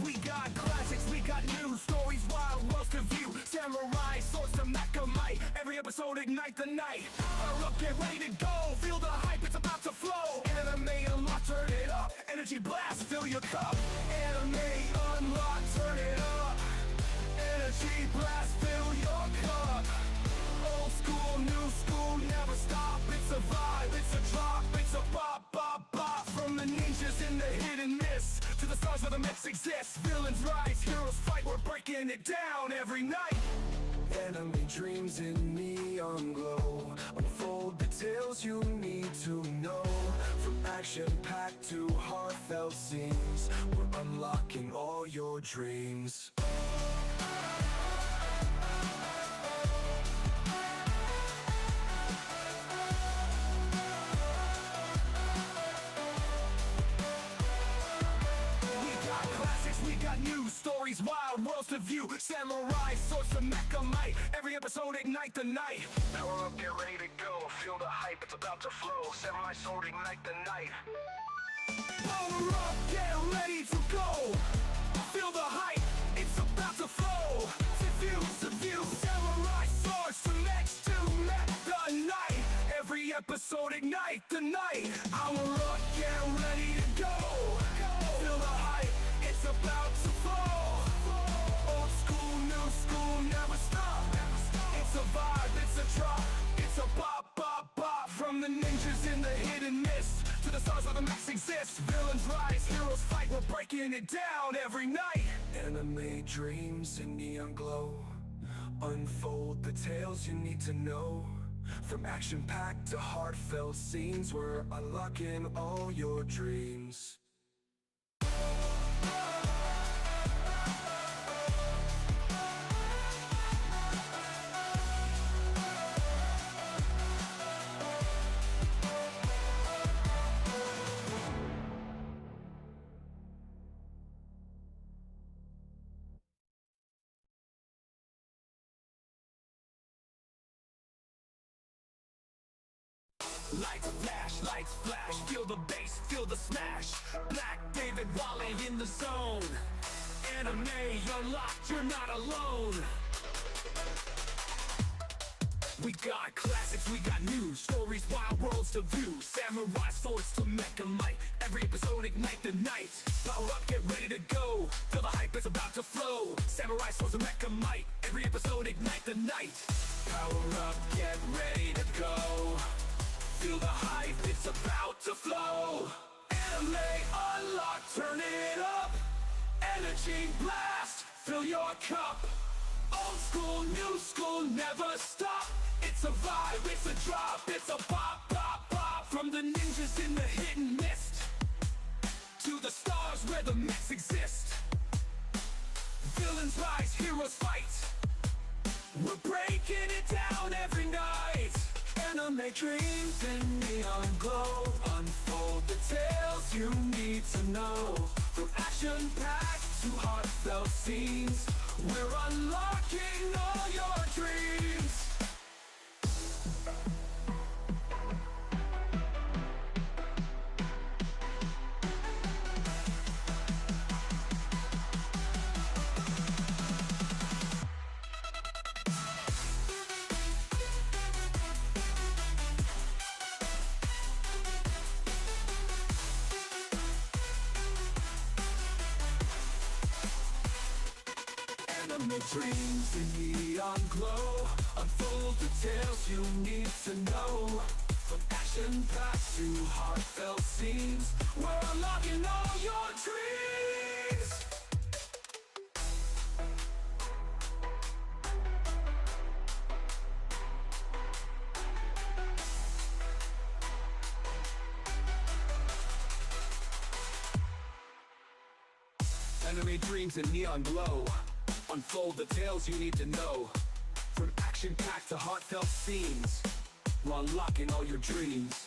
We got classics, we got new stories, wild worlds to view. Samurai, swords to mecha might. Every episode ignite the night. Power up, get ready to go. Feel the hype, it's about to flow. Anime unlock, turn it up. Energy blast, fill your cup. Anime unlock, turn it up. Energy blast, fill your cup. Old school, new school, never stop. It's a vibe, it's a drop, it's a bop, bop, bop. From the ninjas in the hidden mist to the stars where the myths exist. Villains rise, heroes fight, we're breaking it down every night. Anime dreams in neon glow. Unfold the tales you need to know. From action-packed to heartfelt scenes, we're unlocking all your dreams. We got new stories, wild worlds to view. Samurai, swords to mecha might. Every episode ignite the night. Power up, get ready to go. Feel the hype, it's about to flow. Samurai sword, ignite the night. Power up, get ready to go. Feel the hype, it's about to flow. To view. Samurai swords to mech the night. Every episode ignite the night. Power up, get ready to go. Feel the hype, it's about to fall. Old school, new school, never stop. It's a vibe, it's a drop, it's a bop, bop, bop. From the ninjas in the hidden mist to the stars where the myths exist. Villains rise, heroes fight, we're breaking it down every night. Anime dreams in neon glow. Unfold the tales you need to know. From action-packed to heartfelt scenes, we're unlocking all your dreams. Lights flash, feel the bass, feel the smash. Black David Wally in the zone. Anime unlocked, you're not alone. We got classics, we got new stories, wild worlds to view. Samurai swords to mecha might. Every episode ignite the night. Power up, get ready to go. Feel the hype, it's about to flow. Samurai swords to mecha might. Every episode ignite the night. Power up, get ready to go. Feel the hype, it's about to flow. Anime unlock, turn it up. Energy blast, fill your cup. Old school, new school, never stop. It's a vibe, it's a drop, it's a pop, pop, pop. From the ninjas in the hidden mist to the stars where the myths exist. Villains rise, heroes fight. We're breaking it down every night. Anime dreams in neon glow. Unfold the tales you need to know. From action-packed to heartfelt scenes, we're unlocking all your dreams. Anime dreams in neon glow. Unfold the tales you need to know. From action-packed to heartfelt scenes, we're unlocking all your dreams. Anime dreams in neon glow. Unfold the tales you need to know. From action-packed to heartfelt scenes, we're unlocking all your dreams.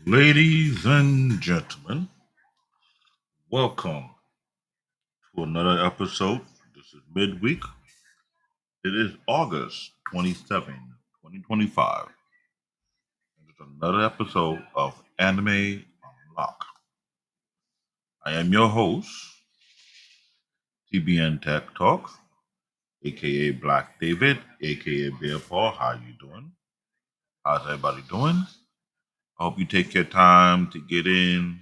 Ladies and gentlemen, welcome to another episode. This is midweek. It is August 27th, 2025. And it's another episode of Anime Unlock. I am your host, TBN Tech Talk, aka Black David, aka Bear Paul. How you doing? How's everybody doing? I hope you take your time to get in,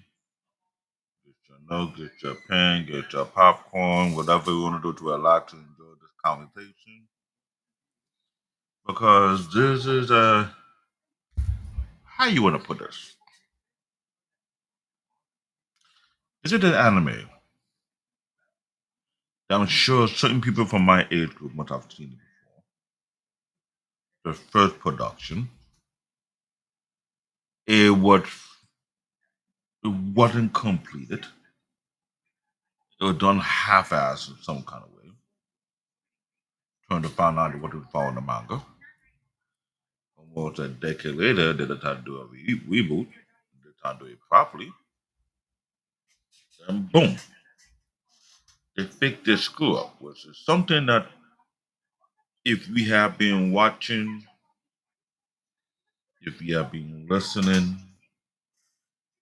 get your note, get your pen, get your popcorn, whatever you want to do to relax and enjoy this conversation. Because this is how you want to put this? Is it an anime that I'm sure certain people from my age group must have seen it before? The first production, it was it wasn't completed. It was done half-assed in some kind of way. Trying to find out what was following the manga. Almost a decade later, they decided to do a reboot. They tried to do it properly. And boom, they fixed this screw up, which is something that if we have been watching, if you have been listening,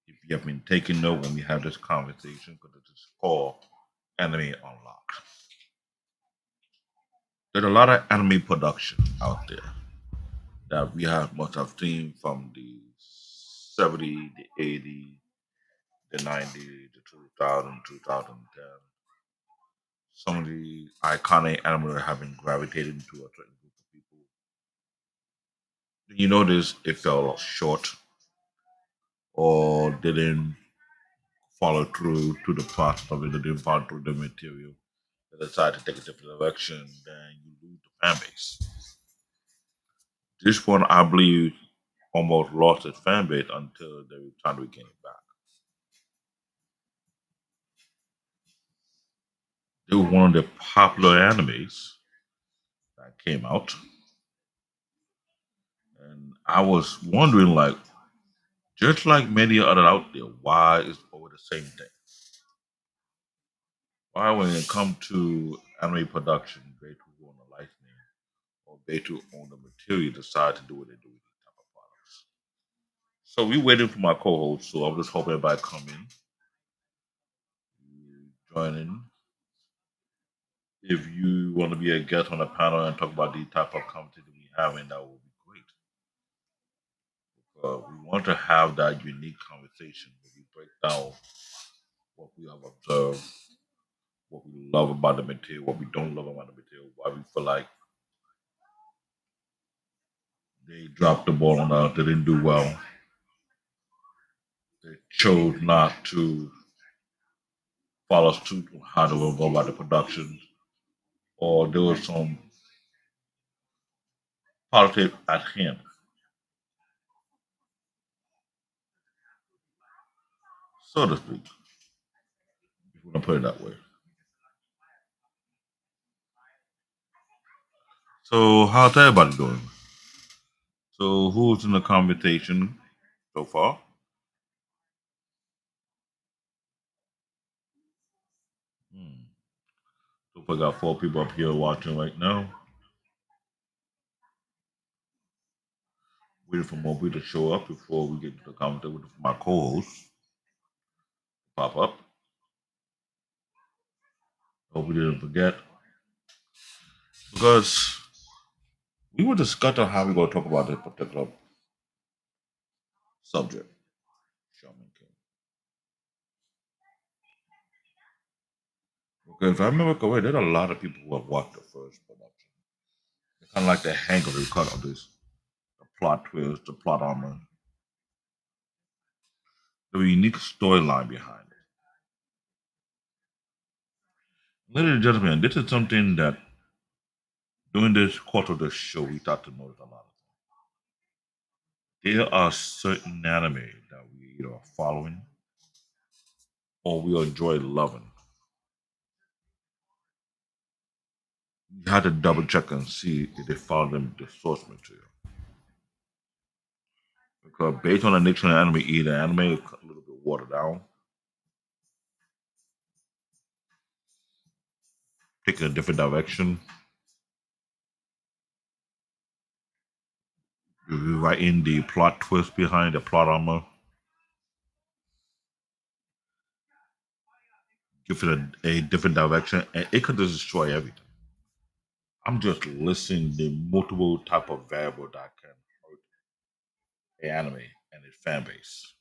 if you have been taking note when we have this conversation, because it is called Anime Unlocked. There's a lot of anime production out there that we have must have seen from the 70s, the 80s, the 90s, the 2000, 2010. Some of the iconic anime have been gravitated to a certain group of people. You notice it fell short or didn't follow through to the process of it, they didn't follow through the material. They decide to take a different direction, then you lose the fan base. This one, I believe, almost lost its fan base until they were trying to regain it back. It was one of the popular animes that came out, and I was wondering, like, just like many other out there, why is it always the same thing? Why, when it comes to anime production, they who own the licensing or they who own the material decide to do what they do with these type of products? So we waiting for my co-host. So I'm just hoping everybody come in, join in. If you want to be a guest on the panel and talk about the type of conversation we having, that would be great. We want to have that unique conversation where we break down what we have observed, what we love about the material, what we don't love about the material, why we feel like they dropped the ball on us, they didn't do well, they chose not to follow suit on how to go about the production, or there was some politics at hand, so to speak, if you want to put it that way. So how's everybody doing? So who's in the conversation so far? Hmm. So I got four people up here watching right now. Waiting for more people to show up before we get to the conversation with my co-host pop up. Hope we didn't forget because we were discussing how we're going to talk about this particular subject, Shaman King. Because if I remember correctly, there's a lot of people who have watched the first production. They kind of like the hang of the cut of this, the plot twist, the plot armor, the unique storyline behind it. Ladies and gentlemen, this is something that during this course of the show we start to notice a lot of. There are certain anime that we either are following or we enjoy loving. You have to double check and see if they follow them the source material. because based on the nature of the anime, either anime is a little bit watered down, taking a different direction, rewriting the plot twist behind the plot armor, give it a different direction, and it could just destroy everything. I'm just listing the multiple type of variable that can hurt the anime and its fan base.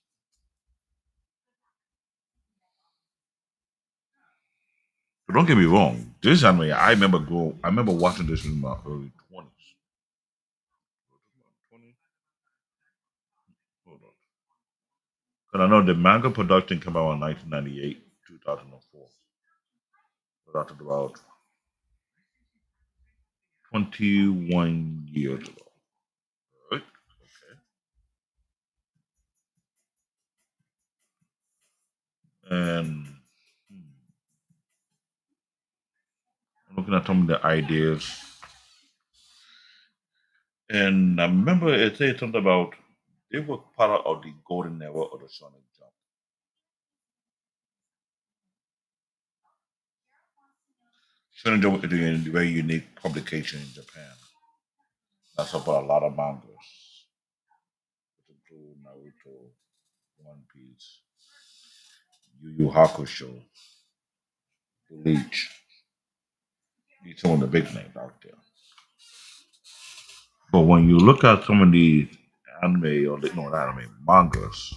But don't get me wrong, this anime I remember watching this in my early 20s. Hold on. Because I know the manga production came out in 1998, 2004. So that's about 21 years ago. Right? Okay. And I'm looking at some of the ideas. And I remember it said something about they were part of the golden era of the Shonen Jump. Shonen Jump is a very unique publication in Japan. That's about a lot of mangas, which include Naruto, One Piece, Yu Yu Hakusho, Bleach. These some of the big names out there. But when you look at some of these anime or no, not anime mangas,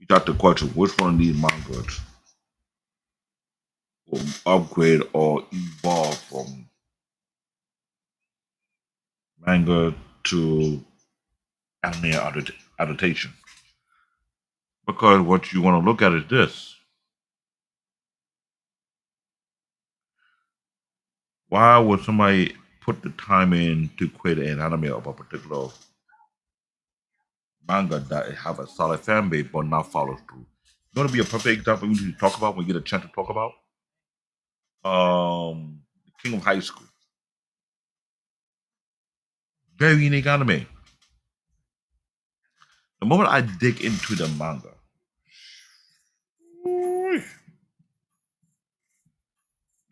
you got the question: which one of these mangas will upgrade or evolve from manga to anime adaptation? Because what you want to look at is this: why would somebody put the time in to create an anime of a particular manga that have a solid fan base but not follow through? You want to be a perfect example we need to talk about when we get a chance to talk about? The King of High School. Very unique anime. The moment I dig into the manga,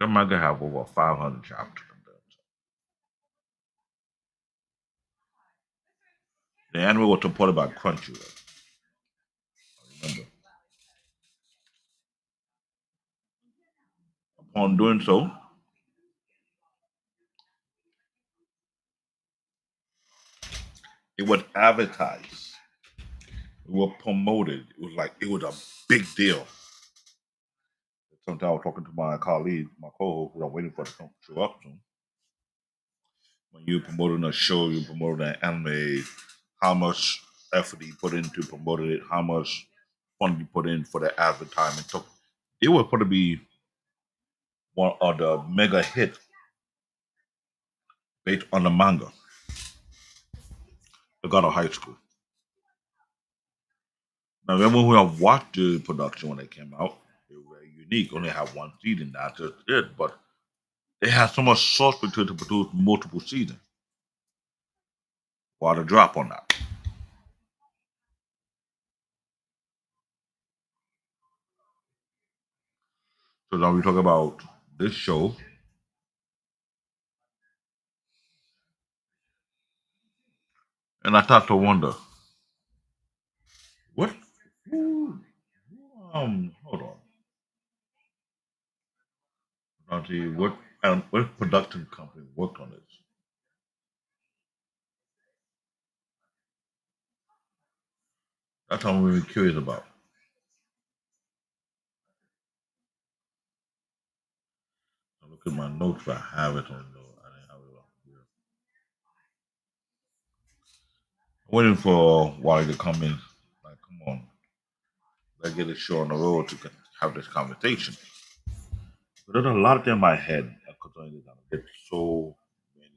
the manga have over 500 chapters. The anime was supported by Crunchyroll. Remember, upon doing so, it was advertised. It was promoted. It was like it was a big deal. Sometimes I was talking to my colleague, my co-host, who I'm waiting for to come show up soon. When you're promoting a show, you're promoting an anime, how much effort you put into promoting it, how much fun you put in for the advertisement. So it was going to be one of the mega hit based on the manga, The God of High School. Now, remember when I watched the production when it came out, it was very unique. Only had one season, that's just it. But they had so much source material to produce multiple seasons. Why the drop on that? So now we talk about this show, and I start to wonder, what? Who, hold on. I'll tell you what production company worked on this. That's what I'm really curious about. I look at my notes, but I have it on the. I didn't have it on here. I'm waiting for Wally to come in. Like, come on, let's get a show on the road to have this conversation. But there's a lot of things in my head concerning this. I get so many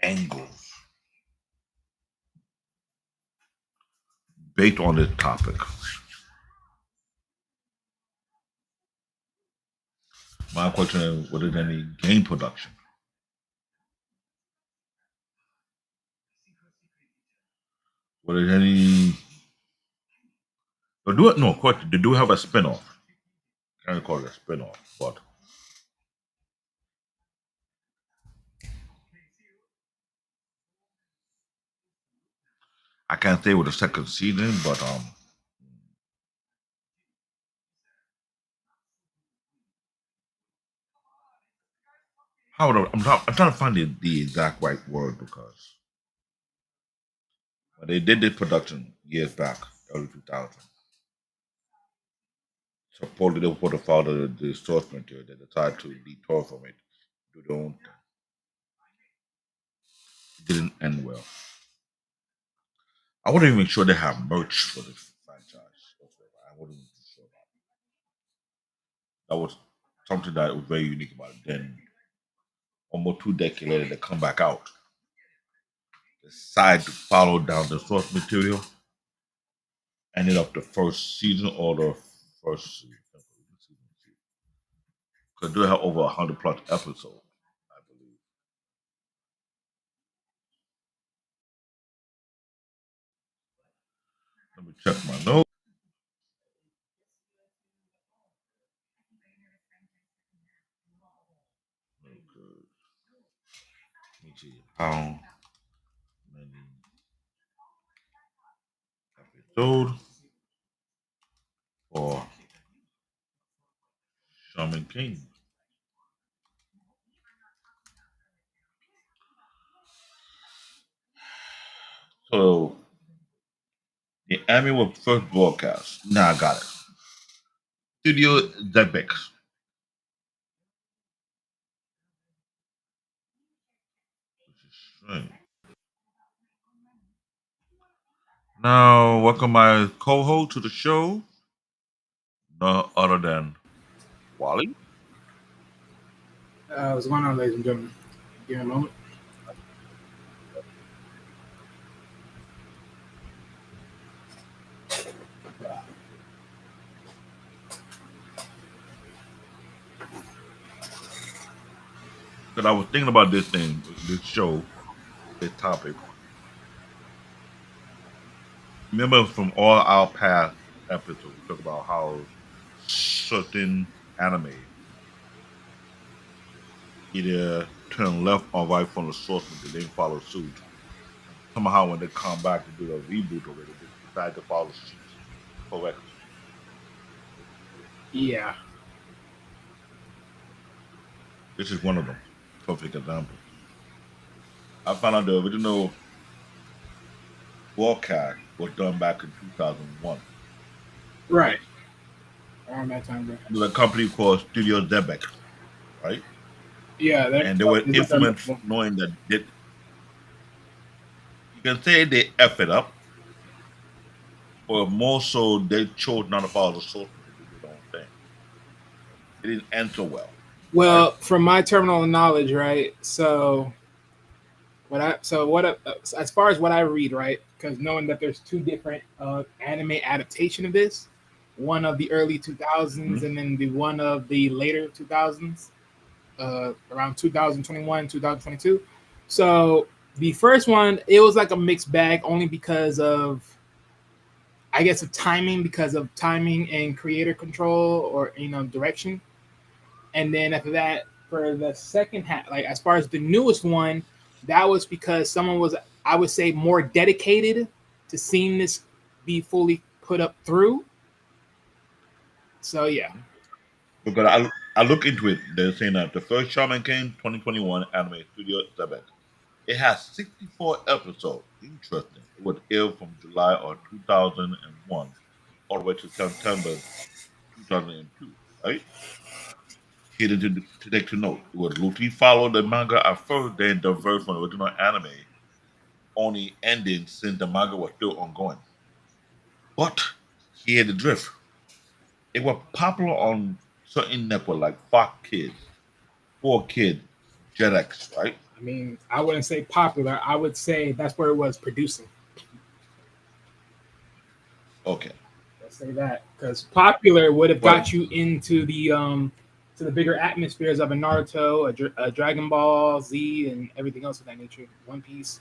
angles based on this topic. My question is, what is any game production? Was there any? They do it. No, question. They do have a spinoff. Can't call it a spinoff, but I can't say with the second season. But how would I'm trying to find the exact right word because they did the production years back, early 2000. Supposedly they were supposed to follow the source material. They decided to detour from it, do their own thing. It didn't end well. I wasn't even sure they have merch for this franchise. I wasn't even sure about that. That was something that was very unique about it. Then, almost 2 decades later, they come back out, decide to follow down the source material, ended up the first season or the first season. Because they have over 100 plus episodes, I believe. Let me check my notes. Okay. Let me see how many episodes for Shaman King. So the anime was first broadcast. Now I got it. Studio Zebex. Right. Now, welcome my co-host to the show, no other than Wally. What's going on, ladies and gentlemen? Give me a moment. Because I was thinking about this thing, this show, this topic. Remember from all our past episodes, we talked about how certain anime either turn left or right from the source material, they didn't follow suit. And somehow when they come back to do the reboot of it, they decide to follow suit correctly. Yeah, This is one of them. Perfect example. I found out the original broadcast was done back in 2001. right. Around that time, bro. It was a company called Studio Zebex, right? Yeah, And they were is that infamous knowing that you can say they F it up, but more so they chose not to follow the source material to do their own thing. It didn't end so well, right? Well, from my terminal knowledge, right? As far as what I read, right? Because knowing that there's two different anime adaptation of this, one of the early 2000s Mhm. and then the one of the later 2000s, around 2021, 2022. So the first one, it was like a mixed bag, only because of I guess of timing and creator control or direction. And then after that, for the second half, like as far as the newest one, that was because someone was, I would say, more dedicated to seeing this be fully put up through. So yeah. Because I look into it, they're saying that the first Shaman King 2021 anime Studio Zebex. It has 64 episodes. Interesting. It was aired from July of 2001 all the way to September 2002, right? Hidden to take to note, it was loosely followed the manga at first, then diverged from the original anime, only ending since the manga was still ongoing. But here the drift. It was popular on certain networks like Fox Kids, 4 Kids, Jetix, right? I mean, I wouldn't say popular. I would say that's where it was producing. Okay. Let's say that because popular would have But got you into the bigger atmospheres of a Naruto, a Dragon Ball Z, and everything else of that nature. One Piece.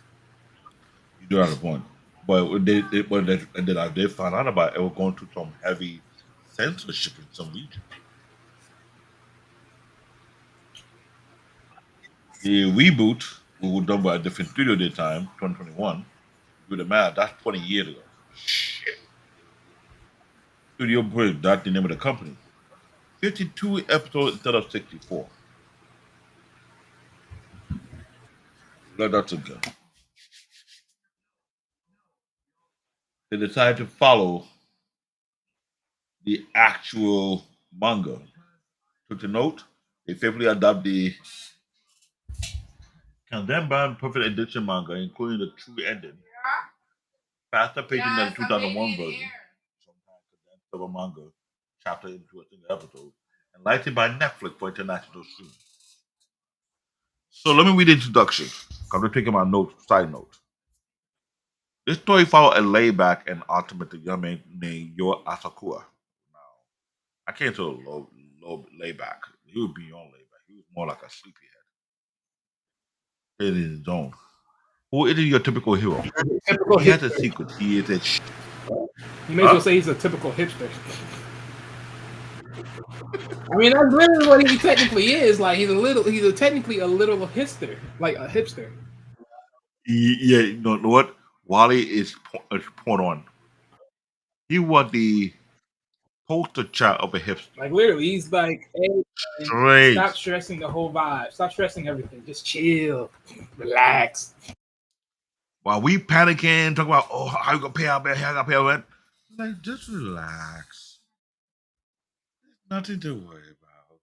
you do have a point. But and then I did find out about it, it was going through some heavy censorship in some regions. The reboot, we were done by a different studio at the time, 2021. Do the math, that's 20 years ago. Shit. Studio Bridge, that's the name of the company. 52 episodes instead of 64. Let that took go. They decided to follow the actual manga. Took the note, they faithfully adapt the condemned by perfect edition manga, including the true ending, faster pacing than the 2001 version, sometimes condensed of a manga chapter into a single episode, and licensed by Netflix for international streaming. So let me read the introduction. I'm just taking my notes, side note. This story followed a laid-back and optimistic young man named Yoh Asakura. Now, I can't say low laid-back. He was beyond laid-back. He was more like a sleepyhead. In his zone. Who is your typical hero? Typical He has a hipster. secret. He is a You may as well huh? say he's a typical hipster. I mean, that's literally what he technically is. Like he's a technically a little hipster, like a hipster. Yeah, you know what? Wally is point on. He was the poster child of a hipster. Like literally, he's like, hey, man, Straight. stop stressing the whole vibe. Stop stressing everything. Just chill, relax. While we panicking, talking about, oh, how you gonna pay our bill? How you gonna pay our rent? Like, just relax. Nothing to worry about.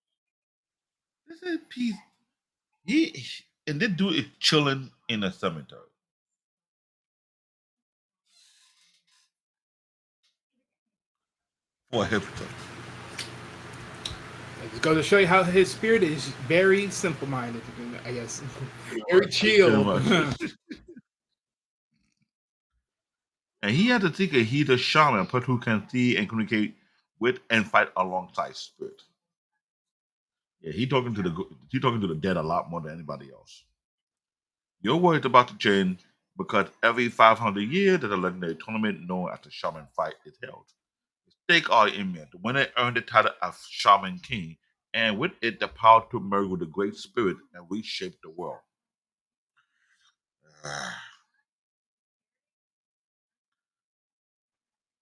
This is peace. He and this dude is chilling in a cemetery for a hipster. It just goes to show you how his spirit is very simple-minded. I guess very Pretty chill. much. And he had to think he's a shaman, a person who can see and communicate with and fight alongside spirit. Yeah, he talking to the dead a lot more than anybody else. Your world is about to change because every 500 years there's a legendary tournament known as the Shaman Fight is held. The stakes are immense. The winner earned the title of Shaman King, and with it the power to merge with the Great Spirit and reshape the world.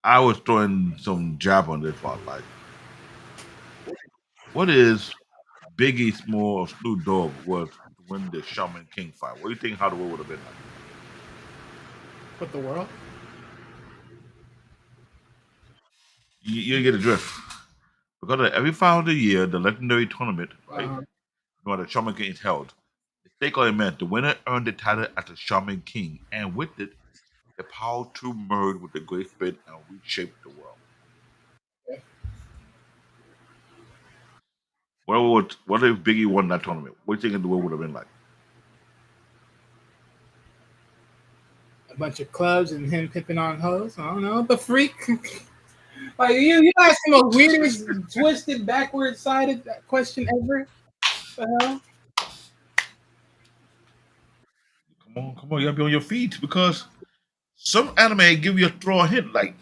I was throwing some jab on this part, like, what is Biggie Small or Snoop Dogg was to win the Shaman King fight? What do you think how the world would have been like? What the world? You get a drift. Because of every 500 year, the legendary tournament, right? Where the Shaman King is held. The stake are immense. The winner earned the title as the Shaman King, and with it, the power to merge with the Great Spirit and reshape the world. What if Biggie won that tournament? What do you think the world would have been like? A bunch of clubs and him pimping on hoes. I don't know. The freak. Like you asked the most weirdest, twisted, backward sided question ever. The hell? Come on, you gotta be on your feet because some anime give you a straw hint. Like,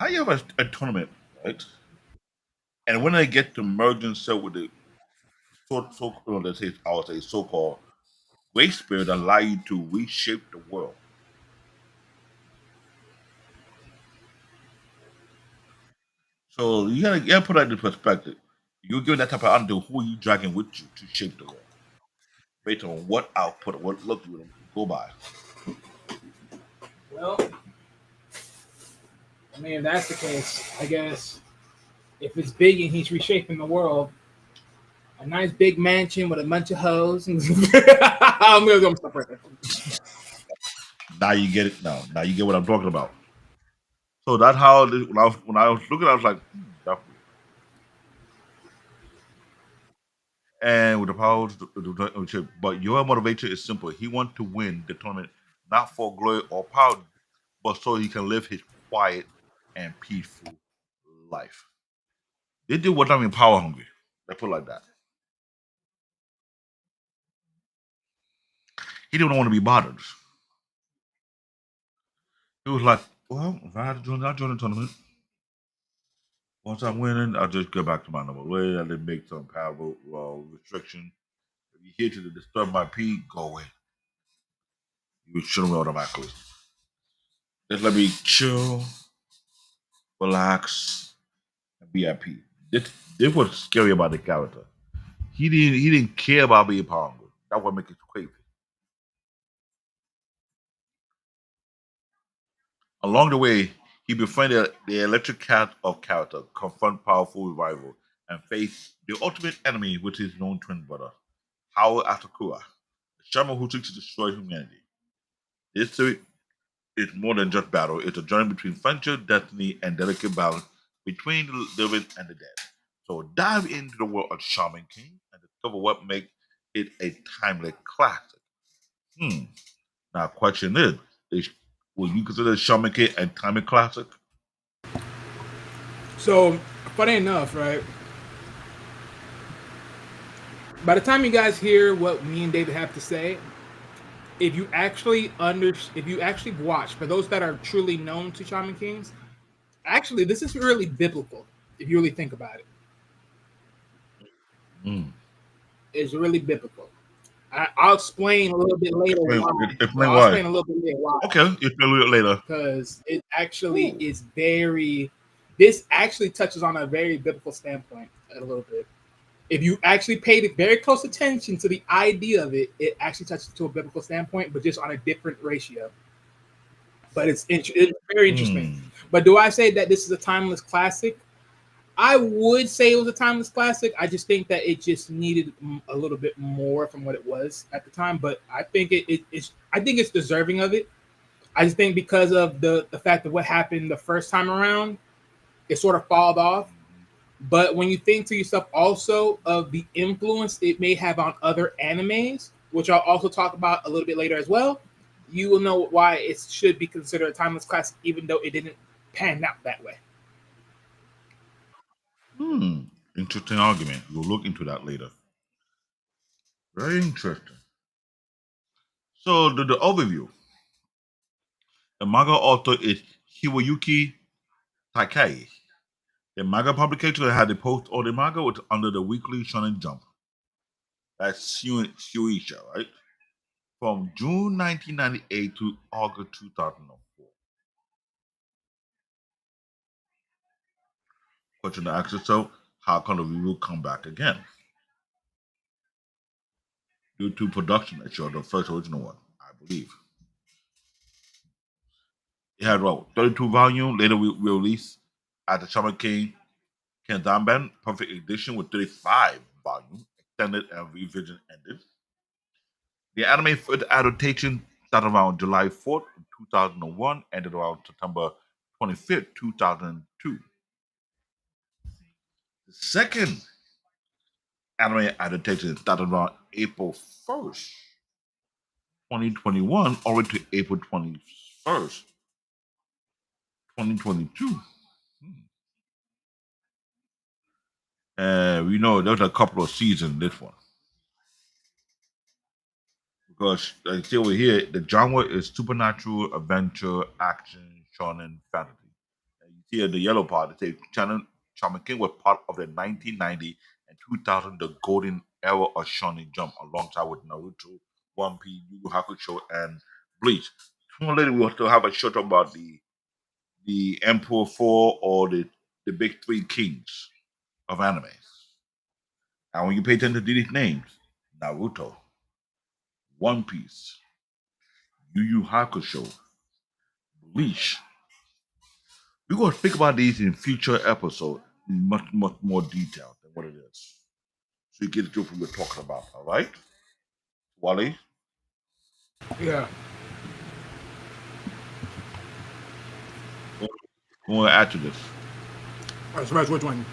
how you have a tournament, right? And when they get to merge themselves with the let's say I would say so-called great spirit allow you to reshape the world. So you gotta put that into perspective. You're giving that type of attitude, who are you dragging with you to shape the world? Based on what output, what look you would go by. Well, I mean, if that's the case, I guess if it's big and he's reshaping the world, a nice big mansion with a bunch of hoes. I'm stop right there. Now you get it. Now you get what I'm talking about. So that's how when I was looking, I was like, that's weird. And with the power, but your motivation is simple. He wants to win the tournament, not for glory or power, but so he can live his quiet and peaceful life. They did what I mean, power hungry. They put it like that. He didn't want to be bothered. It was like, well, if I had to join, I'll join the tournament. Once I'm winning, I'll just go back to my normal way. I didn't make some power restriction. If you're here to disturb my pee, go away. You shoot me automatically. Just let me chill, relax, and be at peace. This was scary about the character. He didn't care about being powerful. That's what makes it crazy. Along the way, he befriended the electric cat of character, confront powerful rival, and face the ultimate enemy with his known twin brother, Yoh Asakura, the shaman who seeks to destroy humanity. This story is more than just battle. It's a journey between friendship, destiny, and delicate balance between the living and the dead. So dive into the world of Shaman King and discover what makes it a timeless classic. Hmm. Now, question is will you consider Shaman King a timeless classic? So funny enough, right? By the time you guys hear what me and David have to say, if you actually watch, for those that are truly known to Shaman Kings, actually this is really biblical. If you really think about it, Hmm. it's really biblical. I'll explain a little bit later Explain, why. explain I'll why. explain a little bit later why, Okay, explain a little later. because it actually is very. This actually touches on a very biblical standpoint a little bit. If you actually paid very close attention to the idea of it, it actually touches to a biblical standpoint, but just on a different ratio. But it's very interesting. Hmm. But do I say that this is a timeless classic? I would say it was a timeless classic. I just think that it just needed a little bit more from what it was at the time. But I think I think it's deserving of it. I just think because of the fact of what happened the first time around, it sort of falled off. But when you think to yourself also of the influence it may have on other animes, which I'll also talk about a little bit later as well, you will know why it should be considered a timeless classic, even though it didn't pan out that way. Hmm. Interesting argument. We'll look into that later. Very interesting. So the overview. The manga author is Hiroyuki Takai. The manga publication that had the post or the manga was under the weekly Shonen Jump. That's Shueisha, right? From June 1998 to August 2004. Question to ask yourself, how can the review come back again? Due to production issue of the first original one, I believe. It had what, 32 volume, later we released at the Shaman King Kandanban Perfect Edition with 35 volume, extended and revision ended. The anime first adaptation started around July 4th, 2001, ended around September 25th, 2002. The second anime adaptation started around April 1st, 2021, all the way to April 21st, 2022. And we know there's a couple of seasons in this one. Because like I say over here, the genre is supernatural, adventure, action, shonen, fantasy. And you see in the yellow part, it says Shaman King was part of the 1990 and 2000 the golden era of shonen jump, alongside with Naruto, One Piece, Yu Yu Hakusho, and Bleach. Sooner or later, we will still have a show talking about the Emperor Four or the big three kings of anime. And when you pay attention to these names, Naruto, One Piece, Yu Yu Hakusho, Bleach. We're going to speak about these in future episodes in much, much more detail than what it is. So you get to what we're talking about, all right? Wally? Yeah. I want to add to this. As far as which one?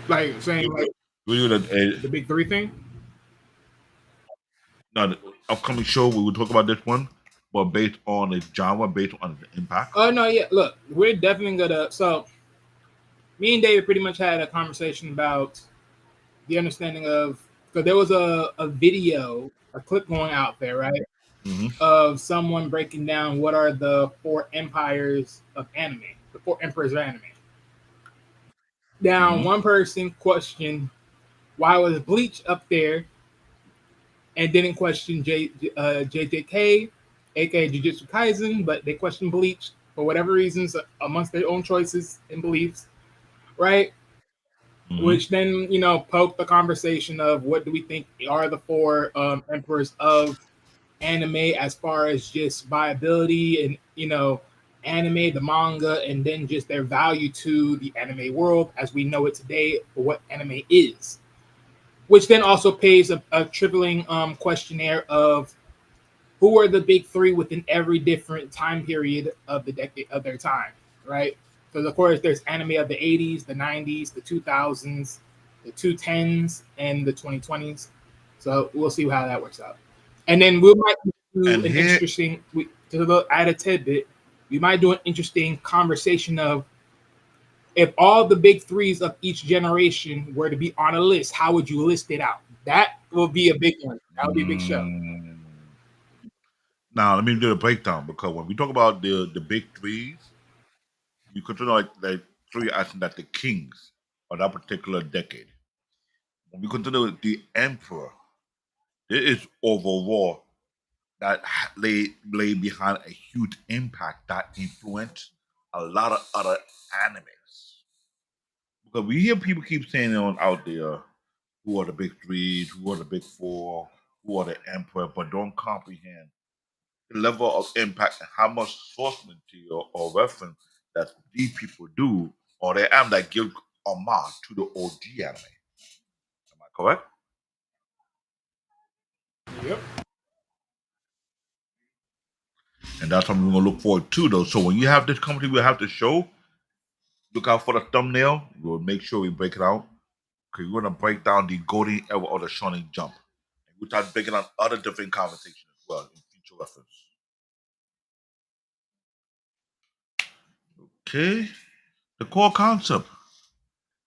Like saying like We will, the big three thing? now, the upcoming show, we will talk about this one, but based on its genre, based on its impact. Oh no, yeah. Look, we're definitely gonna. So me and David pretty much had a conversation about the understanding of, because there was a video, a clip going out there, right? Hmm. of someone breaking down what are the four empires of anime, the four emperors of anime. Now, Hmm. one person questioned why was Bleach up there and didn't question JJK, aka Jujutsu Kaisen, but they questioned Bleach for whatever reasons amongst their own choices and beliefs, right? Hmm. Which then poked the conversation of what do we think are the four emperors of anime as far as just viability and anime, the manga, and then just their value to the anime world as we know it today for what anime is. Which then also pays a trivialing questionnaire of who are the big three within every different time period of the decade of their time, right? Because of course there's anime of the 80s, the 90s, the 2000s, the 2010s, and the 2020s. So we'll see how that works out. And then we might do And an here, interesting to add a tidbit. We might do an interesting conversation of if all the big threes of each generation were to be on a list, how would you list it out? That will be a big one. That would be a big show. mm, now let me do a breakdown because when we talk about the big threes, you consider like three as that the kings of that particular decade. When we consider the emperor, there is overall that lay behind a huge impact that influenced a lot of other animes. Because we hear people keep saying on out there who are the big threes, who are the big four, who are the emperor, but don't comprehend the level of impact and how much source material or reference that these people do or they am that give homage to the OG anime. Am I correct? Yep. And that's something we're gonna look forward to though. So when you have this company, we have the show. Look out for the thumbnail. We'll make sure we break it out. Okay, we're gonna break down the golden era of the Shonen Jump. And we'll start breaking down other different conversations as well in future reference. Okay. The core concept.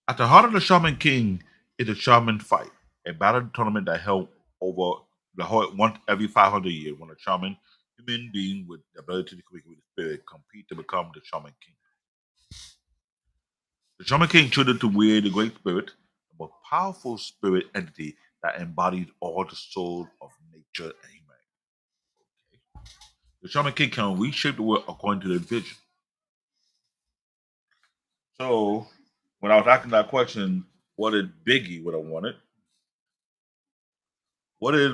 At the heart of the Shaman King is a shaman fight, a battle tournament that held over the whole once every 500 years when a shaman, human being with the ability to communicate with the spirit, compete to become the Shaman King. The Shaman King chooses to wear the Great Spirit, a most powerful spirit entity that embodies all the souls of nature and humanity. The Shaman King can reshape the world according to their vision. So, when I was asking that question, what did Biggie would have wanted? What is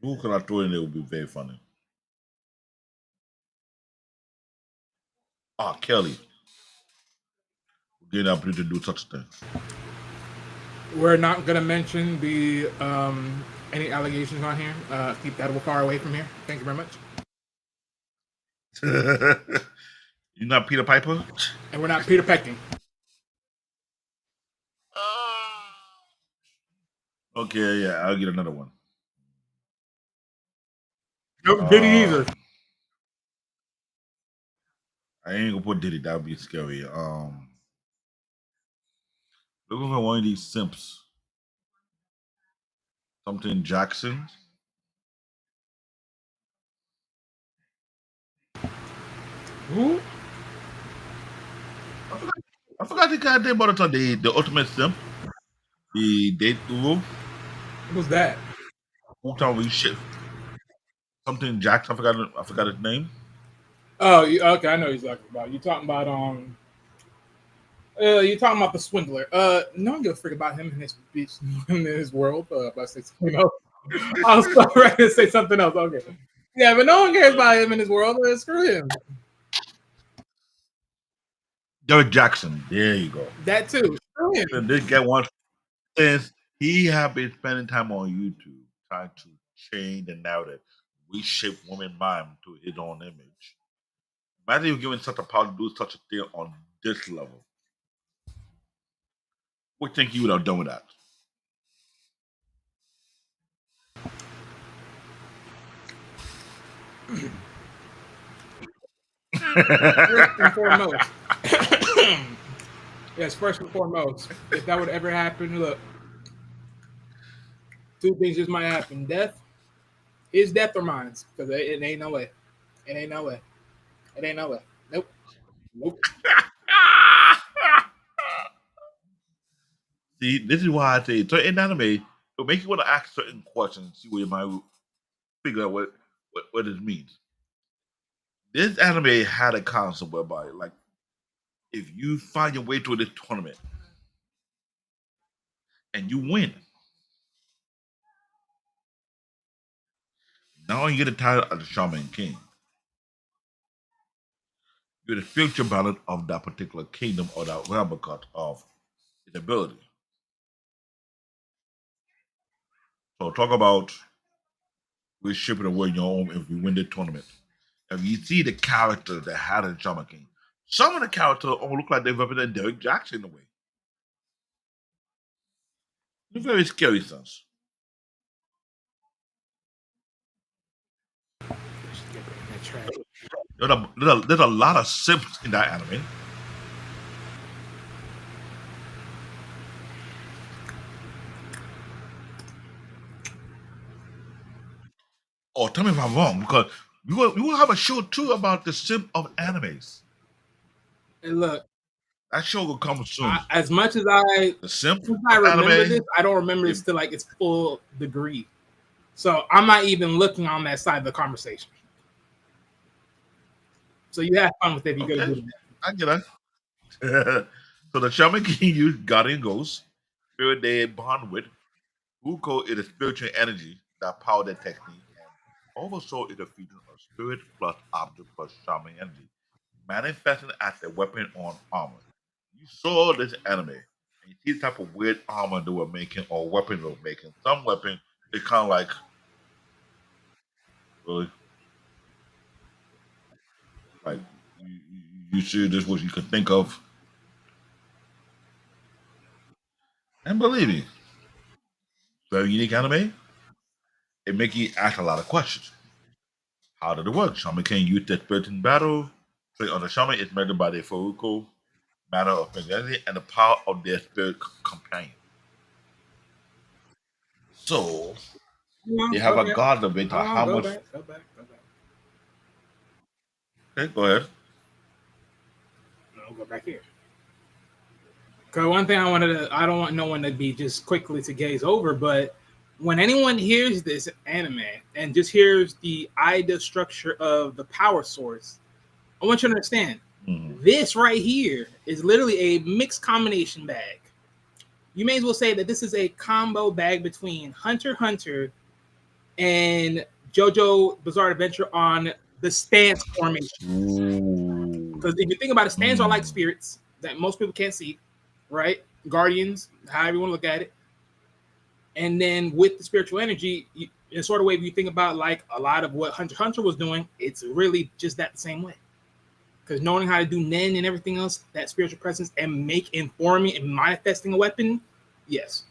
who can I throw in there would be very funny? Ah, Kelly. Getting the opportunity to do such a We're not gonna mention the any allegations on here. Keep that far away from here. Thank you very much. thing. You not Peter Piper? And we're not Peter Pecking. Okay, yeah, I'll get another one. Nope, Diddy Uh, either. I ain't gonna put Diddy. That would be scary. Looking for one of these simps. Something Jackson. Who? I forgot. I forgot the goddamn about the ultimate simp. The date guru. Who was that? Who time we shit. Something Jackson. I forgot his name. Oh, okay. I know who you're talking about. You're talking about you're talking about the swindler. No one gives a freak about him in his beach in his world. But I say something else. I was so ready to say something else. Okay. Yeah, but no one cares about him in his world. Screw him. Derek Jackson. There you go. That too. Screw him. And this guy wants since he have been spending time on YouTube trying to change the narrative, reshape women's mind to his own image. Imagine you given such a power to do such a thing on this level. What think you would have done with First and that? foremost. Yes, first and foremost. If that would ever happen, look, Two things just might happen: death, his death or mine, because it ain't no way. It ain't no way. It ain't no way. Nope. Nope. See, this is why I say certain anime it'll make you want to ask certain questions, see where you might figure out what it means. This anime had a concept whereby, like, if you find your way through this tournament and you win, not only you get the title of the Shaman King, you're the spiritual balance of that particular kingdom or that realm because of its ability. So talk about we're shipping away your home if we win the tournament. If you see the characters that had in Shaman King, some of the characters almost look like they represent Derek Jackson in a way. They're very scary sons. That's right. There's a lot of simps in that anime. Or tell me if I'm wrong, because we will have a show too about the simp of animes. And look, That show will come soon. as much as I The simp I of remember anime. this, I don't remember this to like its full degree. So I'm not even looking on that side of the conversation. So you have fun with it if you go Okay, do that. I get it. So the Shaman King used guardian ghosts, spirit they bond with. Uko is a spiritual energy that power their technique, and oversoul is a fusion of spirit plus object plus shaman energy, manifesting as a weapon on armor. You saw this anime, and you see the type of weird armor they were making or weapons they were making. Some weapon they kind of like really like you see this what you could think of, and believe me, very unique anime. It make you ask a lot of questions. How did it work? Shaman can use their spirit in battle. Trait on the shaman is measured by their Furuko, matter of personality, and the power of their spirit companion. So they have Go a back. god of it. Hold on, How go much? back, go back, go back. Okay, go ahead. No, go back here. Because one thing I don't want no one to be just quickly to gaze over, but when anyone hears this anime and just hears the idea structure of the power source, I want you to understand Mhm. this right here is literally a mixed combination bag. You may as well say that this is a combo bag between Hunter x Hunter and JoJo Bizarre Adventure on the stance formation. Ooh. Because if you think about it, stands are like Mm. spirits that most people can't see, right? Guardians, however you want to look at it. And then with the spiritual energy, in sort of way, if you think about like a lot of what Hunter x Hunter was doing, it's really just that the same way. Because knowing how to do Nen and everything else, that spiritual presence, and informing and manifesting a weapon, yes.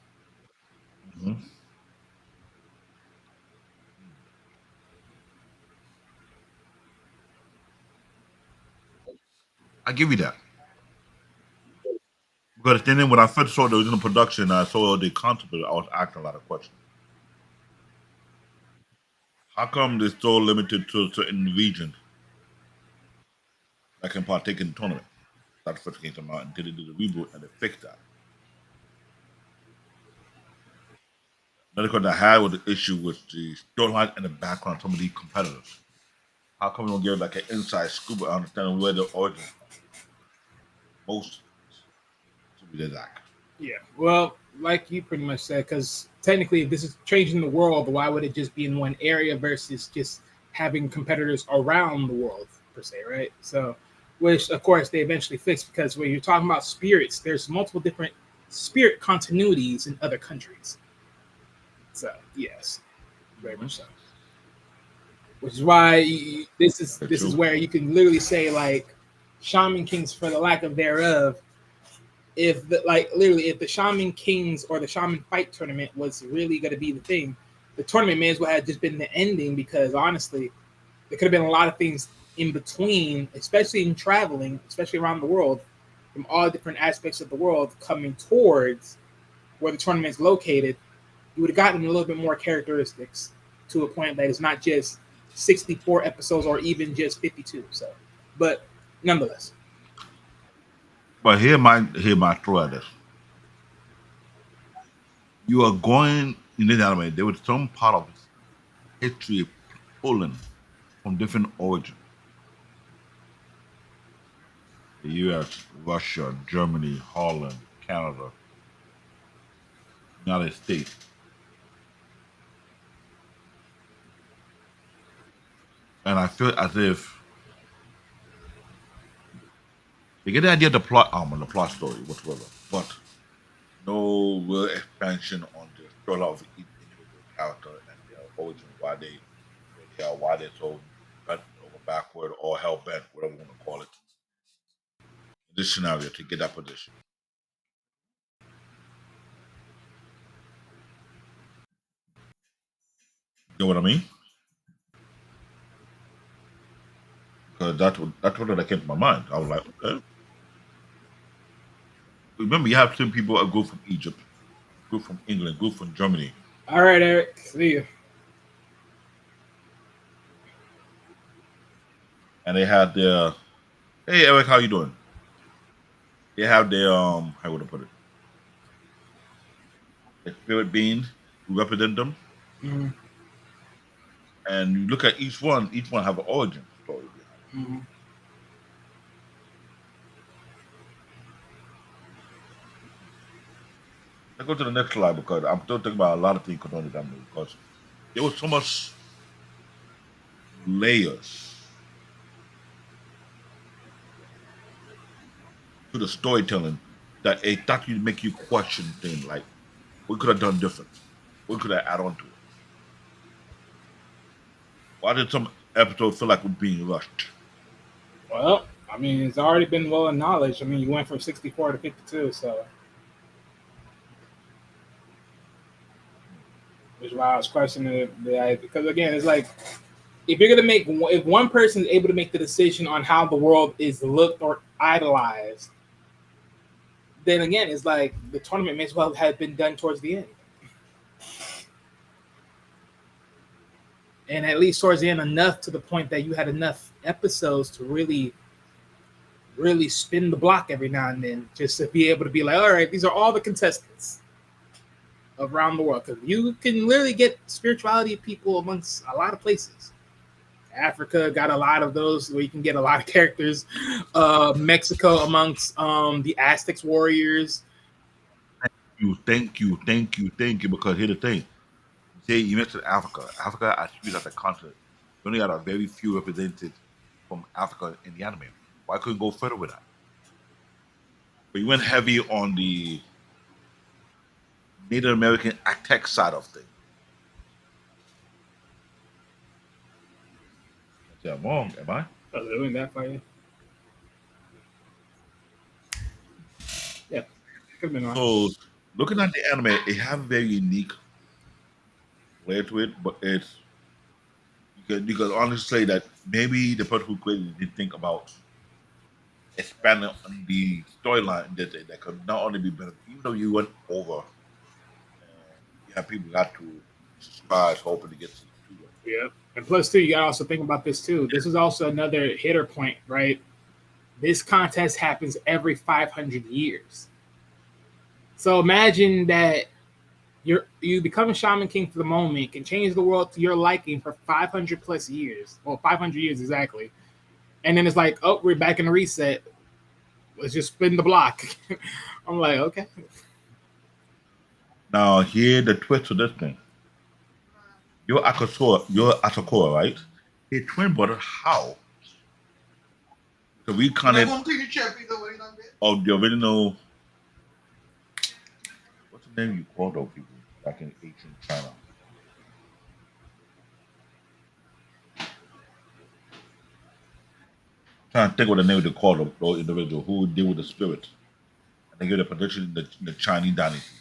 Mhm. I give you that. Because then when I first saw those in the production, I saw the concept. I was asking a lot of questions. How come they're so limited to a certain region that can partake in the tournament? That's the first came to mind until they did the reboot and they fixed that. Another question I had was the issue with the storyline and the background of some of these competitors. How come we don't give like an inside scoop of understanding where the origin from? Most to be exact. Yeah. Well, like you pretty much said, because technically, if this is changing the world, why would it just be in one area versus just having competitors around the world per se, right? So, which of course they eventually fixed because when you're talking about spirits, there's multiple different spirit continuities in other countries. So, yes, very Mm-hmm. much so. Which is why this is Very this is true. where you can literally say like Shaman Kings, for the lack of thereof, if the like literally if the Shaman Kings or the Shaman Fight tournament was really going to be the thing, the tournament may as well have just been the ending because honestly, there could have been a lot of things in between, especially in traveling, especially around the world, from all different aspects of the world coming towards where the tournament is located. you would have gotten a little bit more characteristics to a point that it's not just 64 episodes or even just 52. So, but nonetheless, But here my throw at this. You are going in this anime. There was some part of history pulling from different origins: the U.S., Russia, Germany, Holland, Canada, United States, and I feel as if they get the idea of the plot story, whatever, but no real expansion on the story of each individual character and their origin, why they where they are, why they're so bent over backward or hell bent, whatever you want to call it, in this scenario to get that position. You know what I mean? Because that's what that came to my mind. I was like, okay. Remember, you have some people that go from Egypt, go from England, go from Germany, all right, Eric, see you. and they had their hey Eric, how you doing? They have their how would I put it? Their spirit beings who represent them, Mm-hmm. and you look at each one have an origin story behind it. Mm-hmm. Let's go to the next slide because I'm still thinking about a lot of things concerning that movie because there was so much layers to the storytelling that it actually make you question things like we could have done different, we could have add on to it. Why did some episodes feel like we're being rushed? Well, I mean, it's already been well acknowledged. I mean, you went from 64 to 52, so which is why I was questioning it. Because again, it's like if you're gonna make if one person is able to make the decision on how the world is looked or idolized, then again, it's like the tournament may as well have been done towards the end. And at least towards the end, enough to the point that you had enough episodes to really spin the block every now and then, just to be able to be like, all right, these are all the contestants around the world. Because you can literally get spirituality people amongst a lot of places. Africa got a lot of those where you can get a lot of characters. Mexico amongst the Aztecs warriors. Thank you. Because here's the thing: you say you mentioned Africa. Africa, as viewed as a continent, you only got a very few represented from Africa in the anime. Why couldn't you go further with that? But you went heavy on the Native American tech side of things. I say I'm wrong, am I? Oh, they're doing that for you. Yeah, could have been on. So looking at the anime, it has a very unique layer to it, but you can honestly say that maybe the person who created it did think about expanding on the storyline that could not only be better, even though you went over and you have people got to subscribe hoping to get season two of it. Yeah. And plus, too, you got to also think about this, too. This is also another hitter point, right? This contest happens every 500 years. So imagine that you become a Shaman King for the moment, can change the world to your liking for 500 plus years. Well, 500 years exactly. And then it's like, oh, we're back in the reset. Let's just spin the block. I'm like, okay. Now here the twist to this thing. Yoh Asakura, right? His twin brother, how? So we kind of of the original. What's the name you call those people back in ancient China? Trying to think what the name they call those individual who deal with the spirit and they give the prediction in the Chinese dynasty.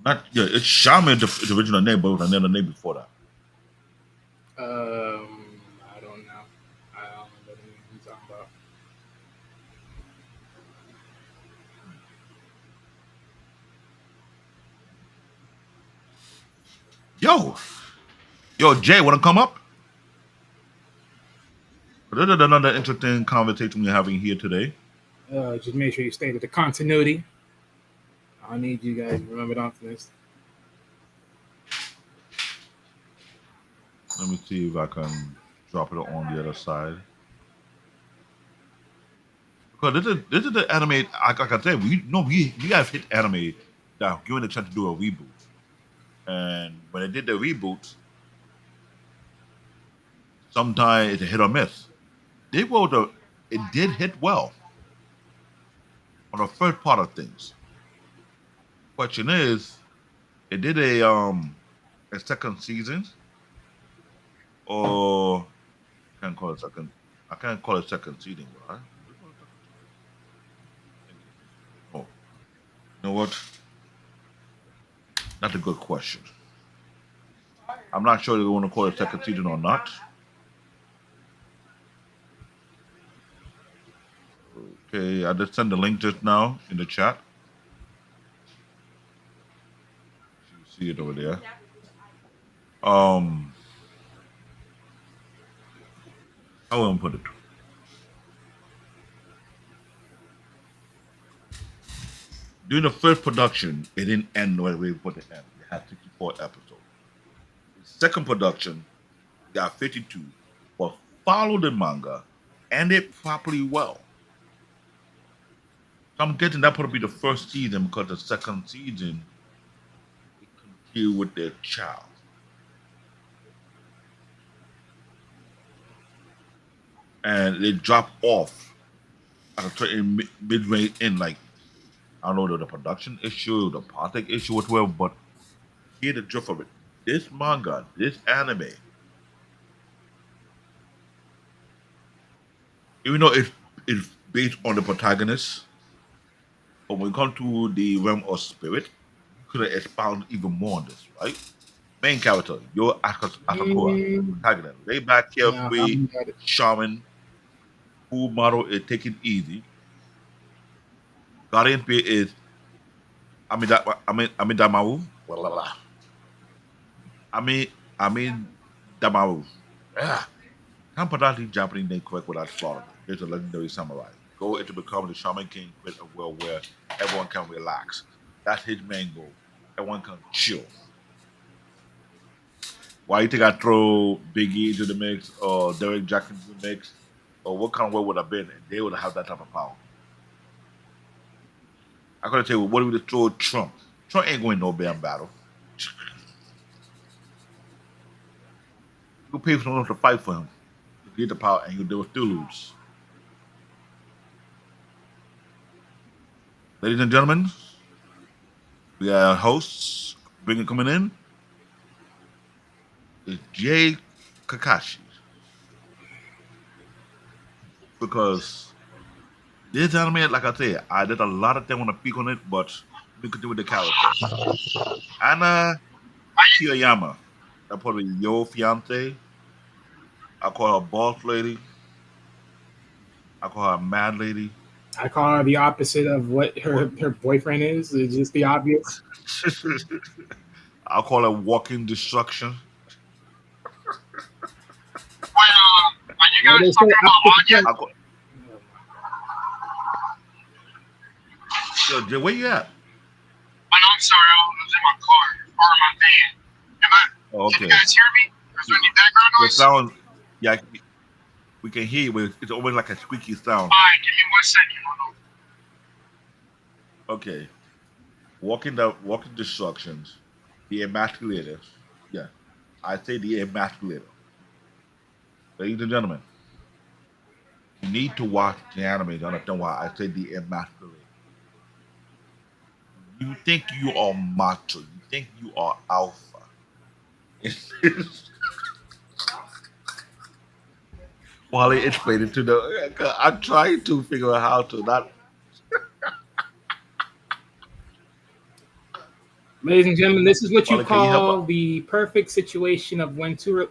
Not yeah, it's Shaman the original name, but with another name before that. I don't know. I don't know what you're talking about. Yo, Jay, want to come up? This is another interesting conversation we're having here today. Just make sure you stay with the continuity. I need you guys to remember that for this. Let me see if I can drop it on the other side. Because this is the anime. Like I said, we have hit anime that given the chance to do a reboot. And when they did the reboot, sometimes it's a hit or miss. It did hit well on the first part of things. Question is, it did a second season, or I can't call it second. I can't call it second season, right? Oh, you know what? That's a good question. I'm not sure they want to call it second season or not. Okay, I just sent the link just now in the chat. You see it over there. I won't put it. During the first production, it didn't end the way we put it end. It had 64 episodes. The second production got 52, but followed the manga, ended properly well. So I'm guessing that probably be the first season because the second season it continued with their child. And they dropped off at a certain mid-range in like I don't know the production issue, the politics issue, whatever, but hear the drift of it. This manga, this anime, even though it's based on the protagonist, but when it comes to the realm of spirit, you could have expounded even more on this, right? Main character, Yoh Asakura, protagonist, laid back, No, carefree, I'm got it. shaman, whose motto is take it easy. Guardian spirit is Amidamaru. Blah, blah, blah. Amidamaru. Yeah. Can't pronounce the Japanese name correct without slaughtering it. Here's a legendary samurai. Go into becoming the Shaman King with a world where everyone can relax. That's his main goal. Everyone can chill. Why you think I throw Biggie into the mix or Derek Jackson into the mix? Or what kind of world would have been? And they would have that type of power. I gotta tell you, what if we just throw Trump? Trump ain't going no damn battle. You pay for someone to fight for him. You get the power and you will still lose. Ladies and gentlemen, we are hosts. Coming in is Jay Kakashi. Because this anime, like I said, I did a lot of things want to speak on it, but we could do with the characters. Anna Kiyayama, that's probably your fiance. I call her boss lady. I call her mad lady. I call her the opposite of what her boyfriend is. It's just the obvious. I'll call her walking destruction. When you Well, they guys say talking about opposite Anya, I'll call, Yo, Jay, where you at? I'm sorry, I was in my car or my van. Oh, Can okay. you guys hear me? Is there any background The noise? sound, yeah, we can hear you, but it's always like a squeaky sound. Alright, give me 1 second. Hold on. Okay. Walking destructions, the emasculator. Yeah, I say the emasculator. Ladies and gentlemen, you need to watch the anime to understand why I say the emasculator. You think you are macho, you think you are alpha. While they explain it to the, I'm trying to figure out how to not. Ladies and gentlemen, this is what you Wally, can you help call out? the perfect situation of when two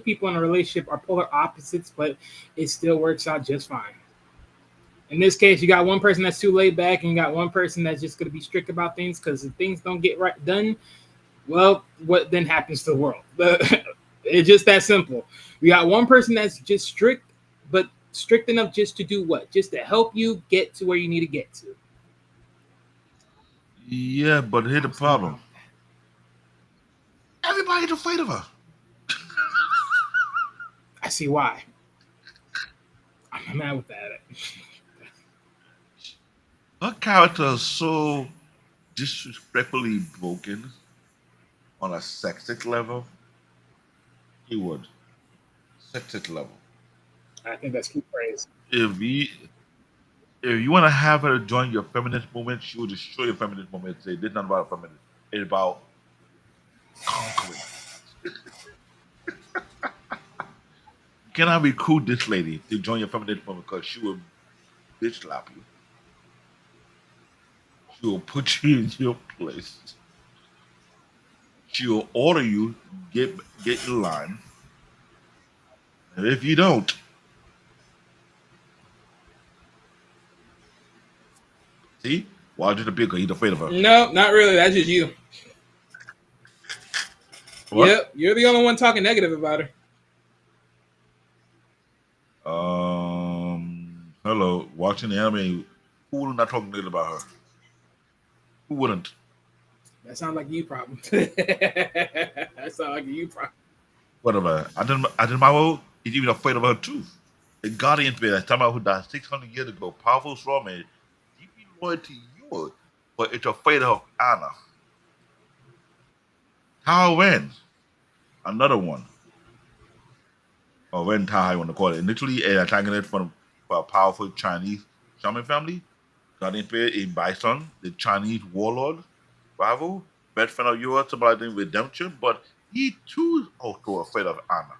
people in a relationship are polar opposites, but it still works out just fine. In this case, you got one person that's too laid back, and you got one person that's just going to be strict about things because if things don't get right done, Well, what then happens to the world? It's just that simple. We got one person that's just strict, but strict enough just to do what? Just to help you get to where you need to get to. Yeah, but here's the problem. Everybody's afraid of her. I see why. I'm mad with that. Her character is so disrespectfully broken on a sexist level. Keyword sexist level. I think that's key praise. If you if you want to have her join your feminist movement, she will destroy your feminist movement. Say this is not about feminist. It's about conquering. You cannot recruit this lady to join your feminist movement because she will bitch slap you. She will put you in your place. She will order you get in line. And if you don't, see, watch the bigger. He's afraid of her. No, not really. That's just you. What? Yep, you're the only one talking negative about her. Hello. Watching the anime, who would not talk negative about her? Who wouldn't? That sounds like you problem. That sounds like you problem. Whatever. Amidamaru is even afraid of her too. The Guardian Spirit that's talking about who died 600 years ago, powerful strong man, deeply loyal to you, but it's afraid of Anna. Tao Ren, another one. Or Ren Tao, how you want to call it. Initially, an antagonist from a powerful Chinese shaman family. Guardian Spirit in Bison, the Chinese warlord rival, best friend of yours, symbolizing redemption, but he too is also afraid of Anna.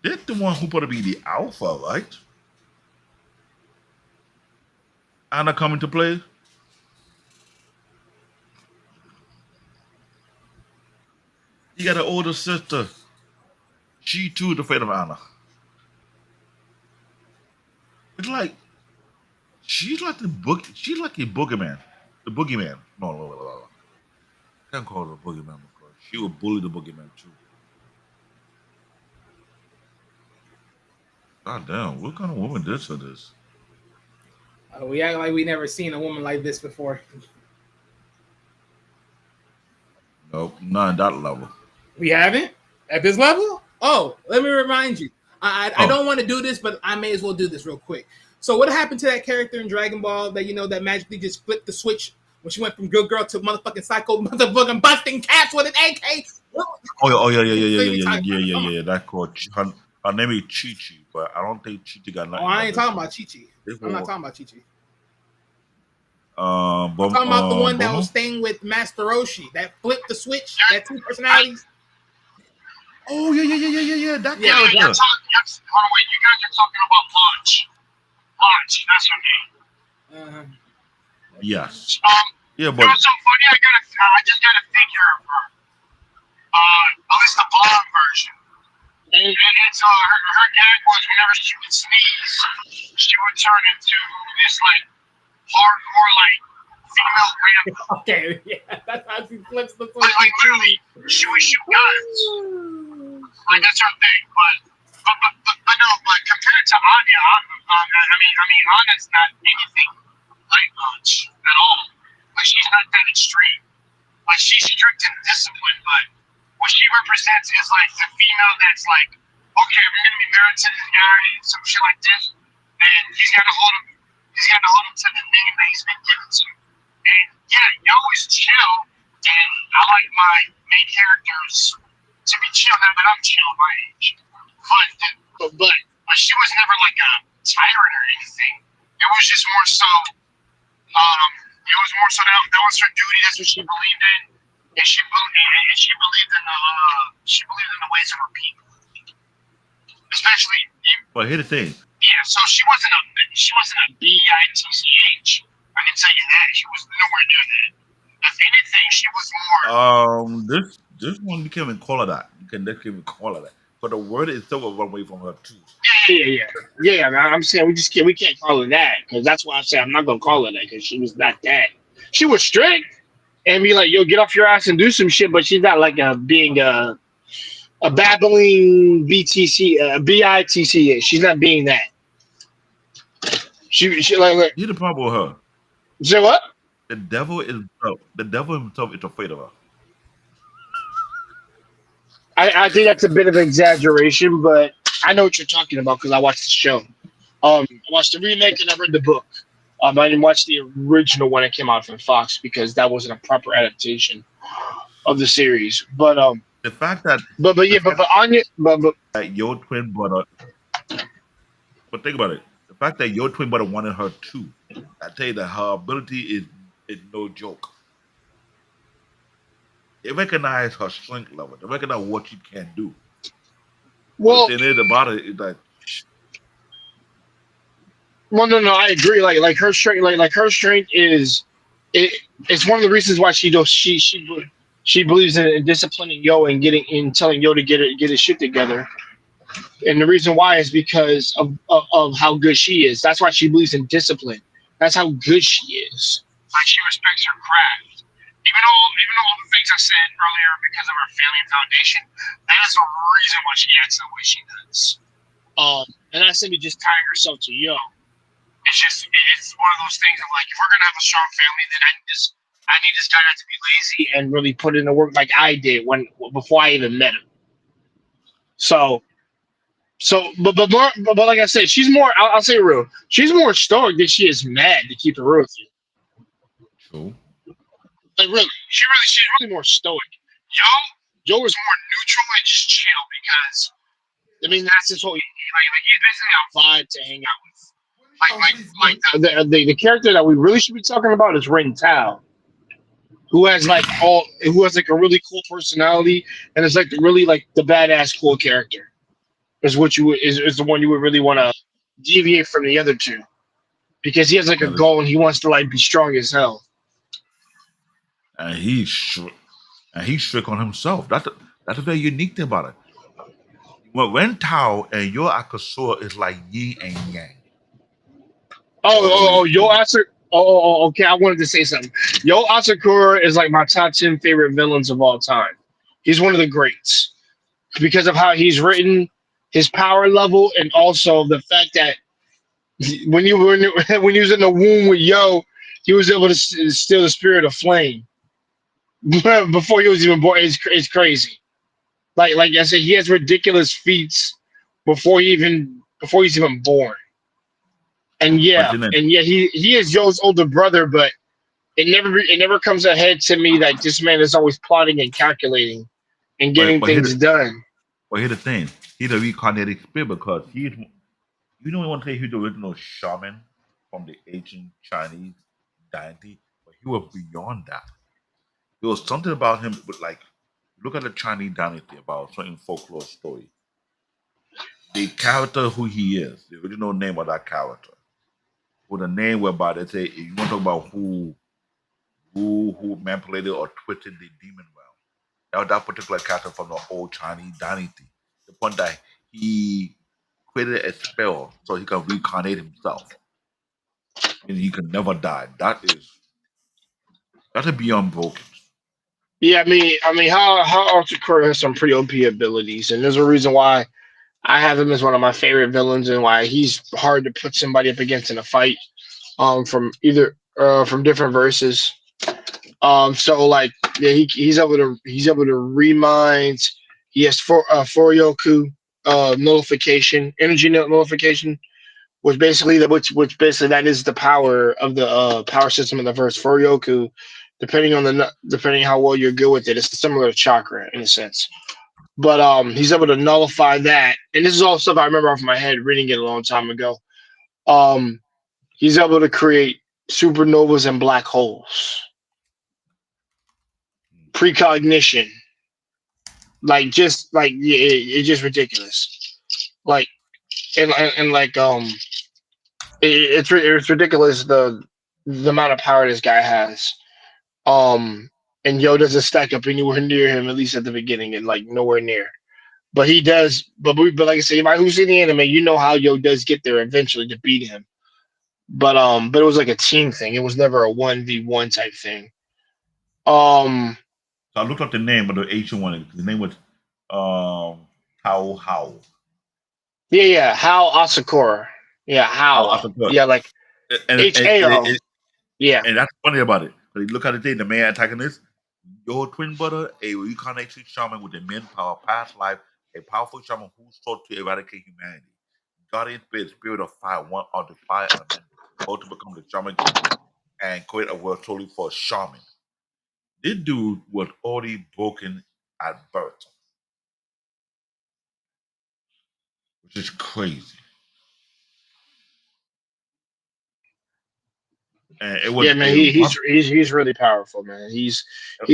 They're the one who supposed to be the alpha, right? Anna coming to play. He got an older sister. She too is afraid of Anna. It's like she's like the book. She's like a boogeyman. The boogeyman. No. Can't call her a boogeyman because she will bully the boogeyman too. God damn, what kind of woman did for this? We act like we never seen a woman like this before. Nope, not at that level. We haven't at this level. Oh, let me remind you. I Oh, don't want to do this, but I may as well do this real quick. So, what happened to that character in Dragon Ball that that magically just flipped the switch when she went from good girl to motherfucking psycho, motherfucking busting cats with an AK? yeah. That called her name is Chi Chi, but I don't think Chi Chi got Oh, nothing I about ain't this talking one. about Chi Chi. This I'm not one, talking about Chi Chi. I'm talking about the one that was staying with Master Roshi that flipped the switch, that two personalities. Oh yeah. That Yeah. character. Hold on, wait. You guys are talking about Launch. Launch, that's her name. Yes. Yeah, You but know what's so funny? I just got a figure of her. At least the blonde version. And it's her gag was whenever she would sneeze, she would turn into this like hardcore like female grandpa. Okay, yeah, that's how she flips the switch. Like literally, she would shoot guns. Like that's her thing. But no. But compared to Anya, I mean, Anya's not anything like much at all. Like she's not that extreme. Like she's strict and disciplined, but what she represents is like the female that's like, okay, we're gonna be married to this guy and some shit like this, and he's gotta hold him. He's gotta hold him to the name that he's been given to. And yeah, Yo is chill, and I like my main characters to be chill now, but I'm chill my age. But she was never like a tyrant or anything. It was just more so. It was more so that was her duty. That's what she believed in, and she believed in the ways of her people, especially. But here's the thing. Yeah, so she wasn't a bitch. I can tell you that she was nowhere near that. If anything, she was more. This one you can't even call her that. You can definitely even call her that. But the word itself will run away from her too. Yeah. I'm saying we can't call her that because that's why I say I'm not gonna call her that because she was not that. She was strict. and be like, "Yo, get off your ass and do some shit." But she's not like being a babbling BTC, BITC. She's not being that. She like Here's the problem with her. say what? The devil himself is afraid of her. I think that's a bit of an exaggeration, but I know what you're talking about because I watched the show. I watched the remake and I read the book. I didn't watch the original one that came out from Fox because that wasn't a proper adaptation of the series. The fact that But the yeah, fact but Anya, but that your twin brother, but think about it. The fact that your twin brother wanted her too. I tell you that her ability is no joke. They recognize her strength level. They recognize what she can do. But the well, thing is about it is that no, I agree. Like her strength, like her strength is it. It's one of the reasons why she does she believes in disciplining Yo and getting in telling Yo to get his shit together. And the reason why is because of how good she is. That's why she believes in discipline. That's how good she is. Like she respects her craft. Even though all the things I said earlier because of her family and foundation, that is the reason why she acts the way she does. And that's simply just tying herself to Yo. It's one of those things of like if we're gonna have a strong family, then I need this guy not to be lazy. And really put in the work like I did when before I even met him. So but like I said, she's more. I'll say it real. She's more stoic than she is mad. To keep it real with you, true. like really, she's really more stoic. Yo is more neutral and just chill because I mean that's just what like he's basically a vibe to hang out with. The character that we really should be talking about is Ren Tao, who has like a really cool personality and is like really like the badass cool character. Is what you would is the one you would really want to deviate from the other two because he has like a That is, goal and he wants to like be strong as hell. and he's strict on himself. That's a very unique thing about it. Well, Ren Tao and Yoh Asakura is like yin and yang. Totally. Yo Asakura. Okay. I wanted to say something. Yo Asakura is like my top 10 favorite villains of all time. He's one of the greats because of how he's written, his power level, and also the fact that when you were when he was in the womb with Yo, he was able to steal the spirit of flame before he was even born. It's crazy. Like I said, he has ridiculous feats before he's even born. But then And yeah, he is Joe's older brother, but it never comes ahead to me that this man is always plotting and calculating and but getting things done. here's the thing. He's a reincarnated spirit because you don't want to say he's the original shaman from the ancient Chinese deity, but he was beyond that. There was something about him with like look at the Chinese dynasty about certain folklore story. The character who he is, the original name of that character, with a name whereby they say if you want to talk about who manipulated or twisted the demon realm. That was that particular character from the old Chinese dynasty. The point that he created a spell so he can reincarnate himself. And he can never die. That's a beyond broken. Yeah, how Arthur Curry has some pretty OP abilities, and there's a reason why I have him as one of my favorite villains, and why he's hard to put somebody up against in a fight. From either from different verses. So like yeah, he's able to remind. He has Foryoku nullification, nullification, which basically that is the power of the power system in the verse. Foryoku, depending how well you're good with it, it's similar to chakra in a sense. But he's able to nullify that, and this is all stuff I remember off my head reading it a long time ago. Um, he's able to create supernovas and black holes, precognition, like just like yeah, it's just ridiculous. Like and like it's ridiculous the amount of power this guy has. And Yo doesn't stack up anywhere near him, at least at the beginning, and like nowhere near. But he does. But like I say, anybody who's seen the anime, you know how Yo does get there eventually to beat him. But it was like a team thing. It was never a 1v1 type thing. Um, So I looked up the name of the Asian one. The name was Tao Hao. yeah, How Asakura. Yeah, Tao How. Asakura. Yeah, like And, H A O. and, Yeah. and that's funny about it. But you look at the thing, the main antagonist, your twin brother, a reincarnated shaman with immense power, past life, a powerful shaman who sought to eradicate humanity. Guardian spirit, spirit of fire, one of the fire element, both to become the Shaman King and create a world solely for shaman. This dude was already broken at birth, which is crazy. And it was Yeah, man, a he's really powerful, man. He's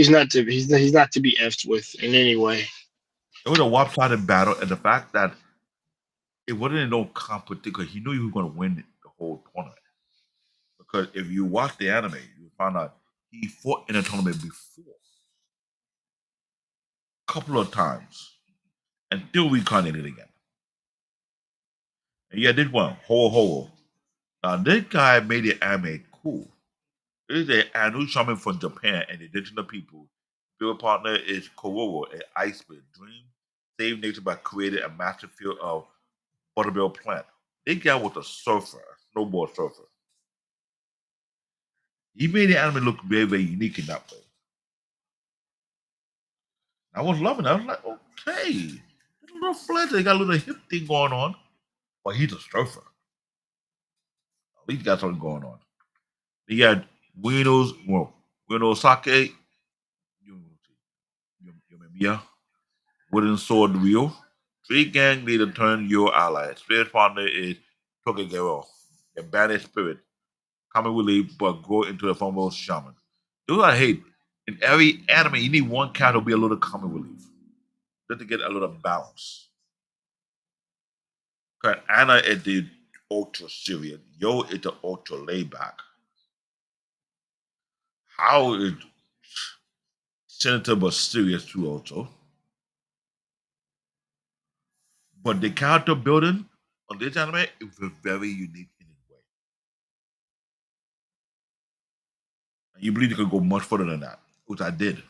not to be effed with in any way. lopsided battle, and the fact that it wasn't no competition because he knew he was going to win the whole tournament. Because if you watch the anime, you find out he fought in a tournament before, a couple of times, and still reincarnated again. And yeah, this one, Ho. Now this guy made the anime cool. This is a new shaman from Japan and the indigenous people. Build partner is Kororo, an ice spirit. Dream save nature by creating a massive field of buttermilk plant. This guy was a surfer, a snowboard surfer. He made the anime look very, very unique in that way. I was loving it. I was like, okay, a little fledgling, got a little hip thing going on, but he's a surfer. At least got something going on. He had Wino Sake, Yumemiya, Wooden Sword Wheel. Three gang leader turn your ally. Spirit partner is Tokegero, a banished spirit. Common relief, but grow into the form of shaman. Do I hate in every anime you need one character to be a little comic relief. Just to get a little balance. Cause Anna is the ultra serious. Yo is the ultra laid back. How is Senator but serious too also. But the character building on this anime is very unique in its way. And you believe you could go much further than that, which I did.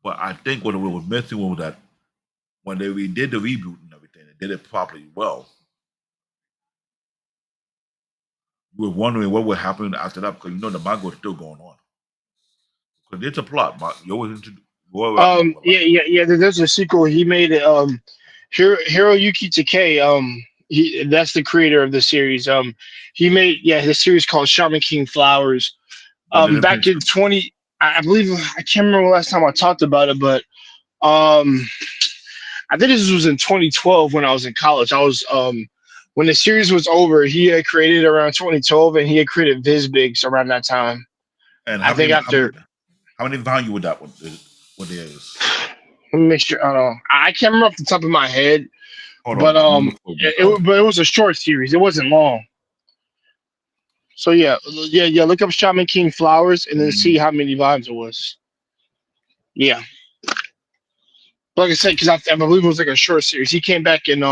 But I think what was missing was that when they redid the reboot and everything, they did it properly well. We were wondering what would happen after that because you know the manga was still going on. Because it's a plot, but you always introduce Yeah. There's a sequel. He made it. Hiroyuki Takei. That's the creator of the series. He made the series called Shaman King Flowers. but they didn't Back finish in it. 20, I believe I can't remember last time I talked about it, but um, I think this was in 2012 when I was in college. I was when the series was over. He had created around 2012, and he had created Vizbigs around that time. And I think after. how many volume would that one what there is? Let me make sure. I don't know. I can't remember off the top of my head, Hold but on, let me look for it because but it was a short series. It wasn't long. So yeah. Look up Shaman King Flowers and then see mm, how many volumes it was. Yeah, like I said, because I believe it was like a short series. He came back and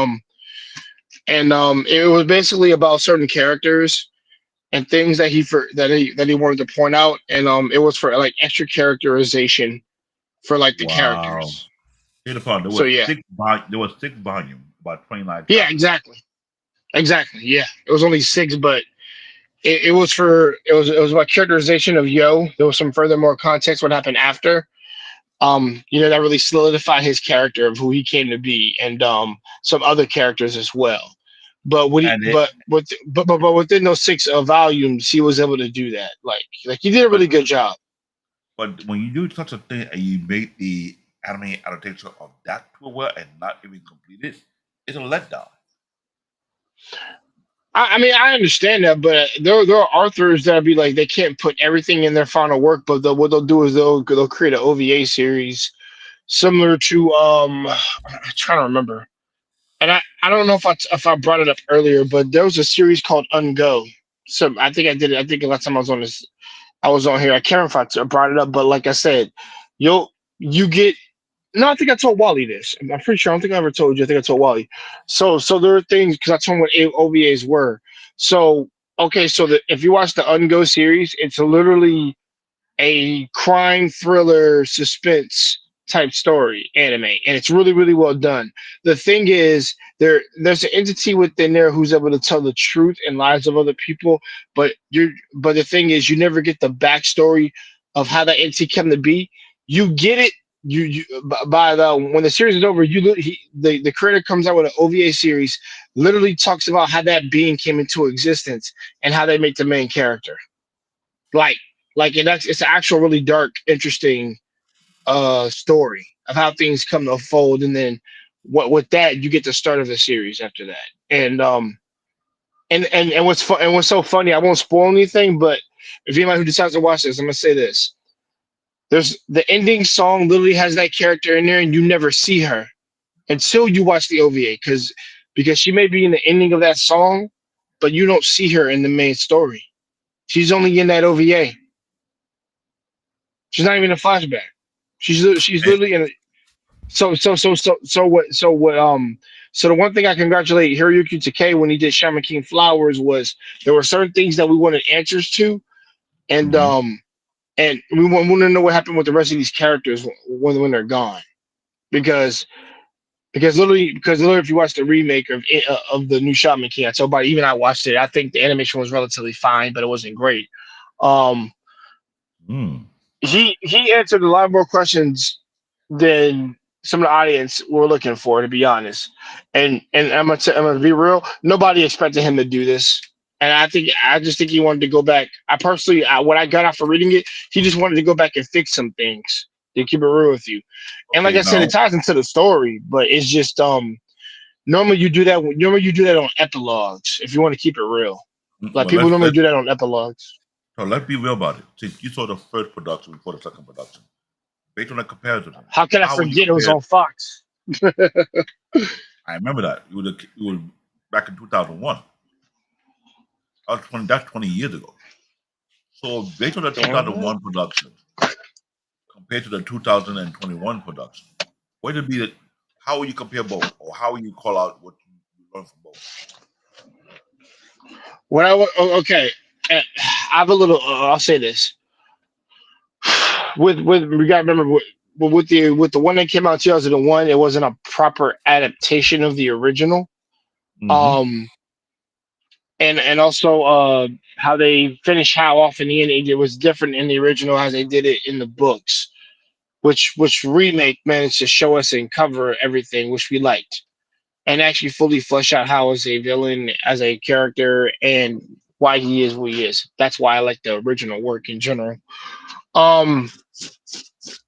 it was basically about certain characters and things that he wanted to point out, and it was for like extra characterization for like the wow. characters. Here's the problem. So yeah, There was six volume, about 29 yeah, chapters. exactly. Yeah, it was only six, but it was about characterization of Yo. There was some furthermore context what happened after. That really solidified his character of who he came to be, and some other characters as well. But what he And it but within those six volumes, he was able to do that. Like he did a but really good job. but when you do such a thing and you make the anime adaptation of that to well and not even complete it, it's a letdown. I mean, I understand that, but there are authors that'll be like they can't put everything in their final work, but what they'll do is they'll create an OVA series similar to I'm trying to remember. And I don't know if I brought it up earlier, but there was a series called Ungo. So I think I did it. I think the last time I was on here. I can't remember if I brought it up, but like I said, you get. No, I think I told Wally this. I'm pretty sure. I don't think I ever told you. I think I told Wally. So there are things because I told him what OVAs were. So Okay, so if you watch the Ungo series, it's literally a crime thriller suspense type story anime, and it's really really well done. The thing is, there's an entity within there who's able to tell the truth in lives of other people, but the thing is, you never get the backstory of how that entity came to be. You get it. By the when the series is over, the creator comes out with an OVA series, literally talks about how that being came into existence and how they make the main character like and that's it's an actual really dark, interesting story of how things come to unfold, and then what with that you get the start of the series after that. And what's fun and what's so funny, I won't spoil anything, but if anybody who decides to watch this, I'm gonna say this. There's the ending song literally has that character in there and you never see her until you watch the OVA because she may be in the ending of that song, but you don't see her in the main story. She's only in that OVA. She's not even a flashback. She's Eh, literally in a, so the one thing I congratulate Hiroyuki Takei when he did Shaman King Flowers was there were certain things that we wanted answers to, and mhm. um and we want to know what happened with the rest of these characters when they're gone because because literally if you watch the remake of the new Shaman King, I told about even I watched it. I think the animation was relatively fine, but it wasn't great. Um, Mm. he answered a lot more questions than some of the audience were looking for, to be honest. And I'm gonna be real. Nobody expected him to do this, and I just think he wanted to go back. I personally, what I got out for reading it, he just wanted to go back and fix some things. To keep it real with you, and like Okay, I said, it now, ties into the story, but it's just normally you do that. Normally you do that on epilogues if you want to keep it real. Like well, people normally do that on epilogues. let's be real about it. Since you saw the first production before the second production, based on the comparison, How can I how would you forget it was compare? on Fox? I remember that it was back in 2001. That's 20 years ago. So based on the Damn. 2001 production compared to the 2021 production, what would be the? How will you compare both, or how will you call out what you learned from both? Okay, I have a little. I'll say this with we got to remember with the one that came out in 2001, it wasn't a proper adaptation of the original. Mm-hmm. Um, and also how they finish how off in the end it was different in the original as they did it in the books, which remake managed to show us and cover everything, which we liked, and actually fully flesh out how as a villain, as a character, and why he is who he is. That's why I like the original work in general. Um,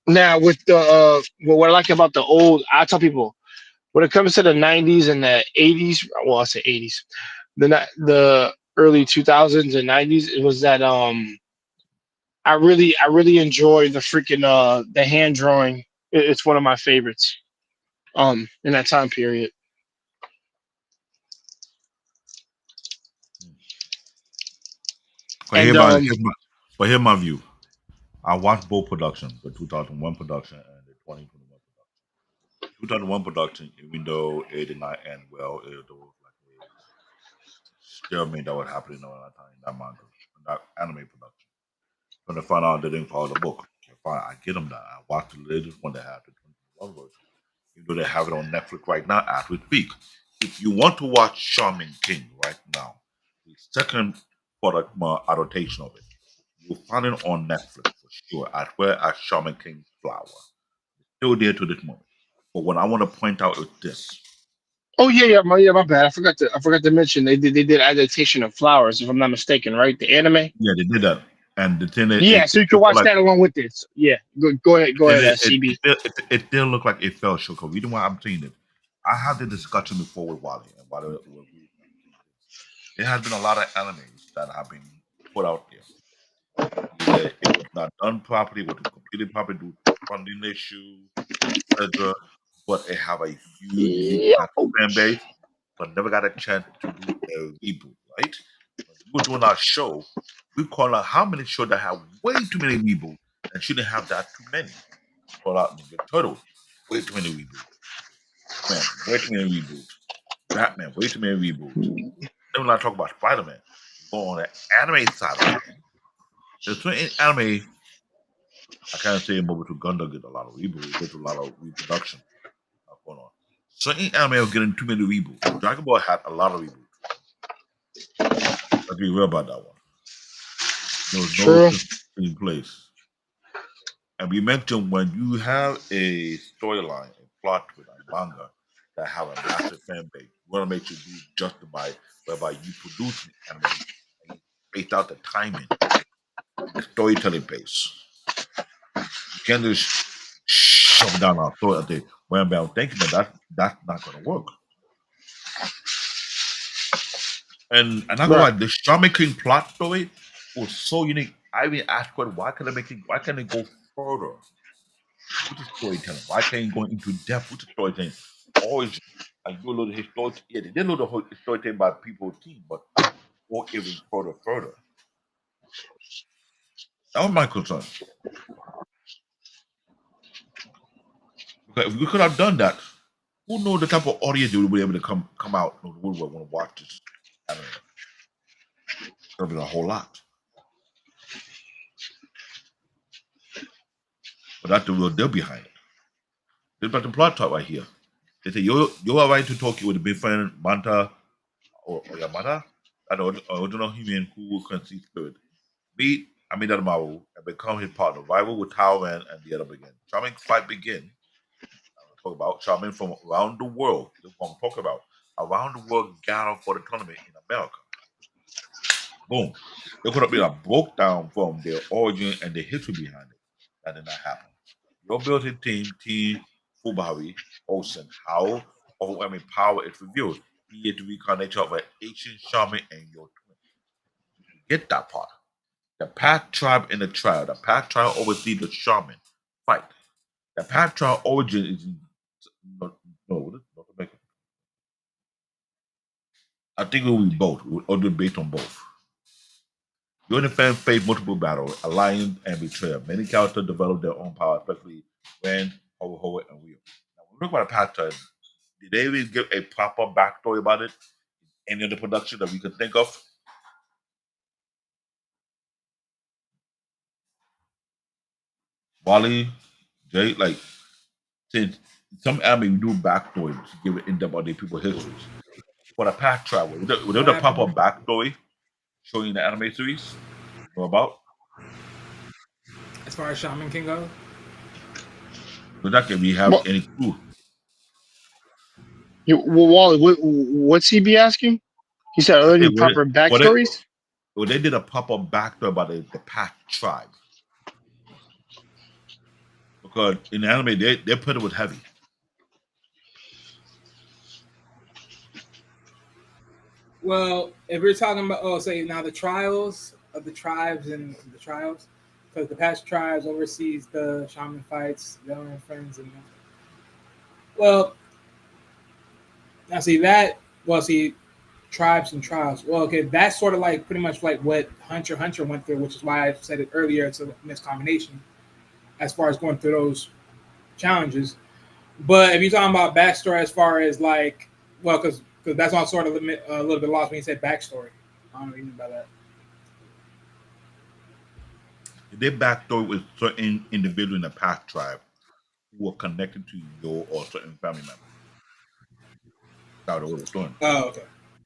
Now with the what I like about the old, I tell people when it comes to the '90s and the '80s, well, I say '80s, the early 2000s and '90s, it was that I really enjoy the freaking the hand drawing. It's one of my favorites in that time period. Okay, And here's my view. I watched both productions, the 2001 production and the 2021 production. 2001 production, even though it did not end well, it was like a stalemate that was happening around that time in that manga, in that anime production. When I found out they didn't follow the book, okay, fine, I get them that. I watched the latest one they have, the 2021 version. Even though they have it on Netflix right now as we speak. If you want to watch Shaman King right now, the second product adaptation of it, you'll find it on Netflix for sure, as well as Shaman King Flower. Still there to this moment. But what I want to point out is this. oh my bad. I forgot to mention they did adaptation of Flowers, if I'm not mistaken, right? The anime. Yeah, they did that. And the thing is, Yeah, so you can it felt watch like that along with this. Yeah, go ahead, CB. it still looked like it fell short. Because reason why I'm saying it, I had the discussion before with Wally, and Wally will agree with me on saying this. There has been a lot of animes that have been put out there. Either it was not done properly, was completed properly due to funding issue, etc. But it have a huge Yo. massive fan base, but never got a chance to do a reboot, right? When we were doing our show, we call out how many shows that have way too many reboots and shouldn't have that too many. Call out Ninja Turtles, way too many reboots. Man, way too many reboots. Batman, way too many reboots. Then when I talk about Spider Man, go on the anime side of things, there's certain anime I can't say Mobile to Gundam get a lot of reboots, there's a lot of reproduction going on. Certain anime are getting too many reboots. Dragon Ball had a lot of reboots. Let's be real about that one. There was no True. in place. And we mentioned when you have a storyline, a plot with a manga that have a massive fan base, you want to make sure you do it justify whereby you produce an anime and you space out the timing, the storytelling pace. You can't just shove it down our throat and say, well, I'm thinking that's not gonna work. And I'm not gonna lie, Right. the Shaman King plot story was so unique. I even asked why can why can't they go further with the storytelling? Why can't you go into depth with the storytelling? Origin. Like you a little historic, yeah, they did a little storytelling by people's team, but go even further. That was my concern. Because if we could have done that, who knows the type of audience that would be able to come out and would want to watch this anime? That'd be a whole lot. But that's the real deal behind it. This about the plot talk right here. They say you are right to Tokyo with the big friend Manta or Yamada. I know original human who can see spirit. Meet Amidamaru and become his partner. Rival with Tao Man and the other begin. Charming fight begin. Talk about Shaman from around the world. That's what I'm talking about. Around the world gather for the tournament in America. Boom. It could have been a broke down from their origin and the history behind it. That did not happen. Your built-in team Fubari, Ocean, how overwhelming power is revealed. He is the reincarnation of an ancient shaman and your twin. Get that part. The Path tribe in the trial. The Path tribe oversees the shaman fight. The Path tribe origin is no, I think it will be both. Or do based on both. During the fan face multiple battles, alliance and betrayal. Many characters develop their own power, especially when Ho and Wheel. Now, when we look about the Path tribe, did they even give a proper backstory about it? Any other production that we could think of? Wally, Jay, like since some anime do backstory to give it in depth about their people's histories. For the Path Travel, was there What the proper happened? backstory showing the anime series? Know about? As far as Shaman King goes? Does that give we have Well, any clue? Wally, what's he be asking? He said, I "Are there say any proper what it backstories?" well, they did a proper backstory about the Path tribe because in the anime they put it with heavy. Well, if we're talking about, say now the trials of the tribes and the trials, because the past tribes oversees the shaman fights, their own friends, and well, now see that. Well, see tribes and trials. Well, okay, that's sort of like pretty much like what Hunter went through, which is why I said it earlier. It's a miscombination as far as going through those challenges. But if you're talking about backstory, as far as like, well, because that's why I'm sort of a little bit lost when you said backstory. I don't know what you mean by that. They backstory with certain individuals in the Path tribe who were connected to your or certain family members. That's what it was doing. Oh, okay.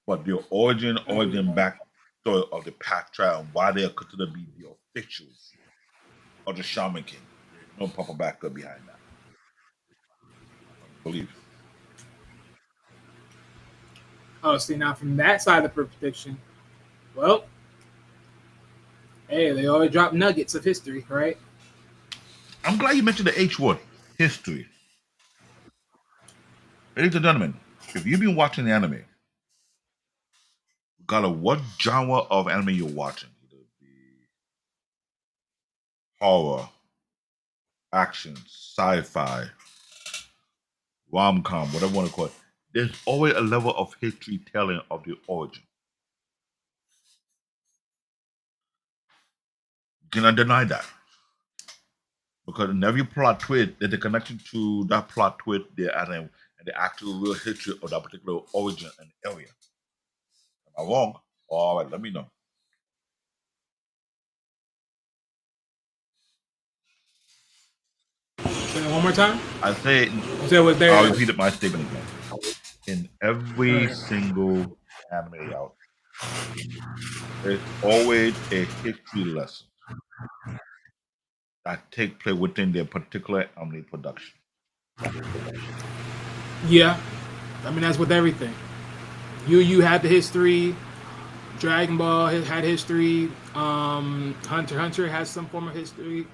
But the origin backstory of the Path tribe and why they are considered to be the officials of the Shaman King. There's no proper backstory behind that. I believe. Oh, see now from that side of the prediction, well, hey, they always drop nuggets of history, right? I'm glad you mentioned the H word, history. Ladies and gentlemen, if you've been watching the anime, regardless of what genre of anime you're watching, either it be horror, action, sci-fi, rom-com, whatever you want to call it, there's always a level of history telling of the origin. You cannot deny that. Because in every plot twist, there's a connection to that plot twist there and the actual real history of that particular origin and area. Am I wrong? All right, let me know. Say that one more time. I say Say was I'll there. repeat my statement again. In every single anime out, there's always a history lesson that take place within their particular anime production. Yeah, I mean that's with everything. You had the history. Dragon Ball had history. Hunter x Hunter has some form of history.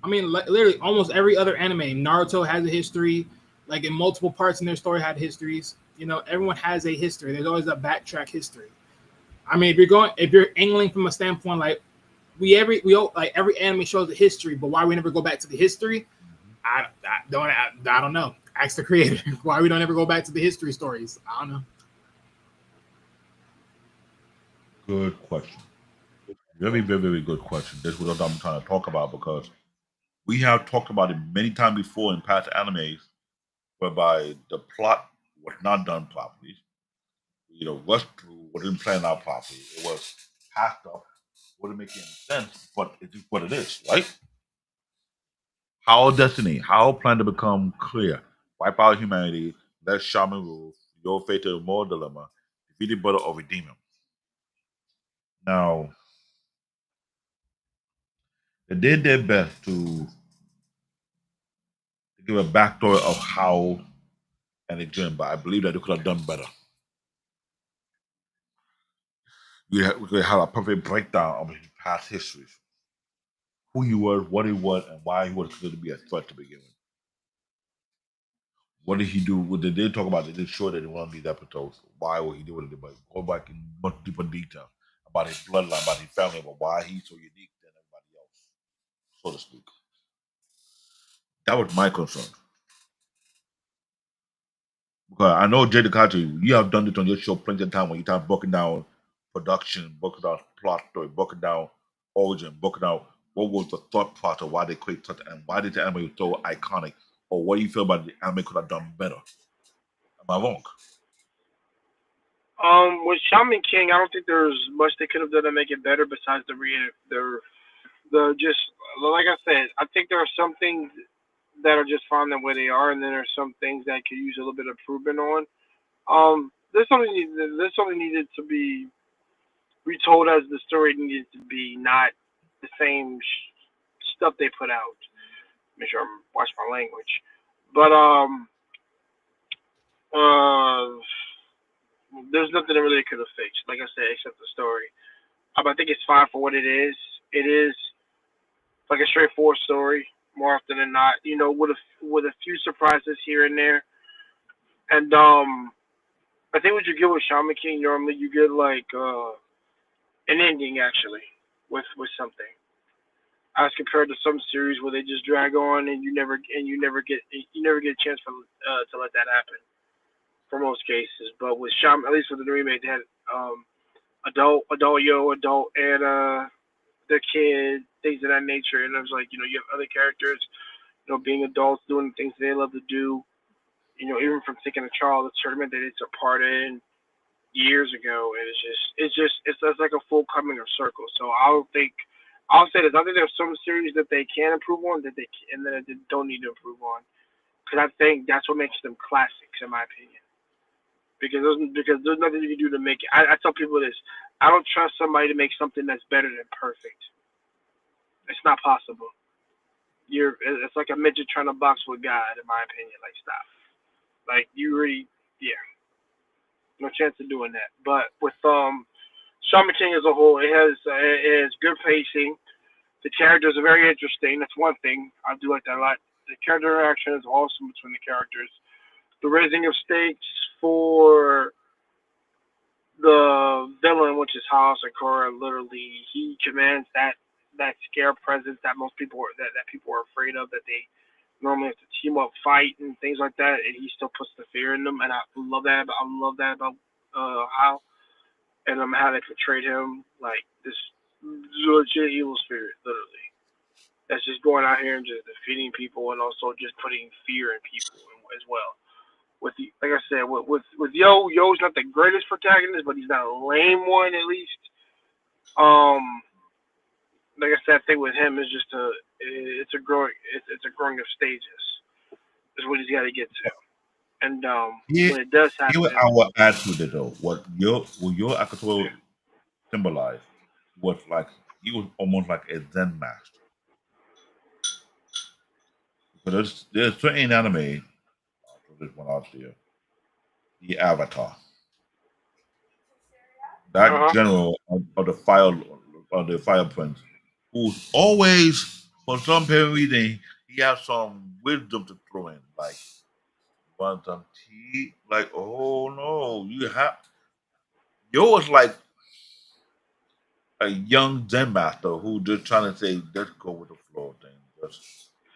I mean, literally almost every other anime. Naruto has a history. Like in multiple parts in their story had histories. You know, everyone has a history. There's always a backtrack history. I mean, if you're angling from a standpoint like like every anime shows a history, but why we never go back to the history? I don't know. Ask the creator why we don't ever go back to the history stories. I don't know. Good question. Very, very, very good question. This is what I'm trying to talk about because we have talked about it many times before in past animes, whereby the plot was not done properly. You know, rushed through, wasn't planned out properly. It was passed up, wouldn't make any sense, but it's just what it is, right? How destiny, how plan to become clear, wipe out humanity, let shaman rule, your fate to a moral dilemma, defeat the brother or redeem him. Now, they did their best to give a backstory of how and it didn't, but I believe that they could have done better. We could have a perfect breakdown of his past histories, who he was, what he was, and why he was considered to be a threat to begin with. What did he do? What did they talk about? They did show that in one of these episodes. Why would he do what he did? But go back in much deeper detail about his bloodline, about his family, about why he's so unique than everybody else, so to speak. That was my concern. Because I know Jay DeCarter, you have done this on your show plenty of time when you have broken down production, broken down plot story, broken down origin, broken down what was the thought process of why they created such and why did the anime was so iconic, or what do you feel about the anime could have done better? Am I wrong? With Shaman King, I don't think there's much they could have done to make it better besides the just like I said. I think there are some things that are just fine the way they are, and then there's some things that could use a little bit of improvement on. There's something needed to be retold as the story needed to be, not the same stuff they put out. Make sure I'm watch my language, but uh, there's nothing that really could have fixed. Like I said, except the story. I think it's fine for what it is. It is like a straightforward story more often than not. You know, with a few surprises here and there. And I think what you get with Shaman King normally you get like an ending actually with something. As compared to some series where they just drag on and you never get a chance for to let that happen for most cases. But with Shaman, at least with the remake, they had adult Yo, adult Anna, the kid, things of that nature. And it was like, you know, you have other characters, you know, being adults, doing the things they love to do. You know, even from taking a child, a tournament that they took part in years ago, and it's like a full coming of circle. So I'll say this. I think there's some series that they can improve on and that they don't need to improve on because I think that's what makes them classics, in my opinion. Because there's nothing you can do to make it. I tell people this. I don't trust somebody to make something that's better than perfect. It's not possible. It's like a midget trying to box with God, in my opinion. Like stop. Like you really, yeah, no chance of doing that. But with Shaman King as a whole, it has good pacing. The characters are very interesting. That's one thing I do like that a lot. The character interaction is awesome between the characters. The raising of stakes for the villain, which is Yoh Asakura, literally he commands that scare presence that that people are afraid of, that they normally have to team up, fight, and things like that, and he still puts the fear in them, and I love that. I love that about how and how they portrayed him like this legit evil spirit, literally. That's just going out here and just defeating people, and also just putting fear in people as well. Like I said, with Yo's not the greatest protagonist, but he's not a lame one at least. Um, like I said, I think with him is just it's a growing of stages. is what he's got to get to. And Here, when it does here what happen, I will add to it though. What your Akatoro symbolized was like he was almost like a Zen master. Because there's certain anime. I'll throw this one out there. The Avatar, that uh-huh. general of the Fire Prince, who's always for some reason he has some wisdom to throw in, like want some tea, like oh no, you have yours like a young Zen master who just trying to say, let's go with the flow thing. Just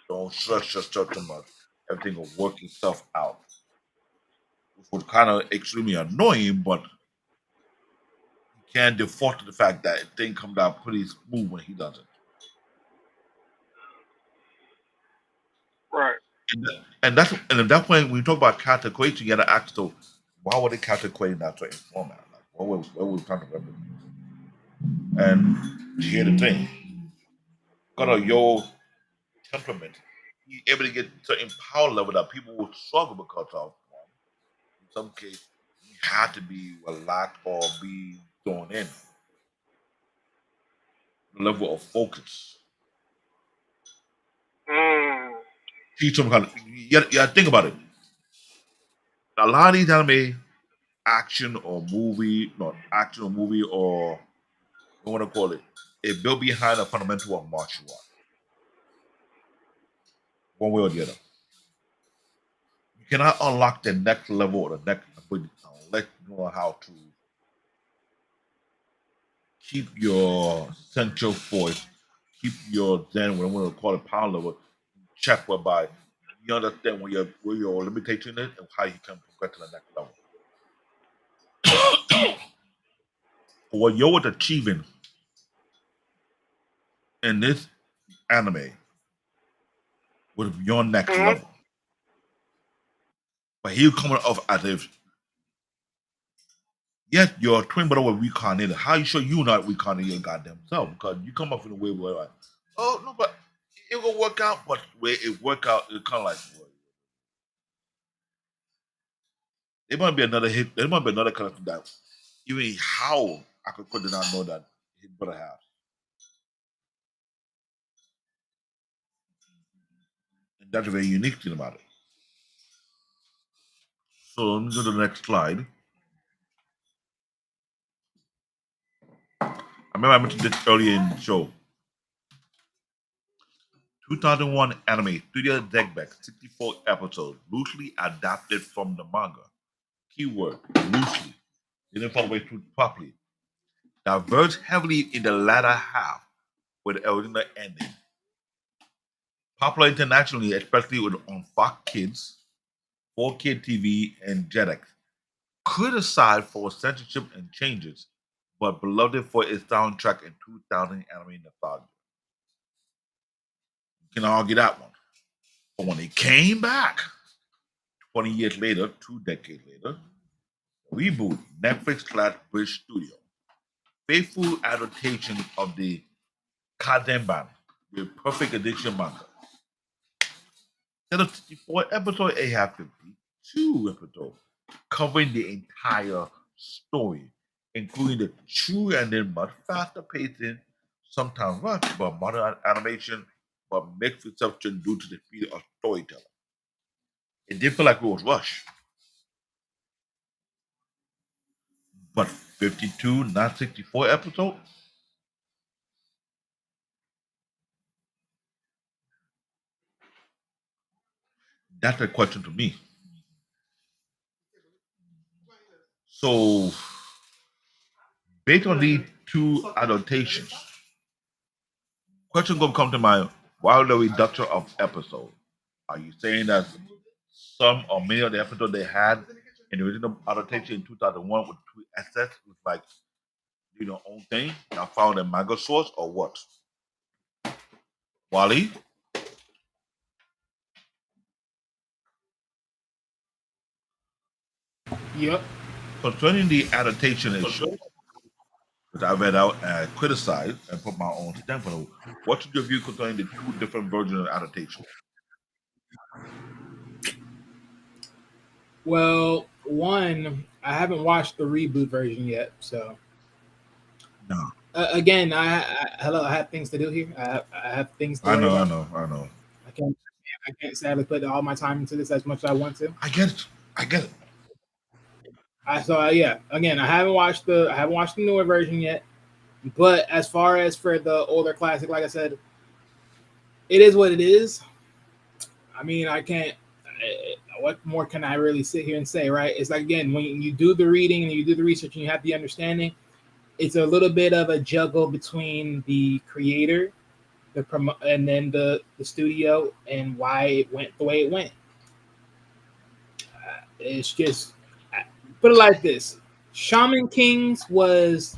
don't stress yourself too much. Everything will work itself out. Which was kind of extremely annoying, but you can't default to the fact that thing comes out pretty smooth when he does it. Right. And at that point, when you talk about character creation, you got to ask, so why would they character create in that certain format? Like, what was trying to replicate? And here's the thing, got a Yoh temperament, he able to get certain power level that people will struggle because of. In some case, you have to be relaxed or be thrown in. The level of focus. Mm. Teach them how to, yeah, think about it. A lot of these anime action or movie, not action or movie or what want to call it, it built behind a fundamental of martial art, one way or the other. You cannot unlock the next level or the next ability unless you know how to keep your central force, keep your Zen, what I want to call it power level, check whereby you understand where your limitation is and how you can progress to the next level. What you're achieving in this anime was your next Mm-hmm. level. But he coming off as if, yes, your twin brother was reincarnated. How you sure you not reincarnated your goddamn self? Because you come up in a way where like, oh no, but it will work out. But the way it work out, it kind of like well, there might be another hit. There might be another character that even how I could did not know that his brother has. And that's a very unique thing about it. So let me go to the next slide. I remember I mentioned this earlier in the show. 2001 anime, Studio Deckback, 64 episodes, loosely adapted from the manga. Keyword, loosely. Didn't follow way through properly. Diverged heavily in the latter half with the original ending. Popular internationally, especially on Fox Kids, 4K TV, and Jetix. Criticized for censorship and changes, but beloved for its soundtrack and 2000 anime nostalgia. You can argue that one. But when it came back, 20 years later, 2 decades later, reboot Netflix / British studio. Faithful adaptation of the Kadenban, the perfect edition manga. Instead of 64 episodes, it had 52 episodes, covering the entire story, including the true and then much faster pacing, sometimes rushed by modern animation, but mixed reception due to the speed of storytelling. It did feel like it was rushed, but 52, not 64 episodes. That's a question to me. So, based on these two adaptations, question gonna come to mind: why the reduction of episodes? Are you saying that some or many of the episodes they had in the original adaptation in 2001 with two assets was like do their own thing? I found a manga source or what? Wally, Yep. concerning the adaptation issue that I read out and criticized and put my own stamp on it, what's your view concerning the two different versions of adaptation? Well, one, I haven't watched the reboot version yet, so No, again, hello, I have things to do here. I have things to I worry know, I about. know, I know. I can't sadly put all my time into this as much as I want to. I get it. I get it. Yeah, again, I haven't watched the newer version yet. But as far as for the older classic, like I said, it is what it is. I mean, I can't. What more can I really sit here and say, right? It's like again, when you do the reading and you do the research and you have the understanding, it's a little bit of a juggle between the creator, and then the studio, and why it went the way it went. It's just put it like this: Shaman Kings was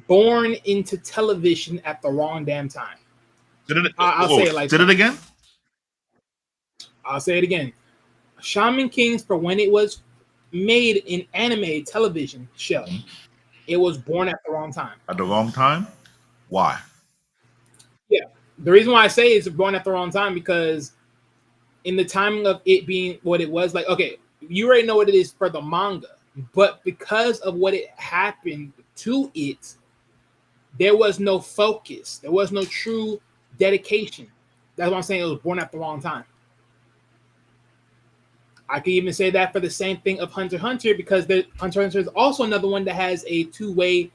born into television at the wrong damn time. Did it? I'll Oh, say it like did it that. again? I'll say it again. Shaman Kings, for when it was made in anime television show, Mhm. it was born at the wrong time. At the wrong time? Why? Yeah. The reason why I say it's born at the wrong time because in the timing of it being what it was, like, okay, you already know what it is for the manga, but because of what it happened to it, there was no focus. There was no true dedication. That's what I'm saying. It was born at the wrong time. I could even say that for the same thing of Hunter x Hunter because Hunter x Hunter is also another one that has a two-way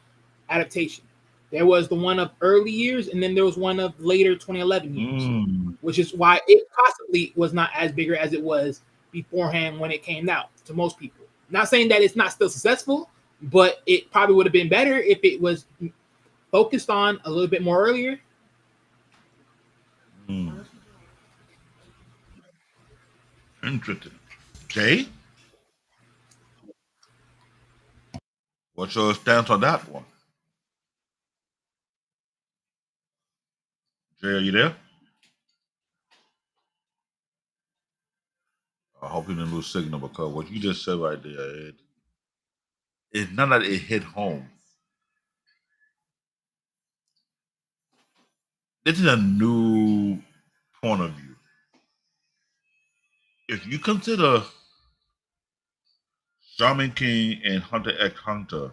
adaptation. There was the one of early years, and then there was one of later 2011 years, Mm. which is why it possibly was not as bigger as it was beforehand when it came out to most people. Not saying that it's not still successful, but it probably would have been better if it was focused on a little bit more earlier. Mm. Interesting. Jay, what's your stance on that one? Jay, are you there? I hope you didn't lose signal because what you just said right there, it's not that it hit home. This is a new point of view. If you consider Shaman King and Hunter x Hunter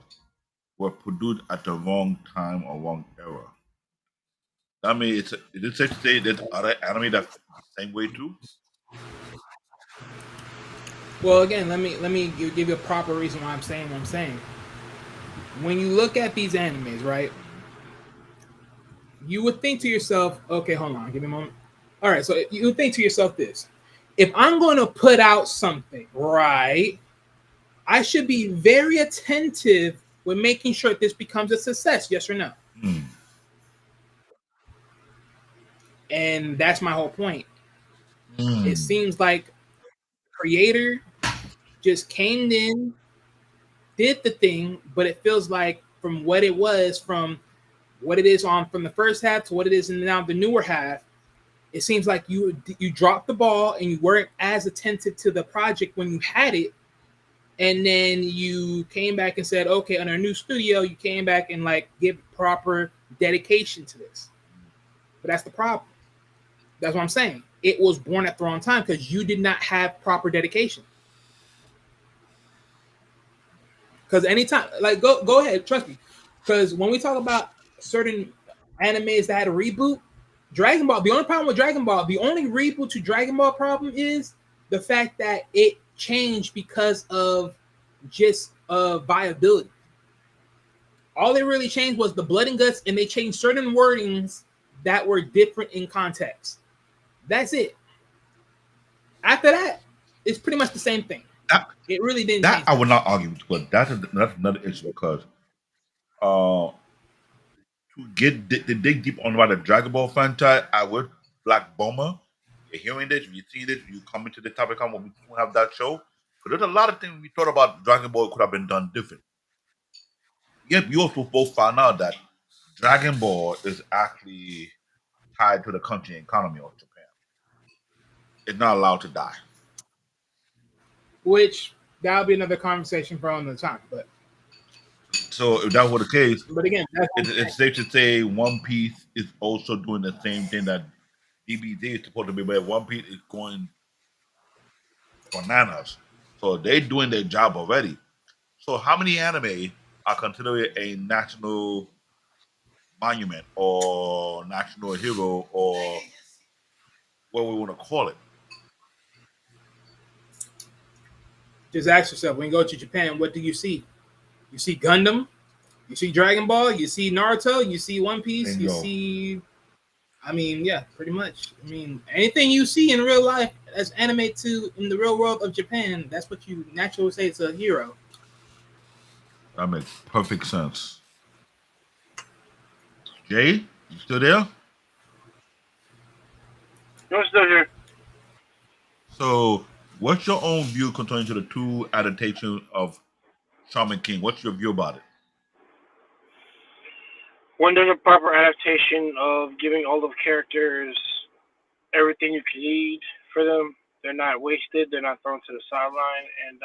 were produced at the wrong time or wrong era, I mean, is it safe to say there's other anime that the same way too? Well, again, let me give you a proper reason why I'm saying what I'm saying. When you look at these animes, right, you would think to yourself, okay, hold on, give me a moment. All right, so you would think to yourself this: if I'm going to put out something, right, I should be very attentive with making sure this becomes a success, yes or no? Hmm. And that's my whole point. It Hmm. seems like creator just came in, did the thing, but it feels like from what it was, from what it is on from the first half to what it is in now the newer half, it seems like you dropped the ball and you weren't as attentive to the project when you had it, and then you came back and said, okay, on our new studio, you came back and like give proper dedication to this. But that's the problem. That's what I'm saying. It was born at the wrong time because you did not have proper dedication. Because anytime, like, go ahead, trust me. Because when we talk about certain animes that had a reboot, Dragon Ball, the only problem with Dragon Ball, the only reboot to Dragon Ball problem is the fact that it changed because of just viability. All they really changed was the blood and guts, and they changed certain wordings that were different in context. That's it. After that, it's pretty much the same thing. That It really didn't that change I would much. not argue with, but that's another issue because uh to to dig deep on about the Dragon Ball franchise, I would Black Bomber. You're hearing this, you're seeing this, you come into the topic on when we have that show. Because there's a lot of things we thought about Dragon Ball could have been done different. Yep, you also both found out that Dragon Ball is actually tied to the country economy of Japan. It's not allowed to die. Which that'll be another conversation for another time. So if that were the case, But again, that's what I'm it's safe to say One Piece is also doing the same thing that DBZ is supposed to be, but One Piece is going bananas. So they're doing their job already. So how many anime are considered a national monument or national hero or what we want to call it? Just ask yourself when you go to Japan, what do you see? You see Gundam, you see Dragon Ball, you see Naruto, you see One Piece, you Bingo. see. I mean, yeah, pretty much. I mean, anything you see in real life that's animated to in the real world of Japan, that's what you naturally say it's a hero. That makes perfect sense. Jay, you still there? I'm still here. So, what's your own view concerning to the two adaptations of Shaman King? What's your view about it? When there's a proper adaptation of giving all of characters everything you can need for them, they're not wasted, they're not thrown to the sideline, and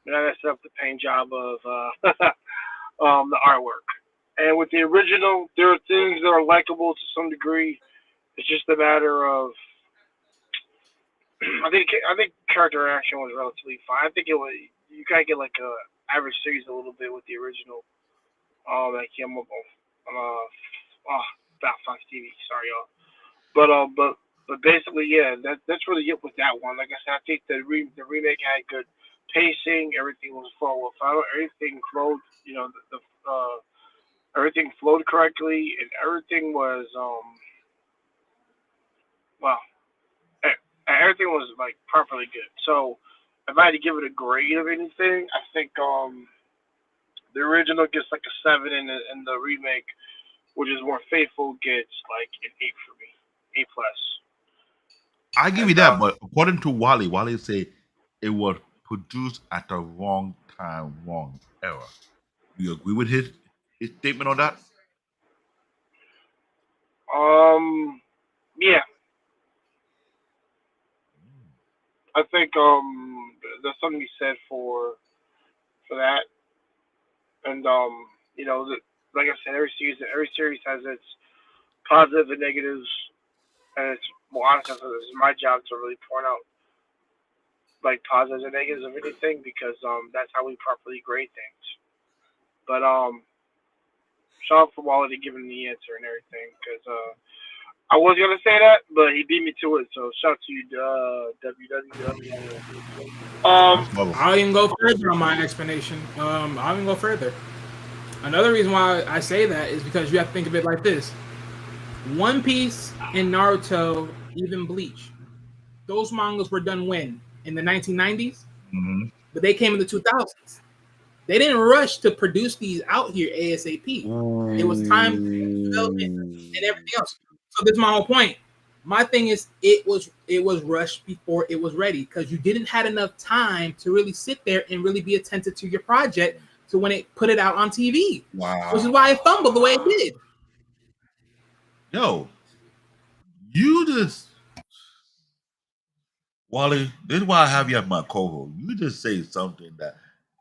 they're not messing up the paint job of the artwork. And with the original, there are things that are likable to some degree. It's just a matter of I think character action was relatively fine. I think it was you gotta get like a average series a little bit with the original. That came up on about Fox TV. Sorry, y'all. But basically, yeah, that's really it with that one. Like I said, I think the remake had good pacing. Everything was well followed. Everything flowed. You know, everything flowed correctly, and everything was well, everything was like properly good. So if I had to give it a grade of anything, I think the original gets like a seven, and the remake, which is more faithful, gets like an eight for me, eight plus. I give you And that, but according to Wally say it was produced at the wrong time, wrong era. Do you agree with his statement on that? yeah, I think there's something to be said for that, and you know, like I said, every series has its positives and negatives, and it's well, honestly, it's my job to really point out like positives and negatives of anything because that's how we properly grade things. But shout out for Wally to giving the answer and everything because I was gonna say that, but he beat me to it. So shout out to you, WWW. Um, That's level. I'll even go further on my explanation. I'll even go further. Another reason why I say that is because you have to think of it like this: One Piece and Naruto, even Bleach. Those mangas were done when in the 1990s, Mm-hmm. but they came in the 2000s. They didn't rush to produce these out here ASAP. It was time development and everything else. So this is my whole point. My thing is it was rushed before it was ready because you didn't had enough time to really sit there and really be attentive to your project to when it put it out on TV, which is Wow. why it fumbled the way it did. Yo, you just Wally, this is why I have you as my co-host. You just say something that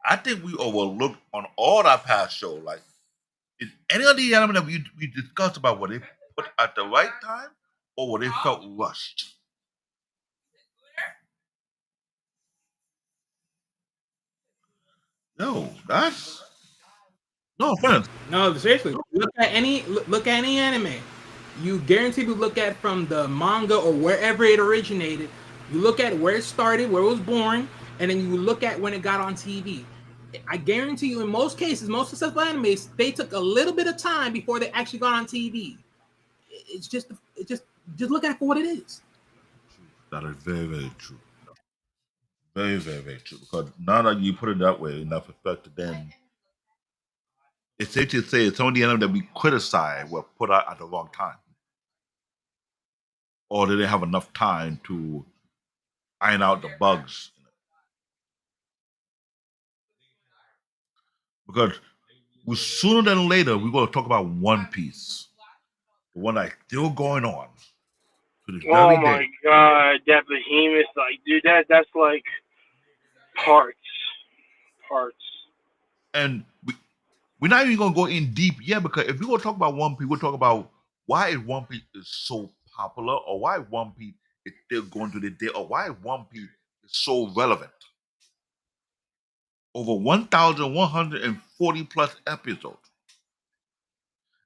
I think we overlooked on all our past show. Like, is any of the element that we discussed about what they put at the right time or what they felt rushed? No, that's no offense. No, seriously, look at any anime. You guarantee to look at from the manga or wherever it originated. You look at where it started, where it was born, and then you look at when it got on TV. I guarantee you, in most cases, most successful animes, they took a little bit of time before they actually got on TV. It's just look at it for what it is. That is very, very true. Very, very, very true. Because now that you put it that way, in that perspective, then it's safe to say some of the element that we criticize were put out at the wrong time. Or they didn't have enough time to iron out the bugs. Because sooner than later, we're going to talk about One Piece, the one that's still going on to this oh very my day. god, that behemoth, like, dude, that's like parts, parts. And we're not even going to go in deep yet because if we're going to talk about One Piece, we'll talk about why is One Piece is so popular or why One Piece is still going to this day or why One Piece is so relevant. over 1,140 plus episodes.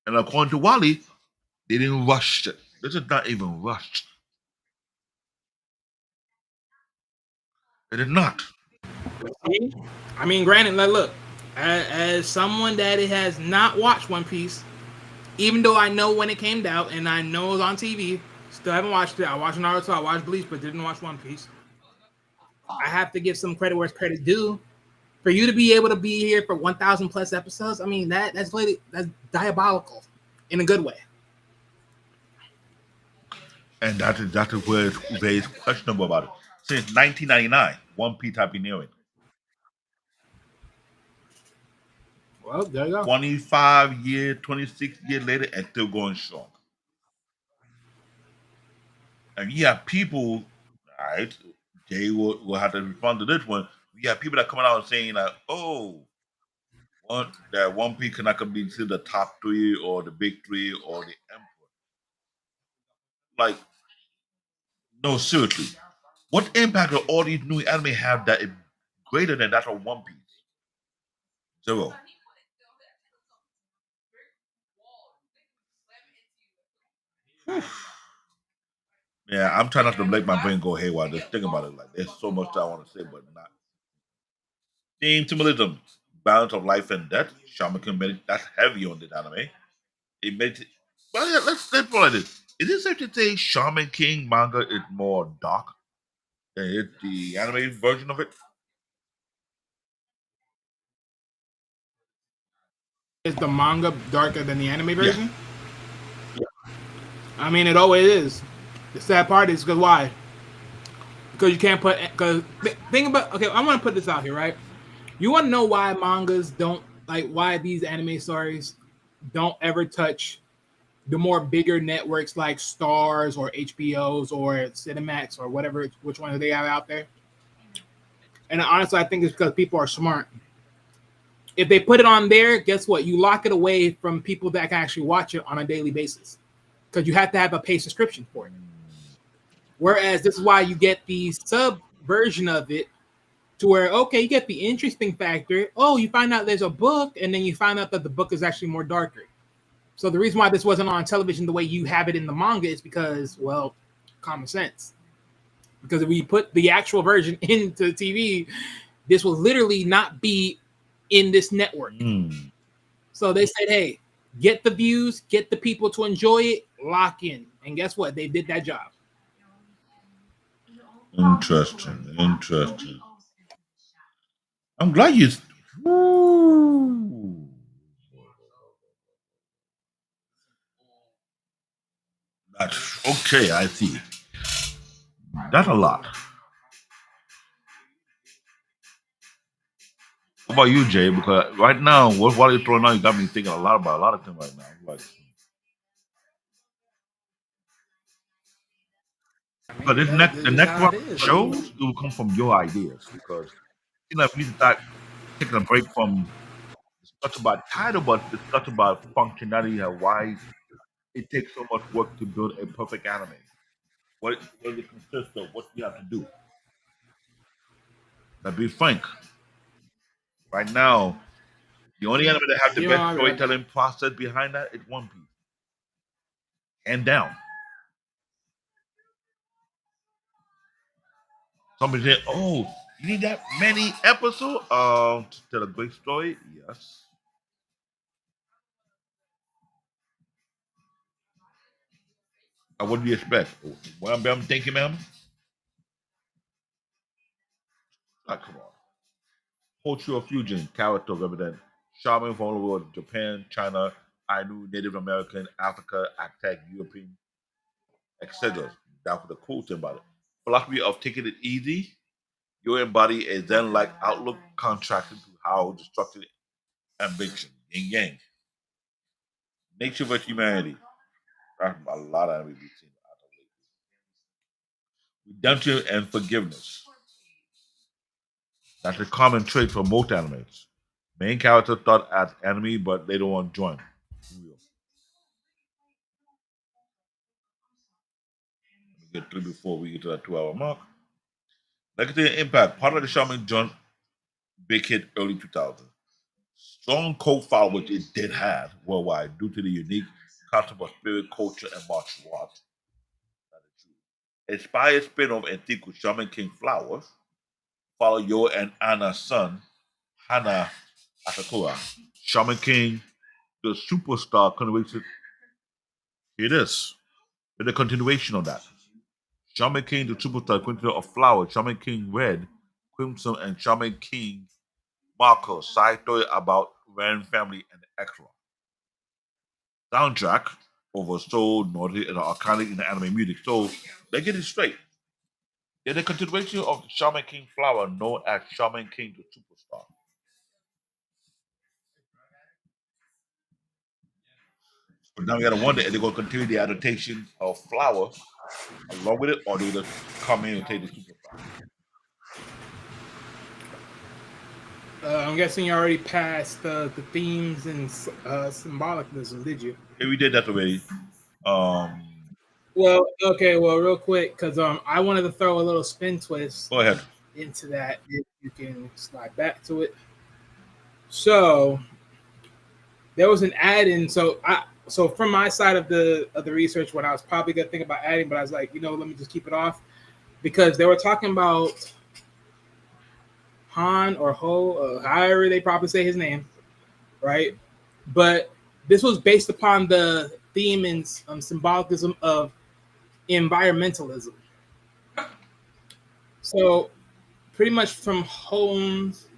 And according to Wally, they didn't rush it. This is not even rushed. It is not. See? I mean, granted, like, look, as someone that has not watched One Piece, even though I know when it came out and I know it was on TV, still haven't watched it. I watched Naruto, I watched Bleach, but didn't watch One Piece. I have to give some credit where it's credit due. For you to be able to be here for 1,000 plus episodes, I mean that's diabolical, in a good way. And that is where it's very questionable about it. Since 1999, One Piece have been airing. Well, there you go. 25 years, 26 years later, and still going strong. And you have people, right? Jay will have to respond to this one. We have people that coming out and saying that, oh, that One Piece cannot be considered the top three or the big three or the emperor. Like, no, seriously. What impact do all these new anime have that is greater than that of One Piece? Zero. Yeah, I'm trying not to let my brain go haywire. Just think about it. Like, there's so much that I want to say, but not. Theme symbolism, balance of life and death. Shaman King made it. That's heavy on this anime. It makes it. Well, yeah, let's put it like this. Is it safe to say Shaman King manga is more dark than the anime version of it? Is the manga darker than the anime Yeah. version? I mean, it always is. The sad part is because why? Because you can't put. Because think about. Okay, I want to put this out here, right? You want to know why mangas don't like why these anime stories don't ever touch the more bigger networks like Stars or HBOs or Cinemax or whatever, which one they have out there. And honestly, I think it's because people are smart. If they put it on there, guess what? You lock it away from people that can actually watch it on a daily basis because you have to have a paid subscription for it. Whereas this is why you get the sub version of it to where, okay, you get the interesting factor. Oh, you find out there's a book, and then you find out that the book is actually more darker. So the reason why this wasn't on television the way you have it in the manga is because, well, common sense. Because if we put the actual version into TV, this will literally not be in this network. So they said, hey, get the views, get the people to enjoy it, lock in. And guess what? They did that job. Interesting. I'm glad you. Woo. That's okay. I see. That's a lot. What about you, Jay? Because right now, what are you throwing out? You got me thinking a lot about a lot of things right now. Like, I but mean, the this is next how one it is. shows it will come from your ideas because you know if we start taking a break from discuss about title, but discuss about functionality and why it takes so much work to build a perfect anime. What does it consist of? What you have to do? But be frank, right now, the only anime that have the You know, best I mean, storytelling process behind that is One Piece, and down. Somebody said, "Oh, you need that many episodes to tell a great story." Yes. What do you expect? Well, I'm thinking, ma'am. Like, come on. Cultural fusion, character represent shaman from all over the world, Japan, China, Ainu, Native American, Africa, Aztec, European, etc. That's the cool thing about it. Philosophy of taking it easy. You embody a Zen-like outlook contrasted to how destructive ambition, yin yang. Nature versus humanity. That's a lot of anime we've seen. Redemption and forgiveness. That's a common trait for most animes. Main character thought as enemy, but they don't want to join. Real. Get through before we get to that 2 hour mark. Legacy and impact. Part of the big hit early 2000. Strong cult followers it did have worldwide due to the unique concept of spirit, culture, and martial arts. Inspired spin-off and sequel Shaman King Flowers follow Yoh and Anna's son, Hana Asakura. Shaman King, the superstar continuation. Here it is. It's a continuation of that. Shaman King, the superstar continuation of Flowers, Shaman King Red, Crimson, and Shaman King Marco, side story about Ren family and Extra. Soundtrack over soul, naughty, and iconic in the anime music. So they get it straight. They're the continuation of Shaman King Flower, known as Shaman King the Superstar. But now we gotta wonder if they're gonna continue the adaptation of Flower along with it, or they just come in and take the Superstar. I'm guessing you already passed the themes and symbolicalism, did you? Yeah, we did that already. Um, Well, okay. Well, real quick, because I wanted to throw a little spin twist Go ahead. into that. If you can slide back to it. So there was an add in. So from my side of the research, what I was probably gonna think about adding, but I was like, let me just keep it off because they were talking about Han or Ho, however they probably say his name, right? But this was based upon the theme and symbolism of environmentalism. So pretty much from Ho's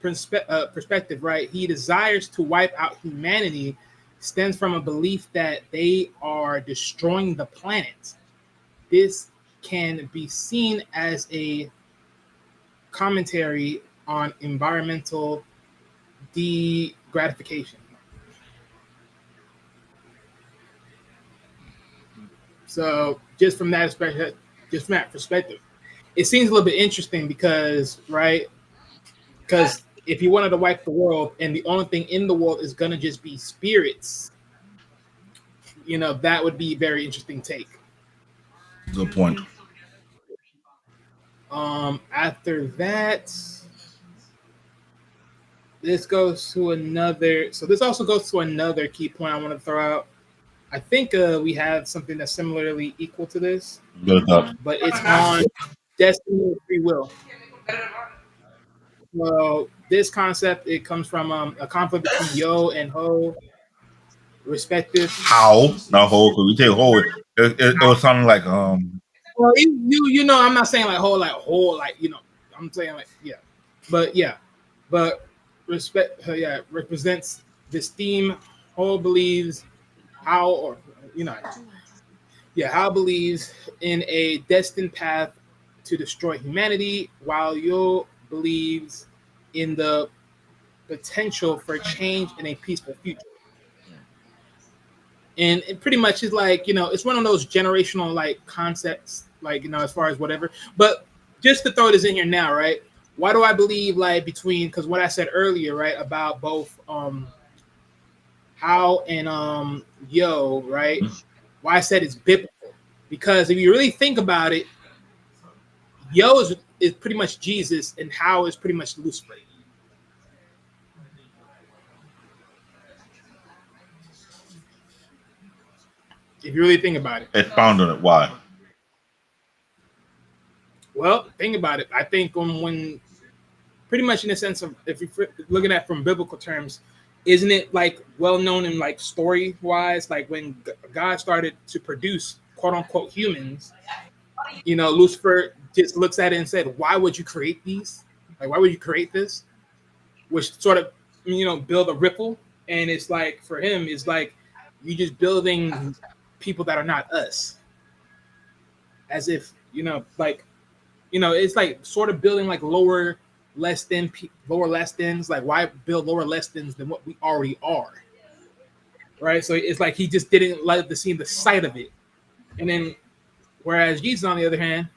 perspective, right? He desires to wipe out humanity stems from a belief that they are destroying the planet. This can be seen as a commentary on environmental degratification. So just from that perspective, it seems a little bit interesting because, right? Because if you wanted to wipe the world and the only thing in the world is gonna just be spirits, that would be a very interesting take. Good point. After that, this goes to another. So this also goes to another key point I want to throw out. I think we have something that's similarly equal to this, Good thought. but it's on destiny and free will. Well, this concept it comes from a conflict between Yo and Ho, respective. How? Not whole, because we take whole. It was something like Well, I'm not saying like whole, I'm saying like yeah, but respect, represents this theme. Ho believes how, or how believes in a destined path to destroy humanity, while Yo believes in the potential for change in a peaceful future. And it pretty much is like, it's one of those generational like concepts, like, as far as whatever. But just to throw this in here now, right? Why do I believe like between, because what I said earlier, right, about both How and Yo, right? Why I said it's biblical. Because if you really think about it, Yo is pretty much Jesus and How is pretty much Lucifer. If you really think about it. expound on it. Why? Well, think about it. I think when pretty much in the sense of if you're looking at from biblical terms, isn't it like well known in like story wise, like when God started to produce quote unquote humans, Lucifer just looks at it and said, "Why would you create these? Like, why would you create this?" Which sort of build a ripple, and it's like for him, it's like you just building people that are not us, as if it's like sort of building like lower less thans. Like, why build lower less thans than what we already are, right? So it's like he just didn't like to see the sight of it. And then whereas Jesus, on the other hand,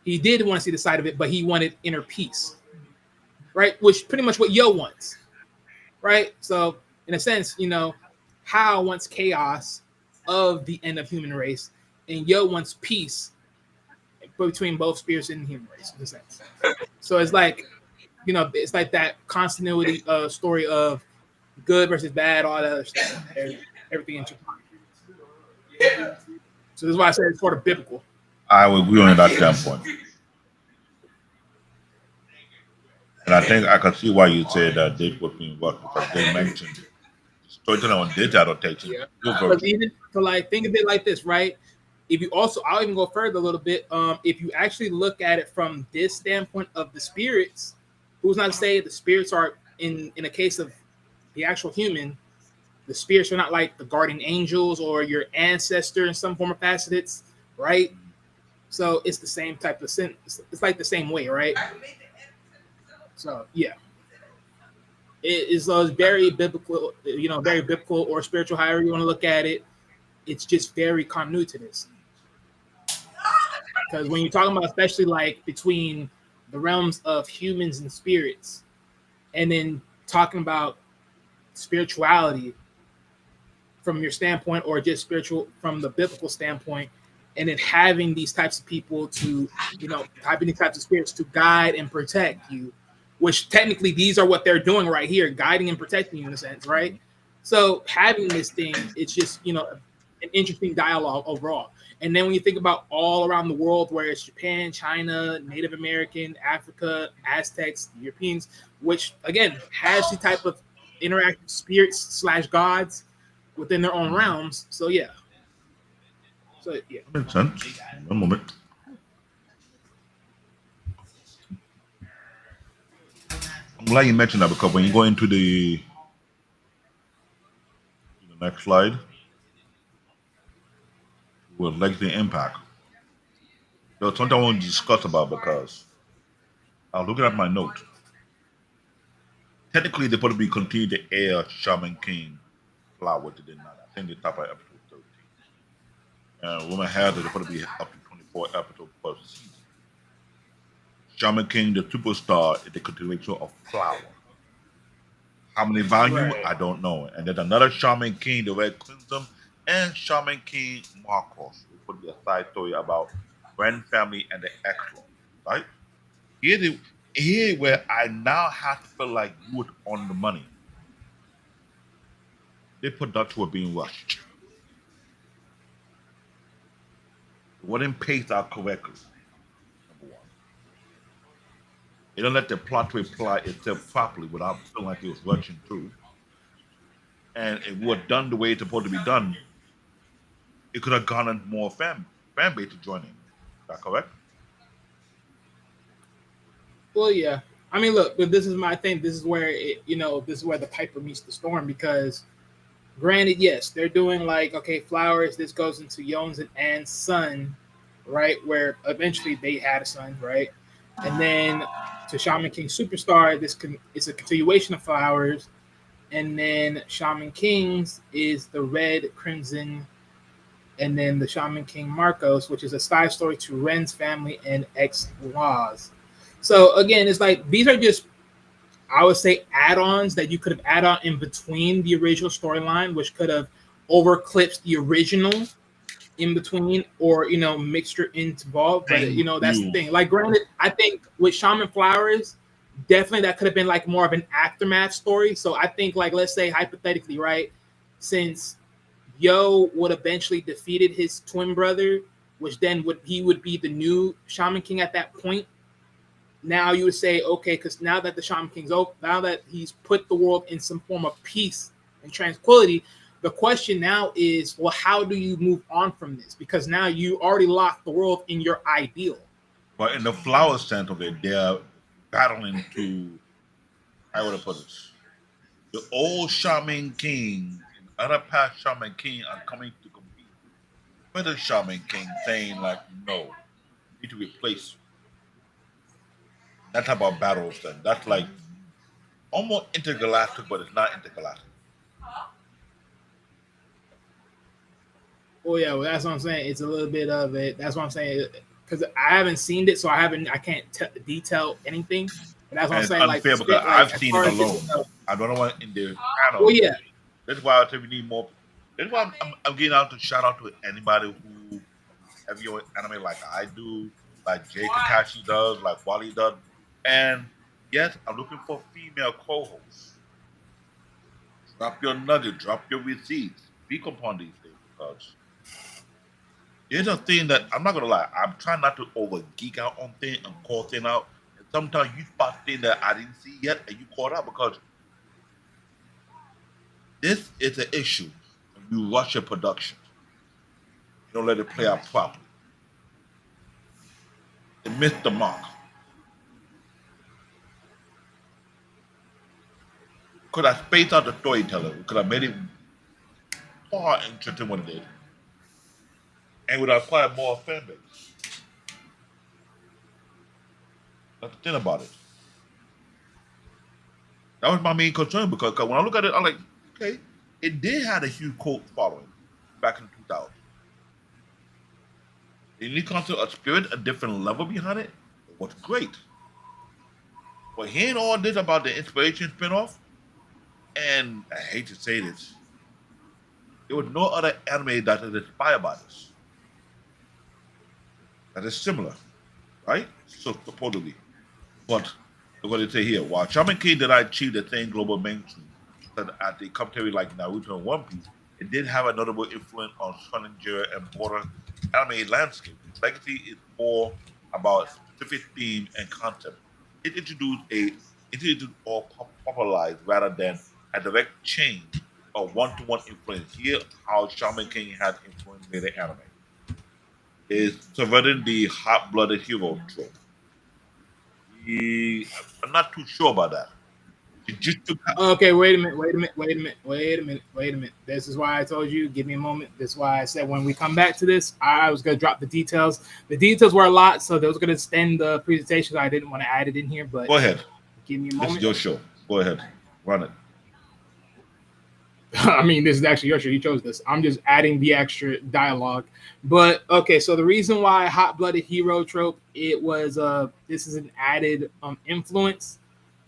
he did want to see the side of it, but he wanted inner peace, right? Which pretty much what Yo wants, right? So in a sense, How wants chaos of the end of human race, and Yo wants peace between both spirits and the human race, in a sense. So it's like it's like that continuity story of good versus bad, all that other stuff, everything intertwined. So this is why I said it's sort of biblical. I would agree on that standpoint. And I think I can see why you say that this would be what because they mentioned storytelling on this adaptation. Yeah, Good because virtue. even to like think of it like this, right? If you also, I'll even go further a little bit. If you actually look at it from this standpoint of the spirits, who's not to say the spirits are in a case of the actual human, the spirits are not like the guardian angels or your ancestor in some form of facets, right? So it's the same type of sin. It's like the same way, right? So yeah, it is very biblical, very biblical or spiritual, however you want to look at it. It's just very continuity to this. Because when you're talking about, especially like between the realms of humans and spirits, and then talking about spirituality from your standpoint, or just spiritual from the biblical standpoint, and then having these types of people to, having these types of spirits to guide and protect you, which technically these are what they're doing right here, guiding and protecting you in a sense, right? So having this thing, it's just, an interesting dialogue overall. And then when you think about all around the world, where it's Japan, China, Native American, Africa, Aztecs, Europeans, which again has the type of interactive spirits slash gods within their own realms. So yeah. So yeah. Makes sense. One moment. I'm glad you mentioned that because when you go into the next slide with legacy impact, there was something I want to discuss about because I was looking at my note. Technically, they're supposed to be continue to air Shaman King flower to the not. I think they top at episode 13. And Woman Has is supposed to be up to 24 episodes per season. Shaman King, the superstar, is the continuation of Flower. How many volume? Right. I don't know. And there's another Shaman King, the Red Crimson, and Shaman King Marcos. It would be a side story about Ren family and the X-Law, right? Here where I now have to feel like you was on the money. The production were being rushed. It wasn't paced out correctly, number one. It don't let the plot to apply itself properly without feeling like it was rushing through. And it was done the way it's supposed to be done. It could have garnered more fan base to join in. Is that correct? Well, yeah. I mean, look, but this is my thing. This is where this is where the Piper meets the storm, because granted, yes, they're doing like, okay, Flowers, this goes into Yohn's and Anne's son, right? Where eventually they had a son, right? And then to Shaman King Superstar, it's a continuation of Flowers. And then Shaman King's is the Red Crimson, and then the Shaman King Marcos, which is a side story to Ren's family and ex-laws. So again, it's like these are just, I would say, add-ons that you could have added on in between the original storyline, which could have overclipped the original in between, or mixture involved. But that's the thing. Like, granted, I think with Shaman Flowers, definitely that could have been like more of an aftermath story. So I think, like, let's say hypothetically, right, since Yoh would eventually defeated his twin brother, which then would be the new Shaman King at that point. Now you would say, okay, because now that the Shaman King's over, now that he's put the world in some form of peace and tranquility, the question now is, well, how do you move on from this? Because now you already locked the world in your ideal. But in the flower sense of it, they're battling to, how would I put it? The old Shaman King and other past Shaman King are coming to compete with the Shaman King, saying like, no, you need to replace you. That type of battles then. That's like almost intergalactic, but it's not intergalactic. Oh yeah, well that's what I'm saying. It's a little bit of it. That's what I'm saying, because I haven't seen it, so I can't detail anything. But that's what And I'm it's saying. Like, unfair because like I've as seen far it as alone. I don't know what in the well, panel. yeah, That's why I say we need more. That's why I'm getting out to shout out to anybody who have your anime like I do, like Jay Kakashi does, like Wally does. And Yes, I'm looking for female co-hosts. Drop your nugget, drop your receipts, speak upon these things because here's a thing that I'm not gonna lie. I'm trying not to over geek out on things and call things out. And sometimes you spot things that I didn't see yet, and you caught out because this is an issue when you rush your production. You don't let it play out properly. It missed the mark. Could I space out the storytelling? Could I made it far interesting what it did? And would I acquire more fan base? That's the thing about it. That was my main concern because when I look at it, I'm like, okay, it did have a huge cult following back in 2000. The unique concept of spirit, a different level behind it, was great. But hearing all this about the inspiration spinoff, and I hate to say this, there was no other anime that is inspired by this. That is similar, right? So supposedly. But look what they say here. While Shaman King did not achieve the same global mainstream that at the commentary like Naruto and One Piece, it did have a notable influence on Shonen genre and broader anime landscape. Its legacy is more about specific theme and concept. It introduced or popularized rather than a direct change or one-to-one influence. Here, how Shaman King has influenced later anime is subverting the hot-blooded hero trope. I'm not too sure about that. It just took Okay, wait a minute. This is why I told you, give me a moment. This is why I said when we come back to this, I was gonna drop the details. The details were a lot, so they was gonna extend the presentation. I didn't want to add it in here, but Go ahead. give me a This is moment. your show. Go ahead. Run it. I mean, this is actually your show. You chose this. I'm just adding the extra dialogue. But okay, so the reason why hot-blooded hero trope, it was this is an added influence.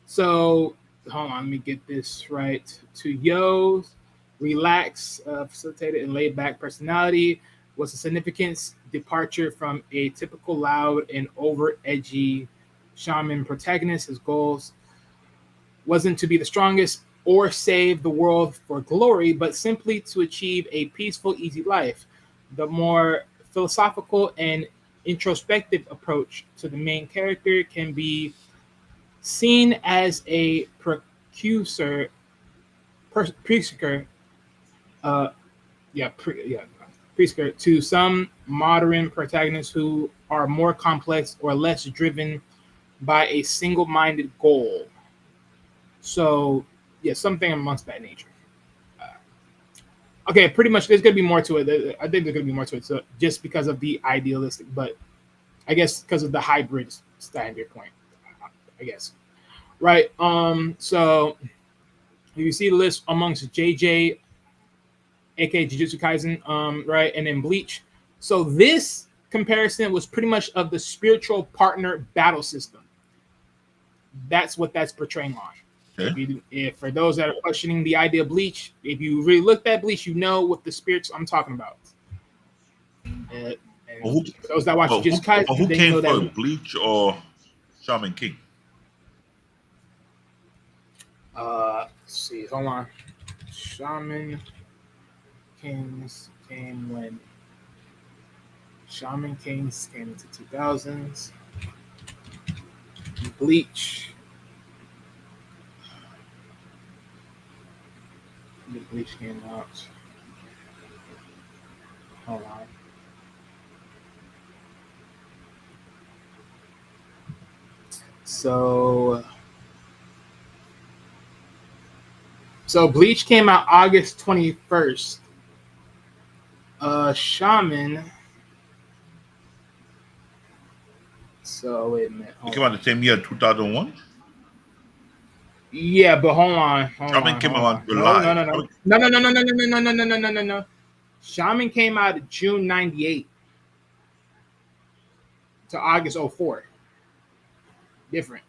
So hold on, let me get this right. To Yoh's relaxed, facilitated, and laid-back personality was a significant departure from a typical loud and over-edgy shaman protagonist. His goals wasn't to be the strongest or save the world for glory, but simply to achieve a peaceful, easy life. The more philosophical and introspective approach to the main character can be seen as a precursor, uh, precursor to some modern protagonists who are more complex or less driven by a single-minded goal. So, yeah, something amongst that nature. Okay, pretty much. There's gonna be more to it. I think there's gonna be more to it. So, just because of the idealistic, but I guess because of the hybrid standard point, I guess. Right. So you see the list amongst JJ, aka Jujutsu Kaisen, right, and then Bleach. So this comparison was pretty much of the spiritual partner battle system. That's what that's portraying on. Okay. If for those that are questioning the idea of Bleach, if you really looked at Bleach, you know what the spirits I'm talking about. And But who, for those that watch Jujutsu but Kaisen, who they came know first, that. Bleach or Shaman King? Let's see, hold on. Shaman Kings came when Shaman Kings came into 2000s. Bleach. The Bleach came out. Hold on. So Bleach came out August 21st. Shaman. So wait a minute. It came out the same year, 2001. Yeah, but hold on. Shaman came out in No, July. no. Shaman came out June 98 to August 04. Different.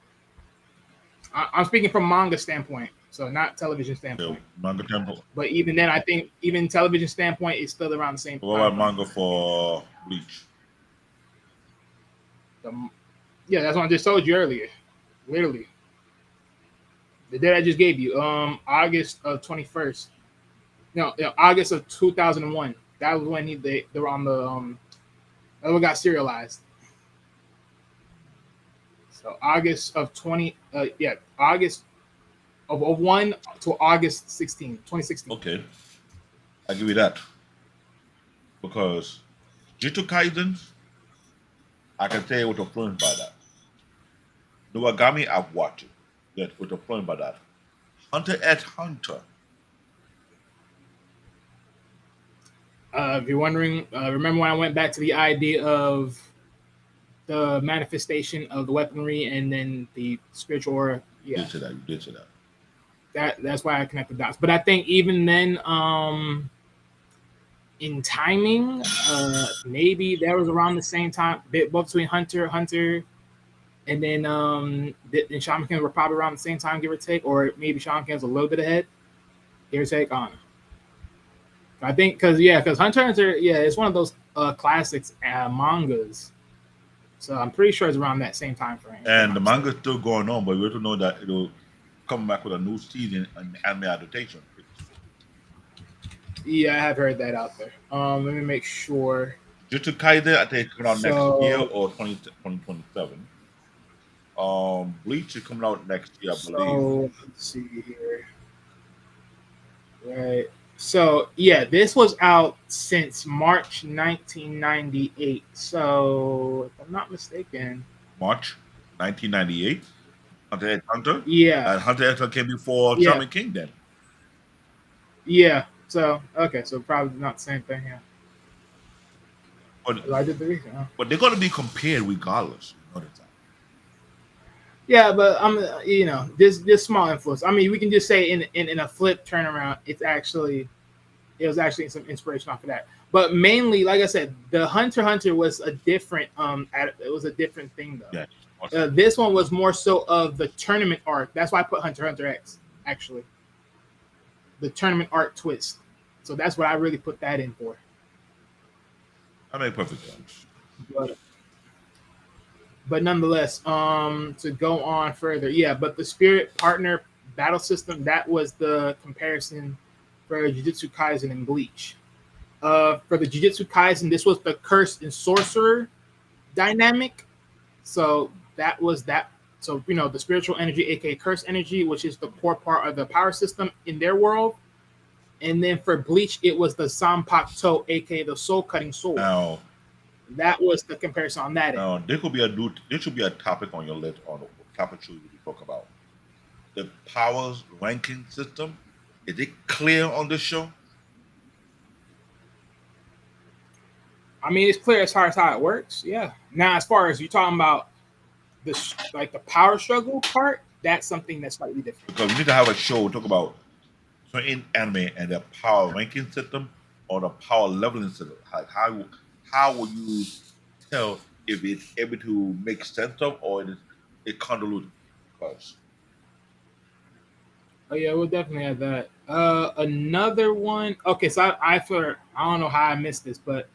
I'm speaking from manga standpoint, so not television standpoint. Manga temple. But even then, I think even television standpoint is still around the same. What about manga for Bleach? Yeah, that's what I just told you earlier. Literally. The date I just gave you, August of 21st. No, August of 2001. That was when they were on the that one got serialized. So August of 20, August of 1 to August 16, 2016. Okay, I give you that because Jujutsu Kaisen, I can tell you what influenced by that. Nuwagami, I've watched it. Yes, what influenced by that. Hunter x Hunter. If you're wondering, remember when I went back to the idea of the manifestation of the weaponry and then the spiritual aura? You Yeah, did say that. You did say that. that's why I connect the dots. But I think even then, in timing, maybe that was around the same time, both between Hunter, and then and Shaman King were probably around the same time, give or take, or maybe Shaman King was a little bit ahead, give or take on. I think because Hunter, yeah, it's one of those classics mangas. So I'm pretty sure it's around that same time frame. And the manga's still going on, but we have to know that it'll come back with a new season and anime adaptation pretty soon. Yeah, I have heard that out there. Let me make sure. Jujutsu Kaisen, I think it's coming out next year So, or 2027. Bleach is coming out next year, I believe. so let's see here. Right. So yeah, this was out since March 1998. So if I'm not mistaken, March 1998. Hunter x Hunter. yeah, And Hunter x Hunter came before yeah, Shaman King then. yeah. So okay, so probably not the same thing. Yeah, But, I did the research. Huh? but they're going to be compared regardless. You know that. Yeah, but this small influence. I mean, we can just say in a flip turnaround, it was actually some inspiration off of that. But mainly, like I said, the Hunter x Hunter was a different it was a different thing though. Yeah. This one was more so of the tournament arc. That's why I put Hunter x Hunter X actually, the tournament arc twist. So that's what I really put that in for. That makes perfect sense. But, but nonetheless, to go on further, yeah. But the spirit partner battle system, that was the comparison for Jujutsu Kaisen and Bleach. For the Jujutsu Kaisen, this was the curse and sorcerer dynamic. So that was that. So the spiritual energy, aka curse energy, which is the core part of the power system in their world. And then for Bleach, it was the Sanpakuto, aka the soul cutting sword. Now, That was the comparison on that end. now there should be a topic on your list on the topic should we talk about. The powers ranking system. Is it clear on this show? I mean, it's clear as far as how it works. Yeah. Now, as far as you're talking about the power struggle part, that's something that's slightly different. Because we need to have a show talk about certain anime and their power ranking system or the power leveling system. Like how will you tell if it's able to make sense of or it convoluted? Because Oh yeah, we'll definitely have that. Another one. Okay, so I don't know how I missed this, but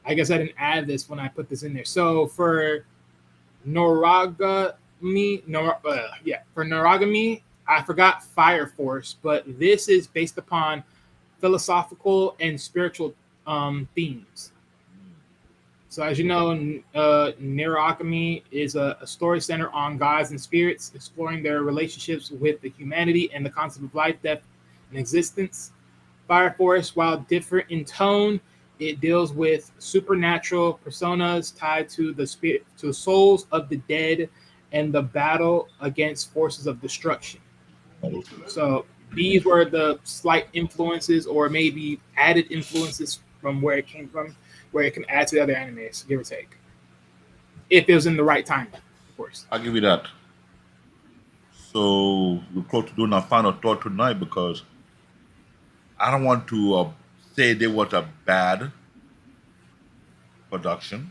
I guess I didn't add this when I put this in there. So for for Noragami, I forgot Fire Force, but this is based upon philosophical and spiritual themes. So as you know, Neuroalchemy is a story centered on gods and spirits exploring their relationships with the humanity and the concept of life, death, and existence. Fire Force, while different in tone, it deals with supernatural personas tied to the spirit, to the souls of the dead, and the battle against forces of destruction. So these were the slight influences, or maybe added influences from where it came from, where it can add to the other animes, give or take, if it was in the right time, of course. I'll give you that. So we're close to doing our final thought tonight because I don't want to say there was a bad production,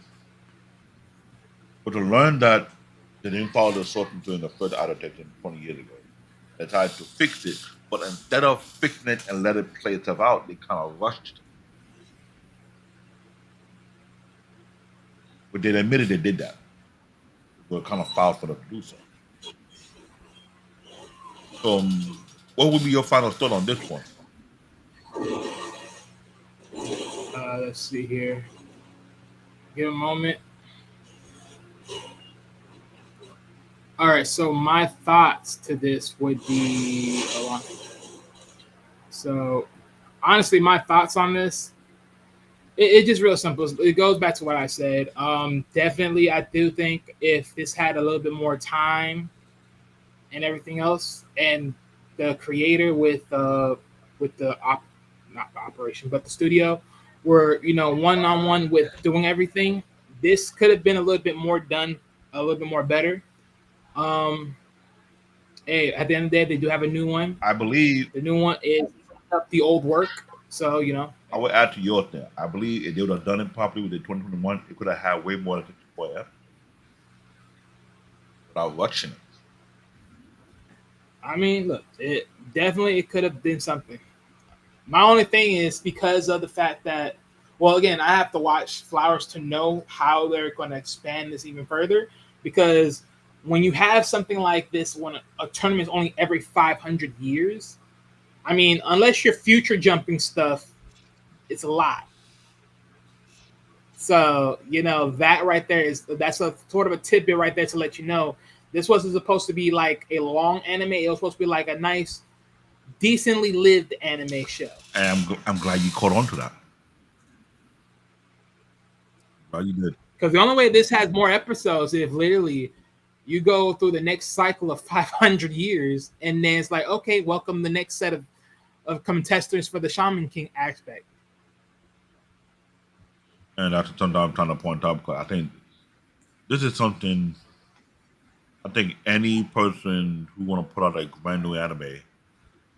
but to learn that they didn't follow the source material in the first adaptation 20 years ago. They tried to fix it, but instead of fixing it and let it play itself out, they kind of rushed it. But they admitted they did that. It was kind of foul for them to do so. So, what would be your final thought on this one? Let's see here. Give a moment. All right, so my thoughts to this would be. Hold on. So, honestly, my thoughts on this, it's just real simple. It goes back to what I said. Definitely, I do think if this had a little bit more time and everything else, and the creator with the not the operation, but the studio were one on one with doing everything. This could have been a little bit more done, a little bit more better. Um, Hey, at the end of the day, they do have a new one. I believe The new one is up the old work. So I would add to your thing. I believe if they would have done it properly with the 2021, it could have had way more than 54 episodes without rushing it. I mean, look, it could have been something. My only thing is because of the fact that, well, again, I have to watch Flowers to know how they're going to expand this even further. Because when you have something like this, when a tournament is only every 500 years, I mean, unless you're future jumping stuff, it's a lot. So that right there that's a sort of a tidbit right there to let you know this wasn't supposed to be like a long anime. It was supposed to be like a nice, decently lived anime show. And I'm glad you caught on to that. Glad you did. Because the only way this has more episodes if literally you go through the next cycle of 500 years, and then it's like, okay, welcome the next set of contestants for the Shaman King aspect. And that's something I'm trying to point out because I think this is something I think any person who want to put out a brand new anime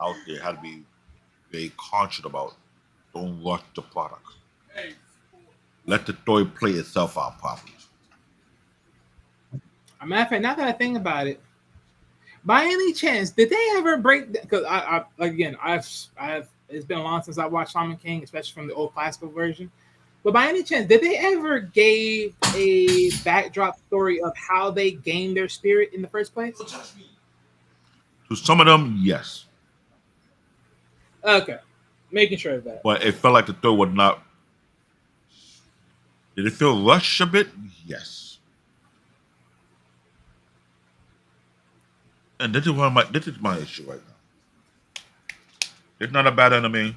out there had to be very conscious about. Don't rush the product. Let the story play itself out properly. A matter of fact, now that I think about it, by any chance, did they ever break? Because I've it's been a long since I watched Shaman King, especially from the old classical version. But by any chance, did they ever gave a backdrop story of how they gained their spirit in the first place? To some of them, yes. Okay, making sure of that. But it felt like the story was not. Did it feel rushed a bit? Yes. And this is my issue right now. It's not a bad anime. It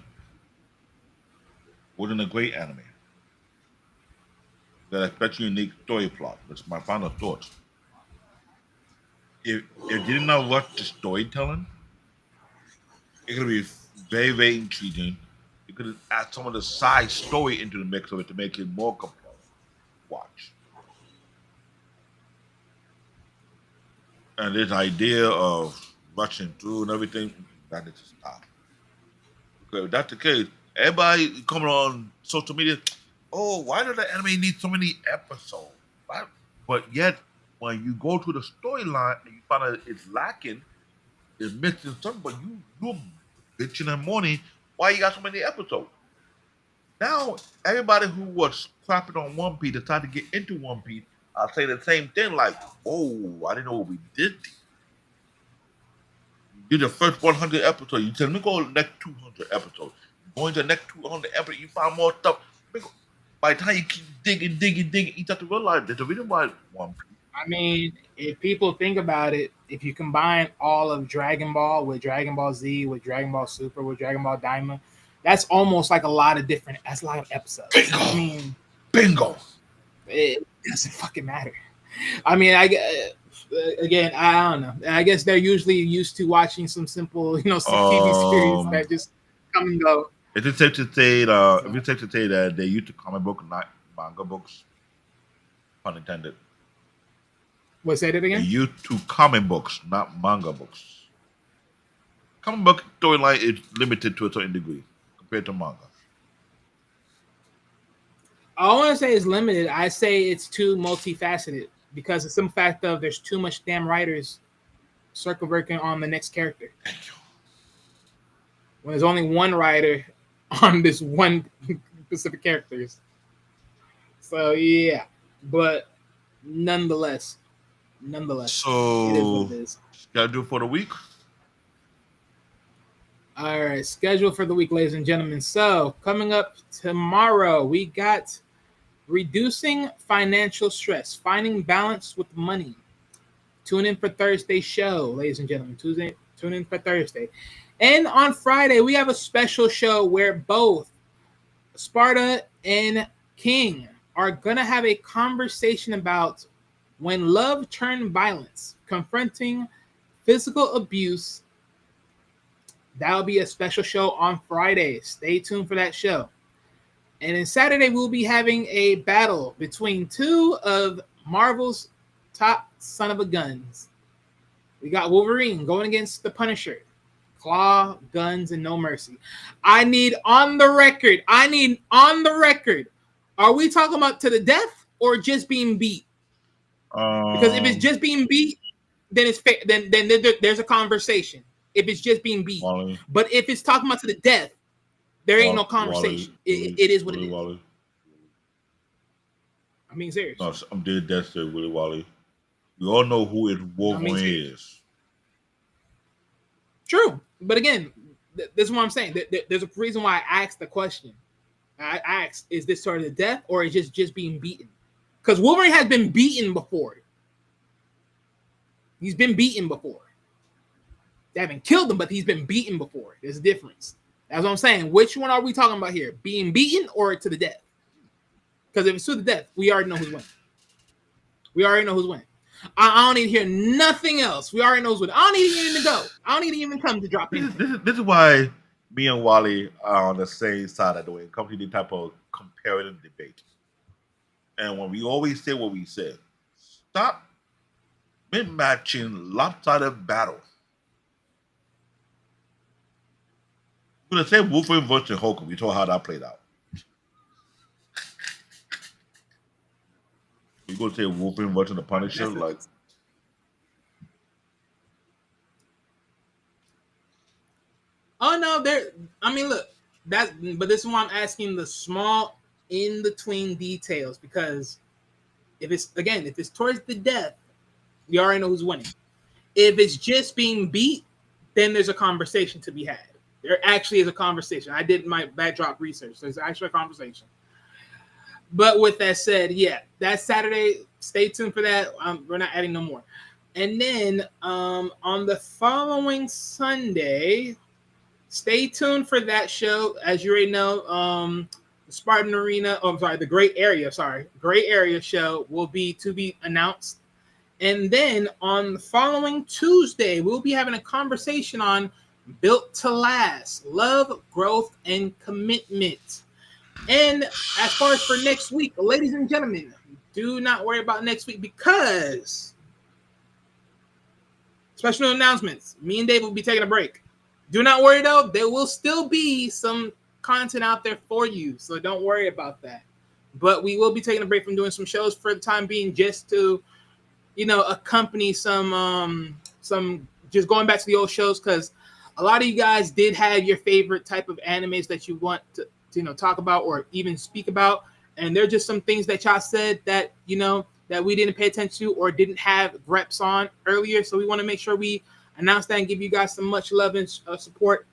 wasn't a great anime. That especially unique story plot. That's my final thoughts. If you did not rush the storytelling, it could be very, very intriguing. You could add some of the side story into the mix of it to make it more compelling. Watch. And this idea of rushing through and everything, that needs to stop. Because if that's the case, everybody coming on social media, oh, why does the anime need so many episodes? Why? But yet, when you go to the storyline and you find out it's lacking, it's missing something, but you bitching and mourning, why you got so many episodes? Now, everybody who was clapping on One Piece decided to get into One Piece. I'll say the same thing, like, oh, I didn't know what we did. You did the first 100 episodes. You said, let me go to the next 200 episodes. Going to the next 200 episodes, you find more stuff. By the time you keep digging, you start to realize there's a reason why One Piece. I mean, if people think about it, if you combine all of Dragon Ball with Dragon Ball Z, with Dragon Ball Super, with Dragon Ball Daima, that's almost like a lot of episodes. Bingo. I mean, Bingo. it doesn't fucking matter. I mean, again, I don't know. I guess they're usually used to watching some simple, some TV series that just come and go. Is it safe to say that they used to comic book, not manga books? Pun intended. What, say that They again? used to comic books, not manga books. Comic book storyline is limited to a certain degree compared to manga. I want to say it's limited. I say it's too multifaceted because of some fact of there's too much damn writers circle working on the next character. Thank you. When there's only one writer on this one specific characters. So yeah, but nonetheless, it is So, what it is. gotta do it for the week. All right, schedule for the week, ladies and gentlemen. So, coming up tomorrow, we got reducing financial stress, finding balance with money. Tune in for Thursday's show, ladies and gentlemen. Tune in for Thursday. And on Friday, we have a special show where both Sparta and King are going to have a conversation about when love turned violence, confronting physical abuse. That'll be a special show on Friday. Stay tuned for that show. And then Saturday, we'll be having a battle between two of Marvel's top son of a guns. We got Wolverine going against the Punisher. Claw, guns, and no mercy. I need on the record. Are we talking about to the death or just being beat? Because if it's just being beat, then it's fair. Then there's a conversation. If it's just being beat, Wally, but if it's talking about to the death, there ain't no Wally, conversation. It is what it is. Wally. I mean, serious. No, I'm dead. That's it, Willie Wally. We all know who it Wolverine is. True, but again, this is what I'm saying. There's a reason why I asked the question. I asked, is this sort of the death or is just being beaten? Because Wolverine has been beaten before. He's been beaten before. They haven't killed him, but he's been beaten before. There's a difference. That's what I'm saying. Which one are we talking about here? Being beaten or to the death? Because if it's to the death, we already know who's winning. I don't need to hear nothing else. We already know who's winning. I don't need to even go. I don't need to even come to drop in. This is why me and Wally are on the same side of the way. It comes to the type of comparative debate. And when we always say what we said, stop matching lopsided battles. We're gonna say Wolverine versus Hulk. We saw how that played out. We're gonna say Wolverine versus the Punisher, like. Oh no, there. I mean, look, that. But this is why I'm asking the small in between details because if it's towards the death, we already know who's winning. If it's just being beat, then there's a conversation to be had. There actually is a conversation. I did my backdrop research. There's actually a conversation. But with that said, yeah, that's Saturday. Stay tuned for that. We're not adding no more. And then on the following Sunday, stay tuned for that show. As you already know, the Spartan Arena, the Great Area show will be to be announced. And then on the following Tuesday, we'll be having a conversation on Built to Last, Love, Growth, and Commitment. And as far as for next week, ladies and gentlemen, do not worry about next week because special announcements. Me and Dave will be taking a break. Do not worry though, there will still be some content out there for you, so don't worry about that. But we will be taking a break from doing some shows for the time being, just to, accompany some just going back to the old shows, because a lot of you guys did have your favorite type of animes that you want to talk about or even speak about, and there are just some things that y'all said that that we didn't pay attention to or didn't have reps on earlier, so we want to make sure we announce that and give you guys some much love and support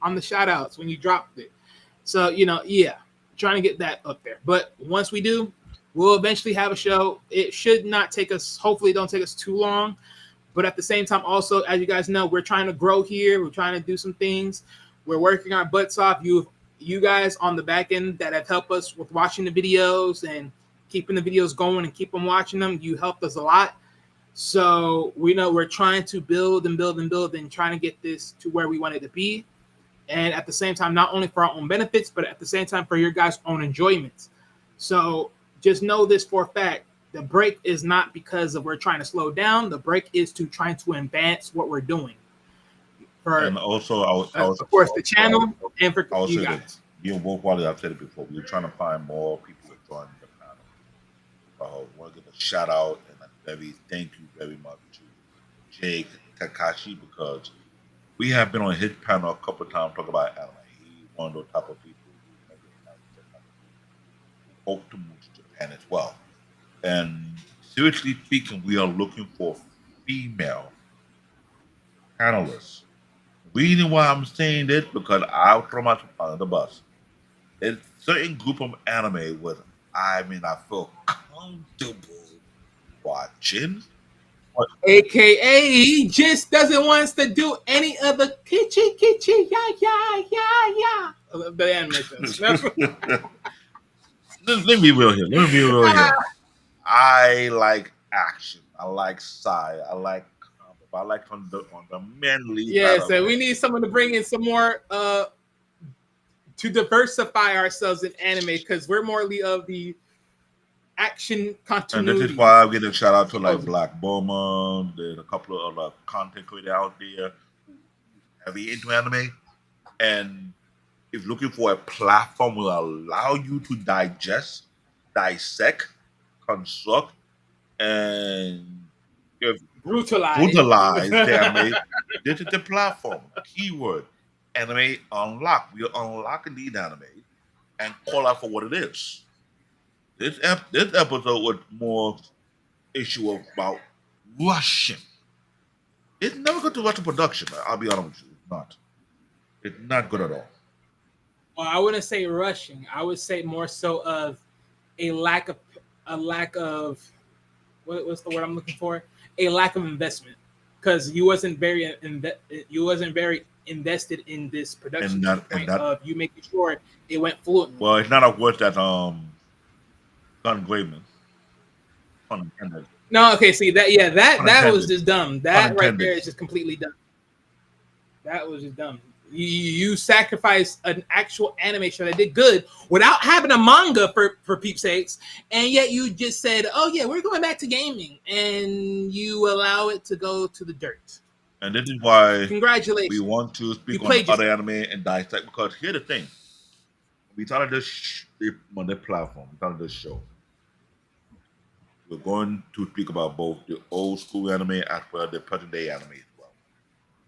on the shout outs when you dropped it. So trying to get that up there, but once we do, we'll eventually have a show. It should not take us, hopefully don't take us too long, but at the same time also, as you guys know, we're trying to grow here. We're trying to do some things. We're working our butts off. You guys on the back end that have helped us with watching the videos and keeping the videos going and keep them watching them. You helped us a lot. So we know we're trying to build and trying to get this to where we want it to be. And at the same time, not only for our own benefits, but at the same time for your guys' own enjoyment. So just know this for a fact. The break is not because of we're trying to slow down. The break is to trying to advance what we're doing. And also, of course, the channel and for you guys. You both, while I've said it before, we're trying to find more people to join the panel. I want to give a shout out and thank you very much to Jake Kakashi, because we have been on his panel a couple of times talking about anime. He's one of those type of people who hope to move to Japan as well. And seriously speaking, we are looking for female panelists Reason why I'm saying this because I'll throw myself under the bus. There's certain group of anime where I feel comfortable watching. But AKA, he just doesn't want us to do any other kitchi kitchi ya. The anime shows. That's what- let me be real here. Let me be real here. I like action. I like sci. I like combat. I like on the manly yeah, side of so we it. need someone to bring in some more to diversify ourselves in anime because we're morely of the action And this is continuity. why I'm getting a shout out to like Supposedly. Black Bowman. There's a couple of other content creators out there heavy into anime. And if looking for a platform will allow you to digest, dissect, construct, and if Brutalize. brutalize the anime, this is the platform. Keyword anime unlock. We are unlocking these anime and call out for what it is. This episode was more issue about rushing. It's never good to rush a production. I'll be honest with you. It's not. It's not good at all. Well, I wouldn't say rushing. I would say more so of a lack of what's the word I'm looking for? A lack of investment because you wasn't very invested in this production And to the that and point that of you making sure it went fluently. well, it's not a word that Gun Graveman. Unintended. No, okay, see that yeah, that was Unintended. just dumb. That right there Unintended. is just completely dumb. That was just dumb. You sacrificed an actual anime show that did good without having a manga for peep's sakes, and yet you just said, "Oh yeah, we're going back to gaming," and you allow it to go to the dirt. And this is why we Congratulations, want to you speak on played other yourself. anime and dissect because here's the thing. We started this on the platform. We started this show. We're going to speak about both the old school anime as well as the present day anime as well.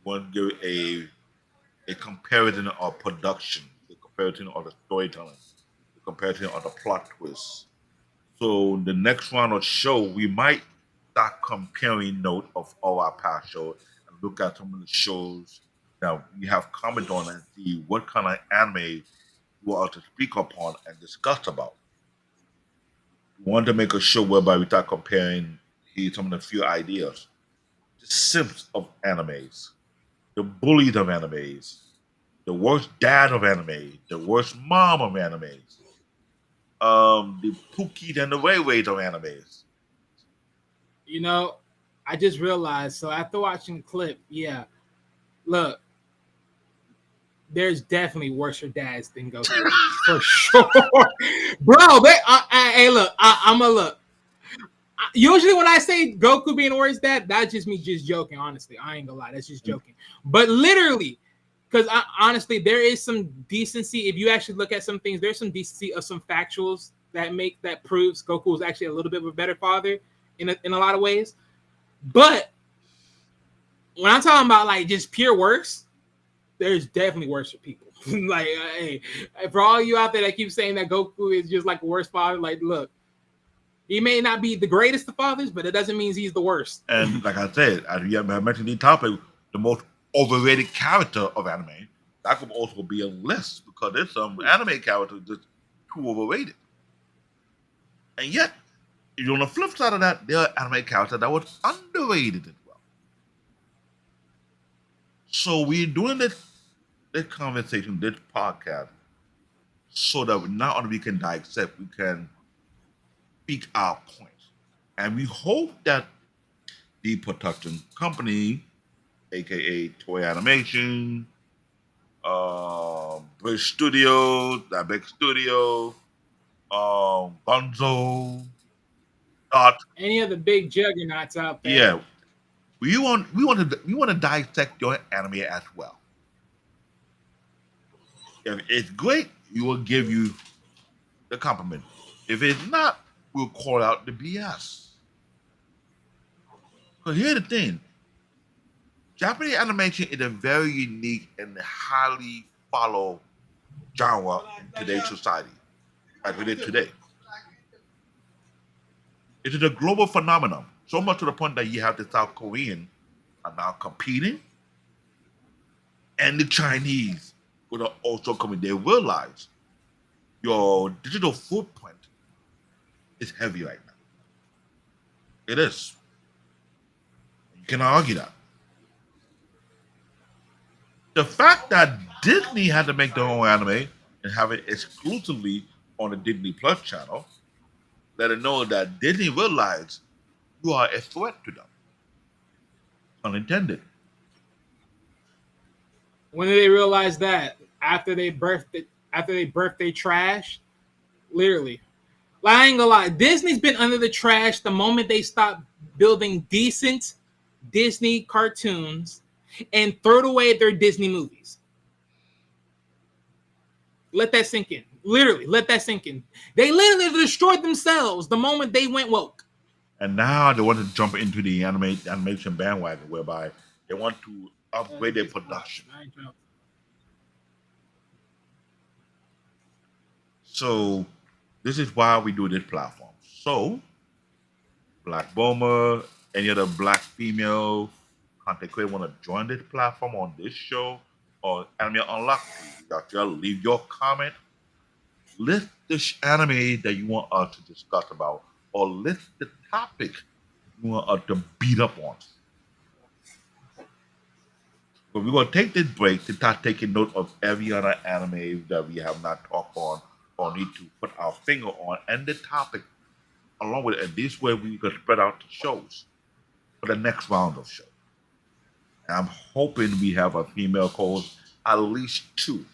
We want to give a comparison of production, the comparison of the storytelling, the comparison of the plot twists. So the next round of show, we might start comparing note of all our past shows and look at some of the shows that we have comment on and see what kind of anime we want to speak upon and discuss about. We want to make a show whereby we start comparing some of the few ideas. The simps of animes, the bullies of animes, the worst dad of anime, the worst mom of animes, the Pookies and the Wayways of animes. You know, I just realized. So after watching the clip, yeah, look, there's definitely worse for dads than Goku for sure, bro. Hey, look, I'm a look. Usually when I say Goku being the worst dad, that's just me just joking. Honestly, I ain't gonna lie, that's just joking. But literally, because honestly, there is some decency. If you actually look at some things, there's some decency of some factuals that proves Goku is actually a little bit of a better father in a lot of ways. But when I'm talking about like just pure worse, there's definitely worse for people. Like, hey, for all you out there that keep saying that Goku is just like a worst father, like, look, he may not be the greatest of fathers, but it doesn't mean he's the worst. And like I said, as we have mentioned the topic, the most overrated character of anime, that could also be a list because there's some anime characters just too overrated. And yet, on the flip side of that, there are anime characters that was underrated as well. So we're doing this conversation, this podcast, so that not only we can dissect, we can speak our points. And we hope that the production company, aka Toy Animation, British Studios, that big studio, Gonzo, Dot. Any of the big juggernauts out there, Yeah, we want to dissect your anime as well. If it's great, we will give you the compliment. If it's not, we'll call out the BS. Because here's the thing: Japanese animation is a very unique and highly followed genre in today's society, like we did today. It is a global phenomenon, so much to the point that you have the South Korean are now competing and the Chinese will also come in. They realize your digital footprint is heavy right now. It is. You cannot argue that. The fact that Disney had to make their own anime and have it exclusively on the Disney Plus channel, let it know that Disney realized you are a threat to them. Unintended. When did they realize that? After they birthed it, after they birthed their trash, literally. Like, I ain't gonna lie, Disney's been under the trash the moment they stopped building decent Disney cartoons and threw away their Disney movies. Let that sink in. Literally, let that sink in. They literally destroyed themselves the moment they went woke. And now they want to jump into the animation bandwagon whereby they want to upgrade their production. So this is why we do this platform. So Black Boomer, any other black female content creator want to join this platform on this show or Anime Unlocked, leave your comment. List the anime that you want us to discuss about, or list the topic you want us to beat up on. But we're going to take this break to start taking note of every other anime that we have not talked on or need to put our finger on and the topic along with it. And this way we can spread out the shows for the next round of shows. And I'm hoping we have a female co-host, at least 2,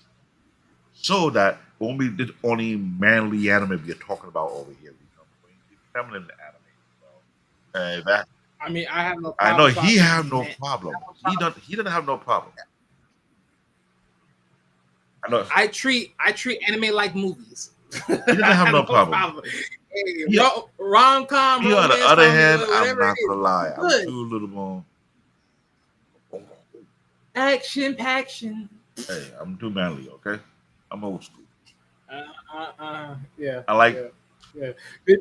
so that it won't be the only manly anime we're talking about over here. We can bring the feminine anime as well. I mean, I have no I problem. know he have no problem. He doesn't have no problem. I know. I treat anime like movies. He doesn't have no problem. Hey, rom-com. Me on the other hand, I'm whatever not it is, gonna lie. I'm good. too little more. Action, paction. Hey, I'm too manly, okay? I'm old school. Yeah. I like. Yeah.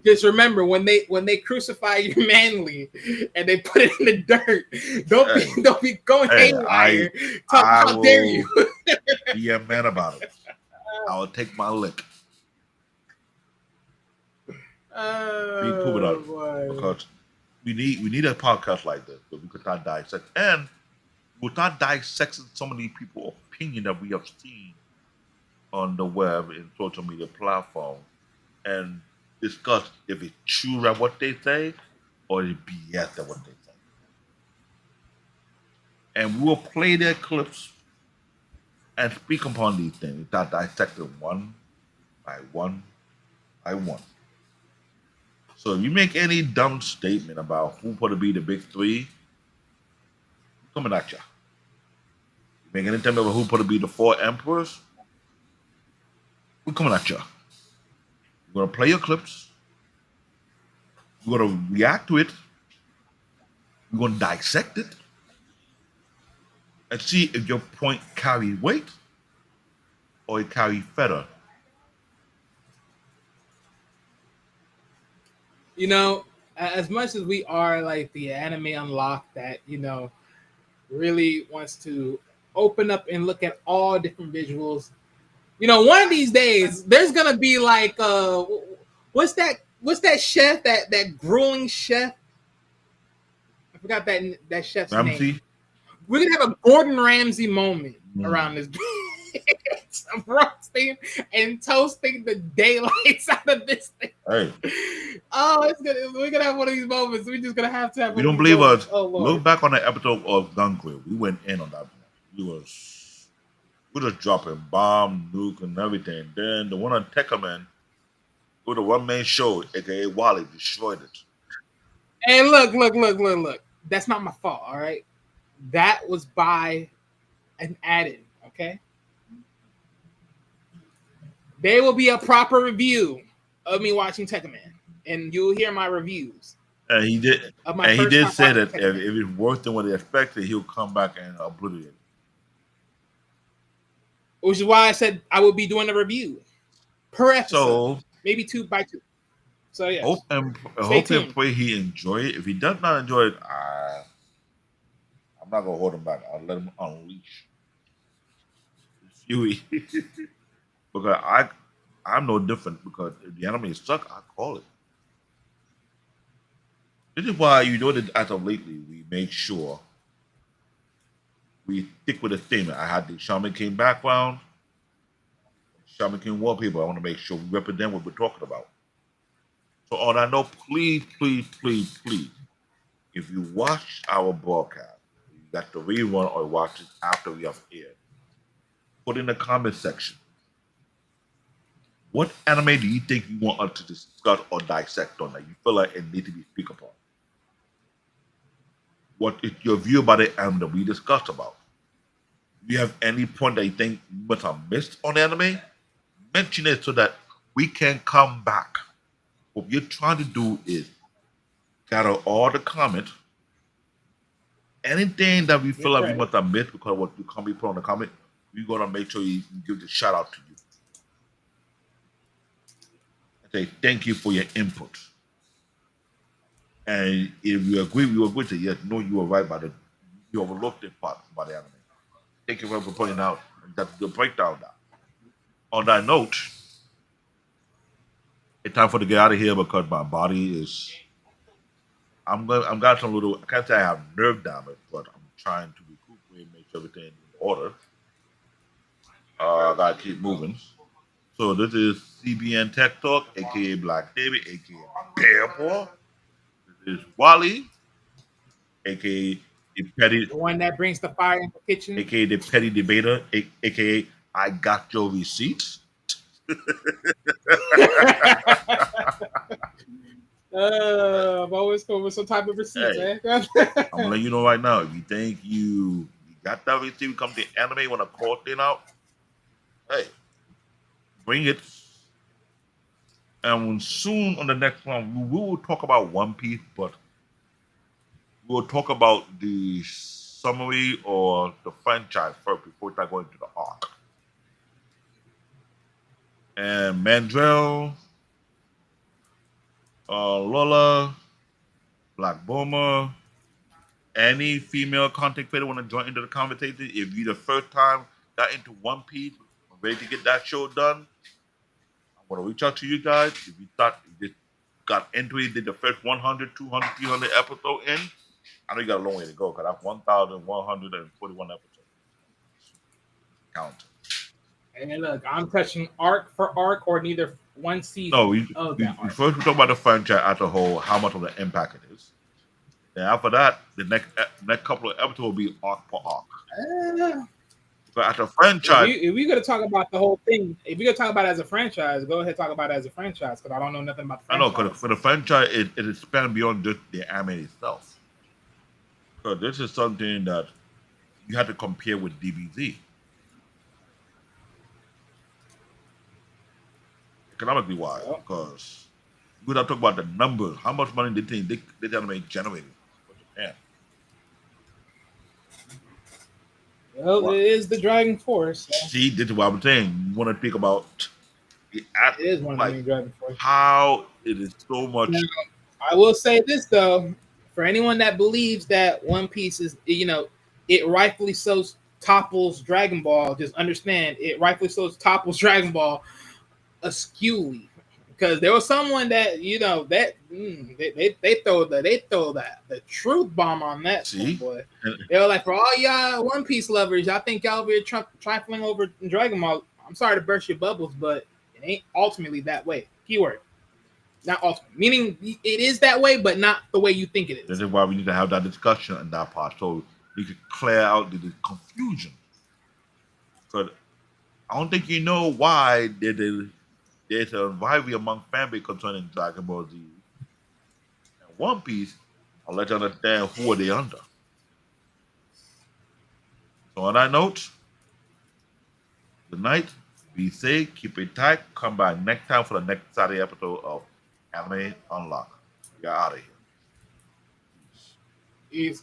Just remember when they crucify you manly and they put it in the dirt. Don't be going haywire. How dare you? Be a man about it. I will take my lick. Be cool about it, because we need a podcast like this where we could start dissect and we'll start dissecting some of these people's opinion that we have seen on the web and social media platform and discuss if it's true at what they say or it's BS at what they say. And we'll play their clips and speak upon these things, start dissecting one by one by one. So if you make any dumb statement about who supposed to be the big 3, we're coming at you. Make any statement about who supposed to be the 4 emperors, we're coming at you. We're gonna play your clips. We're gonna react to it. We're gonna dissect it and see if your point carries weight or it carries feather. You know, as much as we are like the Anime Unlocked that, really wants to open up and look at all different visuals, one of these days there's gonna be like what's that chef, that grueling chef? I forgot that chef's name. We're gonna have a Gordon Ramsay moment around this. I'm roasting and toasting the daylights out of this thing. Hey. Oh, we're gonna have one of these moments. We're just gonna have to have. You don't believe us? Oh, look back on the episode of Dunkirk. We went in on that. We were just dropping bomb, nuke, and everything. Then the one on Tekkaman, with the one-man show, aka Wally, destroyed it. Hey, look. That's not my fault. All right, that was by an add-in. Okay. There will be a proper review of me watching Tekkaman, and you'll hear my reviews. And he did. And he did say that if it's worse than what he expected, he'll come back and obliterate it. Which is why I said I will be doing a review per episode, so, maybe 2 by 2. So yeah, hope and pray he enjoy it. If he does not enjoy it, I'm not gonna hold him back. I'll let him unleash. Huey. Because I'm no different because if the anime suck, I call it. This is why you know that as of lately we make sure we stick with the theme. I had the Shaman King background, Shaman King wallpaper. I want to make sure we represent what we're talking about. So on that note, please, please, please, please, if you watch our broadcast, you got the rerun or watch it after we have aired, put in the comment section. What anime do you think you want us to discuss or dissect on that you feel like it need to be speak upon? What is your view about the anime that we discussed about? Do you have any point that you think you must have missed on anime? Mention it so that we can come back. What we're trying to do is gather all the comments. Anything that we feel That's like we right. must have missed because what you can be put on the comment, we're gonna make sure you give the shout out to you. And say thank you for your input. And if you agree, we agree to yes, no, you were right about it. You overlooked the part about the anime. Thank you for pointing out that's the breakdown now. On that note, it's time for to get out of here because my body is. I'm got some little. I can't say I have nerve damage, but I'm trying to recuperate, make sure everything in order. I gotta keep moving. So this is CBN Tech Talk, aka Black David, aka Bear Paw. This is Wally, aka the petty, The one that brings the fire in the kitchen. aka the petty debater, aka I got your receipts. I've always come with some type of receipts, Hey, man. I'm gonna let you know right now. If you think you got that receipt, come to anime when a call thing out, hey, bring it. And soon on the next one, we will talk about One Piece, but we'll talk about the summary or the franchise first before we start going to the arc. And Mandrell, Lola, Black Boomer, any female content creator want to join into the conversation? If you the first time got into One Piece, ready to get that show done, I'm gonna reach out to you guys. If you thought you just got into it, did the first 100, 200, 300 episode in, I know you got a long way to go because that's 1,141 episodes. Count. And look, I'm touching arc for arc or neither one season No, of we, that we arc. first we talk about the franchise as a whole, how much of the impact it is. Then after that, the next couple of episodes will be arc for arc. Uh, But as a franchise, if we're gonna talk about the whole thing, if we're gonna talk about it as a franchise, go ahead and talk about it as a franchise because I don't know nothing about the I know franchise. because for the franchise, it expands beyond just the anime itself. So this is something that you have to compare with DBZ. Economically wise, Well, because we gotta talk about the numbers. How much money they think they anime generated for Japan? well, it What? is the driving force. So See, this is what I'm saying. You want to think about the it is one of the like main driving forces. how it is so much. Now, I will say this though, for anyone that believes that One Piece is, it rightfully so topples Dragon Ball, just understand it rightfully so topples Dragon Ball askewly. Because there was someone that they throw the truth bomb on that See, boy. and, They were like, for all y'all One Piece lovers, y'all think y'all be trifling over Dragon Ball. I'm sorry to burst your bubbles, but it ain't ultimately that way. Keyword. Not ultimate, meaning it is that way, but not the way you think it this is. is why we need to have that discussion in that part, so we can clear out the confusion. Because I don't think you know why there's a rivalry among family concerning Dragon Ball Z and One Piece. I'll let you understand who are they under. So on that note, good night. Be safe. Keep it tight. Come back next time for the next Saturday episode of Anime Unlock. We are out of here. Peace. Is